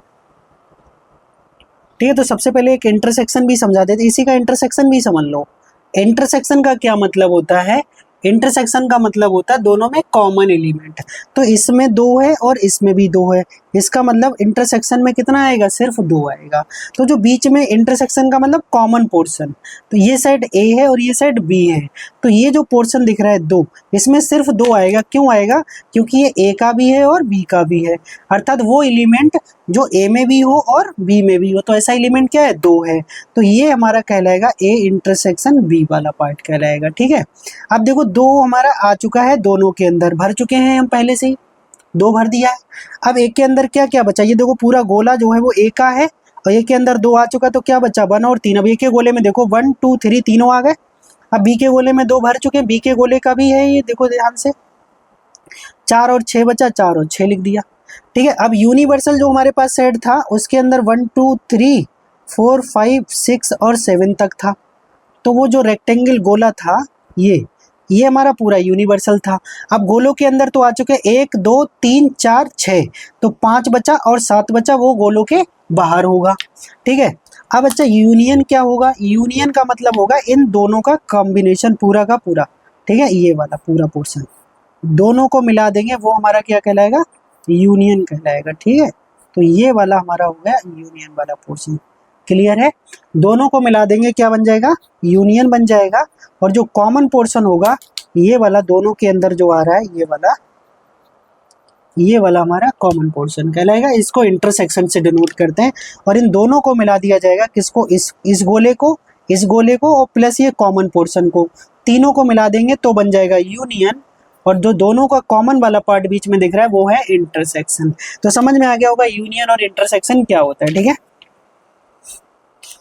ठीक है, तो सबसे पहले एक इंटरसेक्शन भी समझा देते, इसी का इंटरसेक्शन भी समझ लो। इंटरसेक्शन का क्या मतलब होता है, इंटरसेक्शन का मतलब होता है दोनों में कॉमन एलिमेंट। तो इसमें 2 है और इसमें भी 2 है, इसका मतलब इंटरसेक्शन में कितना आएगा, सिर्फ 2 आएगा। तो जो बीच में इंटरसेक्शन का मतलब कॉमन पोर्शन, तो ये साइड ए है और ये साइड बी है, तो ये जो पोर्शन दिख रहा है 2, इसमें सिर्फ 2 आएगा। क्यों आएगा, क्योंकि ये ए का भी है और बी का भी है, अर्थात वो एलिमेंट जो ए में भी हो और बी में भी हो, तो ऐसा एलिमेंट क्या है, 2 है। तो ये हमारा कहलाएगा ए इंटरसेक्शन बी वाला पार्ट कहलाएगा। ठीक है, अब देखो 2 हमारा आ चुका है, दोनों के अंदर भर चुके हैं हम पहले से ही, 2 भर दिया है। अब एक के अंदर क्या क्या बचा, ये देखो पूरा गोला जो है वो ए का है और एक के अंदर 2 आ चुका, तो क्या बचा 1 और 3। अब एक के गोले में देखो 1 2 3 तीनों आ गए। अब बी के गोले में 2 भर चुके हैं, बी के गोले का भी है ये, देखो ध्यान से 4 और 6 बचा, 4 और 6 लिख दिया। ठीक है, अब यूनिवर्सल जो हमारे पास सेट था उसके अंदर 1 2 3 4 5 6 और 7 तक था, तो वो जो रेक्टेंगल गोला था ये हमारा पूरा यूनिवर्सल था। अब गोलों के अंदर तो आ चुके 1 2 3 4 6, तो 5 बचा और 7 बचा, वो गोलों के बाहर होगा। ठीक है, अब अच्छा यूनियन क्या होगा, यूनियन का मतलब होगा इन दोनों का कॉम्बिनेशन पूरा का पूरा। ठीक है, ये वाला पूरा पोर्शन दोनों को मिला देंगे, वो हमारा क्या कहलाएगा, यूनियन कहलाएगा। ठीक है, तो ये वाला हमारा हो गया यूनियन वाला पोर्शन। क्लियर है? दोनों को मिला देंगे, क्या बन जाएगा? यूनियन बन जाएगा। और जो कॉमन पोर्शन होगा ये वाला, दोनों के अंदर जो आ रहा है ये वाला हमारा कॉमन पोर्शन कहलाएगा। इसको इंटरसेक्शन से डिनोट करते हैं। और इन दोनों को मिला दिया जाएगा, किसको? इस गोले को और प्लस ये कॉमन पोर्शन को, तीनों को मिला देंगे तो बन जाएगा यूनियन। और जो दोनों का कॉमन वाला पार्ट बीच में दिख रहा है वो है इंटरसेक्शन। तो समझ में आ गया होगा यूनियन और इंटरसेक्शन क्या होता है, ठीक है?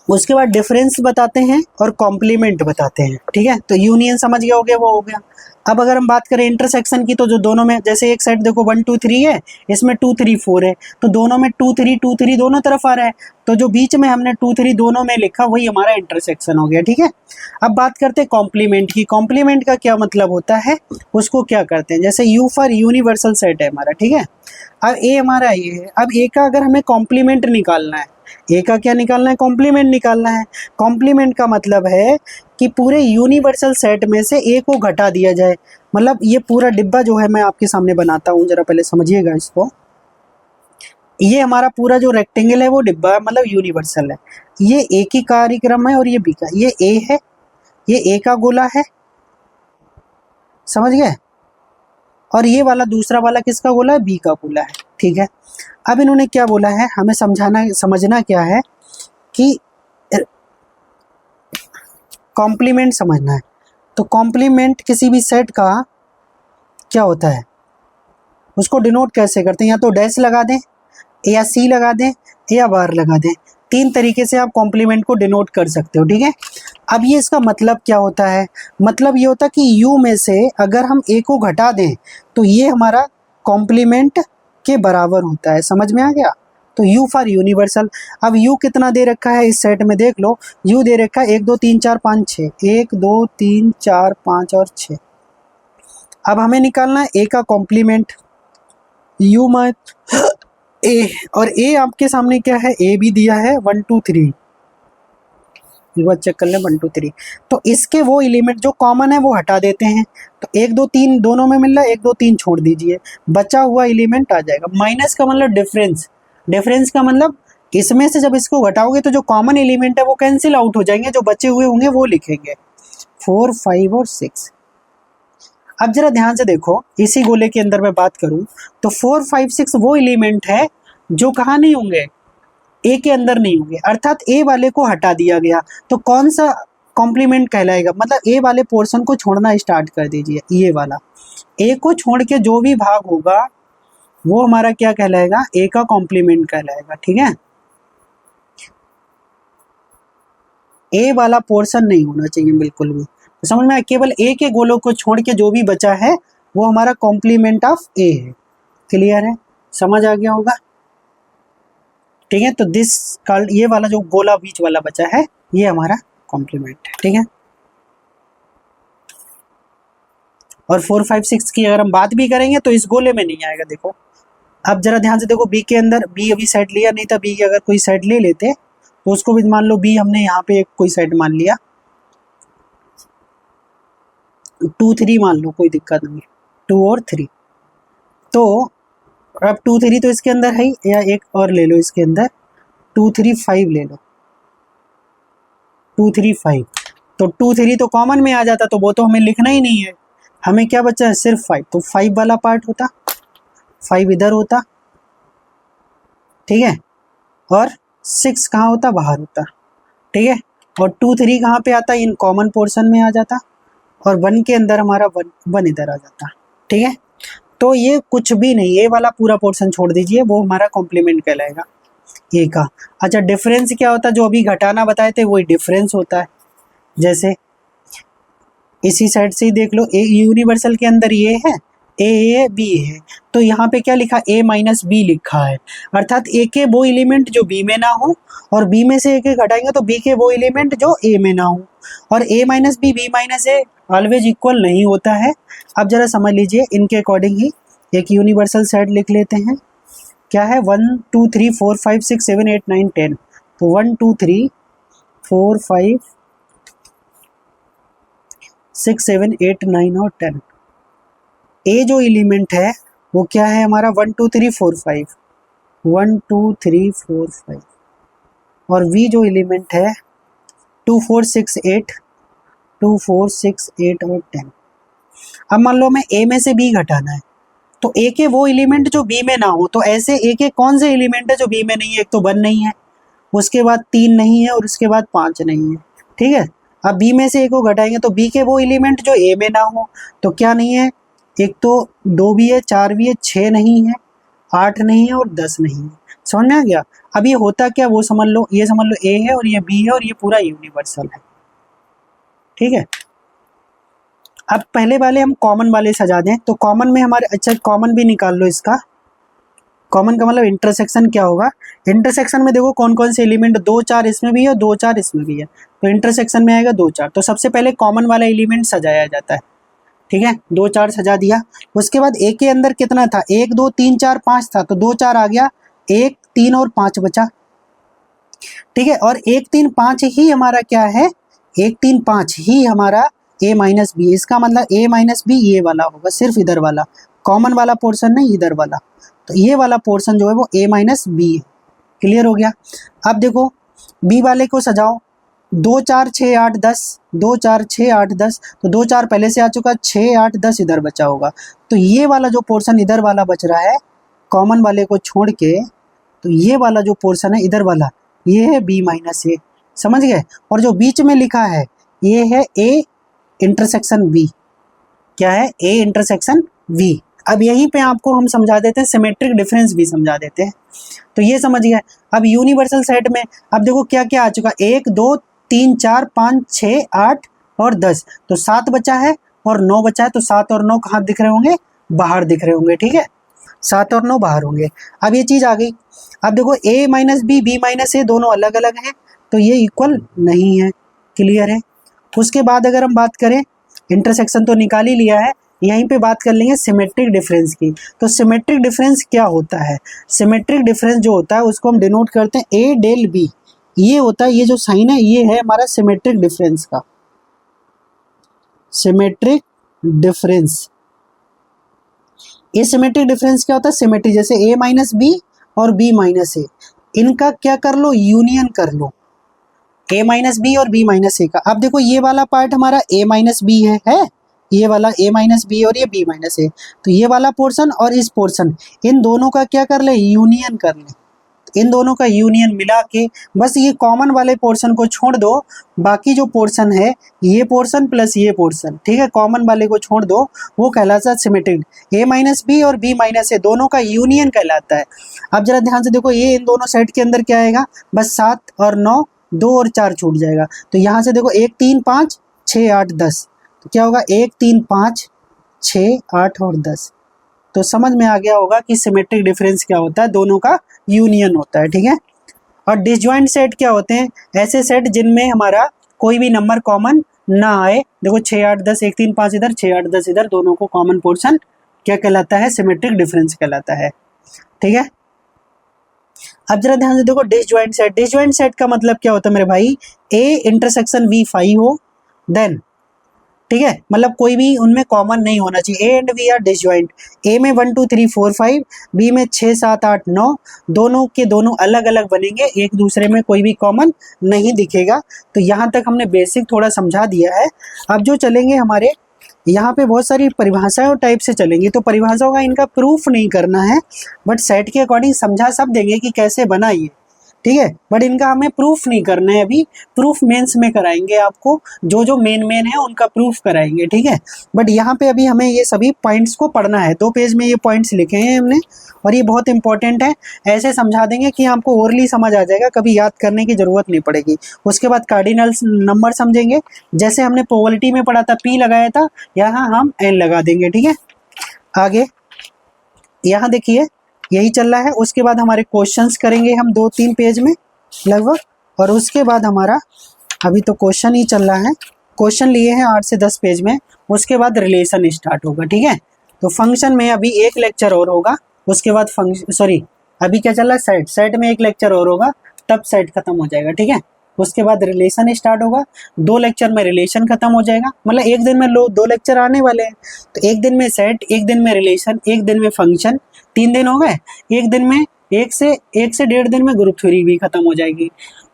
उसके बाद डिफरेंस बताते हैं और कॉम्प्लीमेंट बताते हैं, ठीक है? तो यूनियन समझ गया हो गया, वो हो गया। अब अगर हम बात करें इंटरसेक्शन की, तो जो दोनों में, जैसे एक साइड देखो 1 2 3 है, इसमें 2 3 4 है, तो दोनों में 2 3 दोनों तरफ आ रहा है, तो जो बीच में हमने 2 3 दोनों में लिखा वही हमारा इंटरसेक्शन हो गया, ठीक है? अब बात करते हैं कॉम्प्लीमेंट की। कॉम्प्लीमेंट का क्या मतलब होता है, उसको क्या करते हैं? जैसे यू फॉर यूनिवर्सल सेट है हमारा, ठीक है? अब ए हमारा ये है। अब ए का अगर हमें कॉम्प्लीमेंट निकालना है, ए का क्या निकालना है? कॉम्प्लीमेंट निकालना है। कॉम्प्लीमेंट का मतलब है कि पूरे यूनिवर्सल सेट में से ए को घटा दिया जाए। मतलब ये पूरा डिब्बा जो है, मैं आपके सामने बनाता हूँ, जरा पहले समझिएगा इसको। ये हमारा पूरा जो रेक्टेंगल है वो डिब्बा मतलब यूनिवर्सल है। ये ए की कार्यक्रम है और ये बी का। ये ए है, ये ए का गोला है, समझ गए? और ये वाला दूसरा वाला किसका गोला है? बी का गोला है, ठीक है? अब इन्होंने क्या बोला है, हमें समझना क्या है कि कॉम्प्लीमेंट समझना है। तो कॉम्प्लीमेंट किसी भी सेट का क्या होता है, उसको डिनोट कैसे करते हैं? या तो डैश लगा दें, या सी लगा दें, या बार लगा दें। 3 तरीके से आप कॉम्प्लीमेंट को डिनोट कर सकते हो, ठीक है? अब ये इसका मतलब क्या होता है? मतलब ये होता है कि यू में से अगर हम ए को घटा दें तो ये हमारा कॉम्प्लीमेंट के बराबर होता है। समझ में आ गया? तो यू फॉर यूनिवर्सल। अब यू कितना दे रखा है इस सेट में, देख लो। यू दे रखा है 1 2 3 4 5 6, 1 2 3 4 5 और 6। अब हमें निकालना है ए का कॉम्प्लीमेंट। यू मत ए, और ए आपके सामने क्या है? ए भी दिया है 1 2 3। एक बार चेक कर लें, 1 2 3। तो इसके वो एलिमेंट जो कॉमन है वो हटा देते हैं। तो 1 2 3 दोनों में मिल रहा है, 1 2 3 छोड़ दीजिए, बचा हुआ एलिमेंट आ जाएगा। माइनस का मतलब डिफरेंस। डिफरेंस का मतलब इसमें से जब इसको घटाओगे तो जो कॉमन एलिमेंट है वो कैंसिल आउट हो जाएंगे, जो बचे हुए होंगे वो लिखेंगे 4 5 और 6। अब जरा ध्यान से देखो, इसी गोले के अंदर मैं बात करूं तो 4 5 6 वो एलिमेंट है जो कहाँ नहीं होंगे? ए के अंदर नहीं होंगे, अर्थात ए वाले को हटा दिया गया। तो कौन सा कॉम्प्लीमेंट कहलाएगा? मतलब ए वाले पोर्शन को छोड़ना स्टार्ट कर दीजिए, ये वाला। ए को छोड़ के जो भी भाग होगा वो हमारा क्या कहलाएगा? ए का कॉम्प्लीमेंट कहलाएगा, ठीक है? ए वाला पोर्शन नहीं होना चाहिए बिल्कुल भी। तो समझ में आया? केवल ए के गोलों को छोड़ के जो भी बचा है वो हमारा कॉम्प्लीमेंट ऑफ ए है। क्लियर है? समझ आ गया होगा, ठीक है? तो दिस कॉल्ड, ये वाला जो गोला बीच वाला बचा है ये हमारा कॉम्प्लीमेंट है, ठीक है? और 4 5 6 की अगर हम बात भी करेंगे तो इस गोले में नहीं आएगा। देखो अब जरा ध्यान से देखो, बी के अंदर, बी अभी सेट लिया नहीं था, बी की अगर कोई सेट ले लेते तो उसको भी मान लो, बी हमने यहाँ पे एक कोई सेट मान लिया 2 3 मान लो, कोई दिक्कत नहीं, 2 और 3। तो अब 2 3 तो इसके अंदर है ही, या एक और ले लो इसके अंदर, 2 3 5 ले लो, 2 3 5। तो 2 3 तो कॉमन में आ जाता, तो वो तो हमें लिखना ही नहीं है। हमें क्या बचा है? सिर्फ 5। तो 5 वाला पार्ट होता, 5 इधर होता, ठीक है? और 6 कहाँ होता? बाहर होता, ठीक है? और 2 3 कहाँ पे आता? इन कॉमन पोर्शन में आ जाता। और 1 के अंदर हमारा 1 इधर आ जाता, ठीक है? तो ये कुछ भी नहीं, ये वाला पूरा पोर्शन छोड़ दीजिए, वो हमारा कॉम्प्लीमेंट कहलाएगा ए का। अच्छा, डिफरेंस क्या होता है? जो अभी घटाना बताए थे वही डिफरेंस होता है। जैसे इसी साइड से ही देख लो, ए यूनिवर्सल के अंदर ये है, ए बी है, तो यहाँ पे क्या लिखा? ए माइनस बी लिखा है। अर्थात ए के वो एलिमेंट जो बी में ना हो, और बी में से ए घटाएंगे तो बी के वो एलिमेंट जो ए में ना हो। और ए minus B minus a always equal नहीं होता है। अब जरा समझ लीजिए, इनके अकॉर्डिंग ही एक यूनिवर्सल सेट लिख लेते हैं। क्या है? 1 2 3 4 5 6 7 8 9 10। तो 1 2 3 4 5 6 7 8 9 और 10। ए जो एलिमेंट है वो क्या है हमारा? 1 2 3 4 5, 1 2 3 4 5। और V जो एलिमेंट है 2 4 6 8 2 4 6 8 और 10। अब मान लो हमें A में से B घटाना है, तो A के वो एलिमेंट जो B में ना हो, तो ऐसे A के कौन से एलिमेंट है जो B में नहीं है? एक तो 1 नहीं है, उसके बाद 3 नहीं है और उसके बाद 5 नहीं है। ठीक है, अब B में से A को घटाएंगे तो B के वो एलिमेंट जो A में ना हो, तो क्या नहीं है? एक तो 2 भी है, 4 भी है, 6 नहीं है, 8 नहीं है और 10 नहीं है। समझ में आ गया? अब ये होता क्या वो समझ लो, ये समझ लो A है और ये B है और ये पूरा यूनिवर्सल है। ठीक है, अब पहले वाले हम कॉमन वाले सजा दें, तो कॉमन में हमारे, अच्छा कॉमन भी निकाल लो इसका। कॉमन का मतलब इंटरसेक्शन क्या होगा? इंटरसेक्शन में देखो कौन कौन से एलिमेंट, 2 4 इसमें भी है और 2 4 इसमें भी है, तो इंटरसेक्शन में आएगा 2 4। तो सबसे पहले कॉमन वाला एलिमेंट सजाया जाता है। ठीक है, 2 4 सजा दिया। उसके बाद A के अंदर कितना था? 1 2 3 4 5 था, तो 2 4 आ गया, 1 3 और 5 बचा। ठीक है, और 1 3 5 ही हमारा क्या है? 1 3 5 ही हमारा A माइनस बी। इसका मतलब A माइनस बी ये वाला होगा, सिर्फ इधर वाला, कॉमन वाला पोर्शन नहीं, इधर वाला। तो ये वाला पोर्शन जो है वो A माइनस बी है। क्लियर हो गया? अब देखो B वाले को सजाओ, 2 4 6 8 10, 2 4 6 8 10, तो 2 4 पहले से आ चुका, 6 8 10 इधर बचा होगा। तो ये वाला जो पोर्शन इधर वाला बच रहा है कॉमन वाले को छोड़ के, तो ये वाला जो पोर्शन है इधर वाला, ये है B माइनस ए। समझ गए? और जो बीच में लिखा है ये है A इंटरसेक्शन V। क्या है? A intersection V। अब यहीं पे आपको हम समझा देते हैं, सिमेट्रिक डिफरेंस भी समझा देते हैं। तो ये समझ गए। अब यूनिवर्सल सेट में अब देखो क्या क्या आ चुका, 1 2 3 4 5 6 8 और 10, तो 7 बचा है और 9 बचा है। तो 7 और 9 कहाँ दिख रहे होंगे? बाहर दिख रहे होंगे। ठीक है, 7 और 9 बाहर होंगे। अब ये चीज आ गई। अब देखो A minus B, B minus A दोनों अलग अलग हैं, तो ये इक्वल नहीं है। क्लियर है? उसके बाद अगर हम बात करें, इंटरसेक्शन तो निकाल ही लिया है, यहीं पे बात कर लेंगे सिमेट्रिक डिफरेंस की। तो सिमेट्रिक डिफरेंस क्या होता है? सिमेट्रिक डिफरेंस जो होता है उसको हम डिनोट करते हैं A डेल B। ये होता है, ये जो साइन है ये है हमारा सिमेट्रिक डिफरेंस का। सिमेट्रिक डिफरेंस, ये सिमेट्रिक डिफरेंस क्या होता है? सिमेट्रिक, जैसे A माइनस बी और B माइनस ए, इनका क्या कर लो? यूनियन कर लो, A माइनस बी और B माइनस ए का। अब देखो ये वाला पार्ट हमारा A माइनस बी है, ये वाला A माइनस बी और ये B माइनस ए, तो ये वाला पोर्शन और इस पोर्शन, इन दोनों का क्या कर ले? यूनियन कर ले। इन दोनों का यूनियन मिला के बस ये कॉमन वाले पोर्शन को छोड़ दो, बाकी जो पोर्शन है ये पोर्शन प्लस ये पोर्शन, ठीक है, कॉमन वाले को छोड़ दो, वो कहलाता है सिमेट्रिक। A माइनस बी और B माइनस ए दोनों का यूनियन कहलाता है। अब जरा ध्यान से देखो, ये इन दोनों सेट के अंदर क्या आएगा? बस 7 और 9, 2 और 4 छूट जाएगा। तो यहाँ से देखो 1 3 5 6 8 10, तो क्या होगा? 1 3 5 6 8 और 10। तो समझ में आ गया होगा कि सिमेट्रिक डिफरेंस क्या होता है? दोनों का यूनियन होता है। ठीक है, और डिसजॉइंट सेट क्या होते हैं? ऐसे सेट जिनमें हमारा कोई भी नंबर कॉमन ना आए। देखो 6 8 10, 1 3 5 इधर, 6 8 10 इधर, दोनों को कॉमन पोर्शन क्या कहलाता है? सिमेट्रिक डिफरेंस कहलाता है। ठीक है, अब जरा ध्यान से देखो डिसजॉइंट सेट। डिसजॉइंट सेट का मतलब क्या होता है मेरे भाई? A इंटरसेक्शन V 5 हो, देन, ठीक है, मतलब कोई भी उनमें कॉमन नहीं होना चाहिए। A and V are disjoint. A में 1 2 3 4 5, B में 6 7 8 9, दोनों के दोनों अलग अलग बनेंगे, एक दूसरे में कोई भी कॉमन नहीं दिखेगा। तो यहाँ तक हमने बेसिक थोड़ा समझा दिया है। अब जो चलेंगे हमारे यहाँ पे बहुत सारी परिभाषाएं और टाइप से चलेंगी, तो परिभाषाओं का इनका प्रूफ नहीं करना है, बट सेट के अकॉर्डिंग समझा सब देंगे कि कैसे बना ये। ठीक है, बट इनका हमें प्रूफ नहीं करना है अभी, प्रूफ मेंस में कराएंगे आपको, जो जो मेन है उनका प्रूफ कराएंगे। ठीक है, बट यहाँ पे अभी हमें ये सभी पॉइंट्स को पढ़ना है। 2 पेज में ये पॉइंट्स लिखे हैं हमने, और ये बहुत इंपॉर्टेंट है। ऐसे समझा देंगे कि आपको ओरली समझ आ जाएगा, कभी याद करने की जरूरत नहीं पड़ेगी। उसके बाद कार्डिनल नंबर समझेंगे, जैसे हमने प्रोबेबिलिटी में पढ़ा था, P लगाया था, यहाँ हम N लगा देंगे। ठीक है, आगे यहाँ देखिए यही चल रहा है। उसके बाद हमारे क्वेश्चंस करेंगे हम 2-3 पेज में लगभग, और उसके बाद हमारा अभी तो क्वेश्चन ही चल रहा है, क्वेश्चन लिए हैं 8 से 10 पेज में। उसके बाद रिलेशन स्टार्ट होगा। ठीक है, तो फंक्शन में अभी एक लेक्चर और होगा, उसके बाद अभी क्या चल रहा है? सेट। सेट में एक लेक्चर और होगा, तब सेट खत्म हो जाएगा। ठीक है, उसके बाद रिलेशन स्टार्ट होगा, 2 लेक्चर में रिलेशन खत्म हो जाएगा। मतलब एक दिन में 2 लेक्चर आने वाले हैं, तो एक दिन में सेट, एक दिन में रिलेशन, एक दिन में फंक्शन, 3 दिन हो गए। एक दिन में एक से 1.5 दिन में ग्रुप थ्योरी भी खत्म हो जाएगी।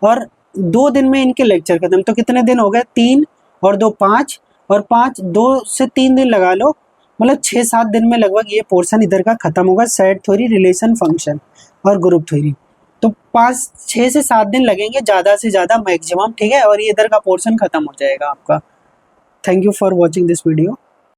और 2 दिन में इनके लेक्चर खत्म। तो कितने दिन हो गए, 3 और 2 5 और 5 2 से 3 दिन लगा लो, मतलब 6-7 दिन में लगभग ये पोर्शन इधर का खत्म होगा, सेट थ्योरी, रिलेशन फंक्शन और ग्रुप थ्योरी। तो 6 से 7 दिन लगेंगे ज़्यादा से ज़्यादा मैक्सिमम, ठीक है, और ये इधर का पोर्शन खत्म हो जाएगा आपका। Thank you for watching this video.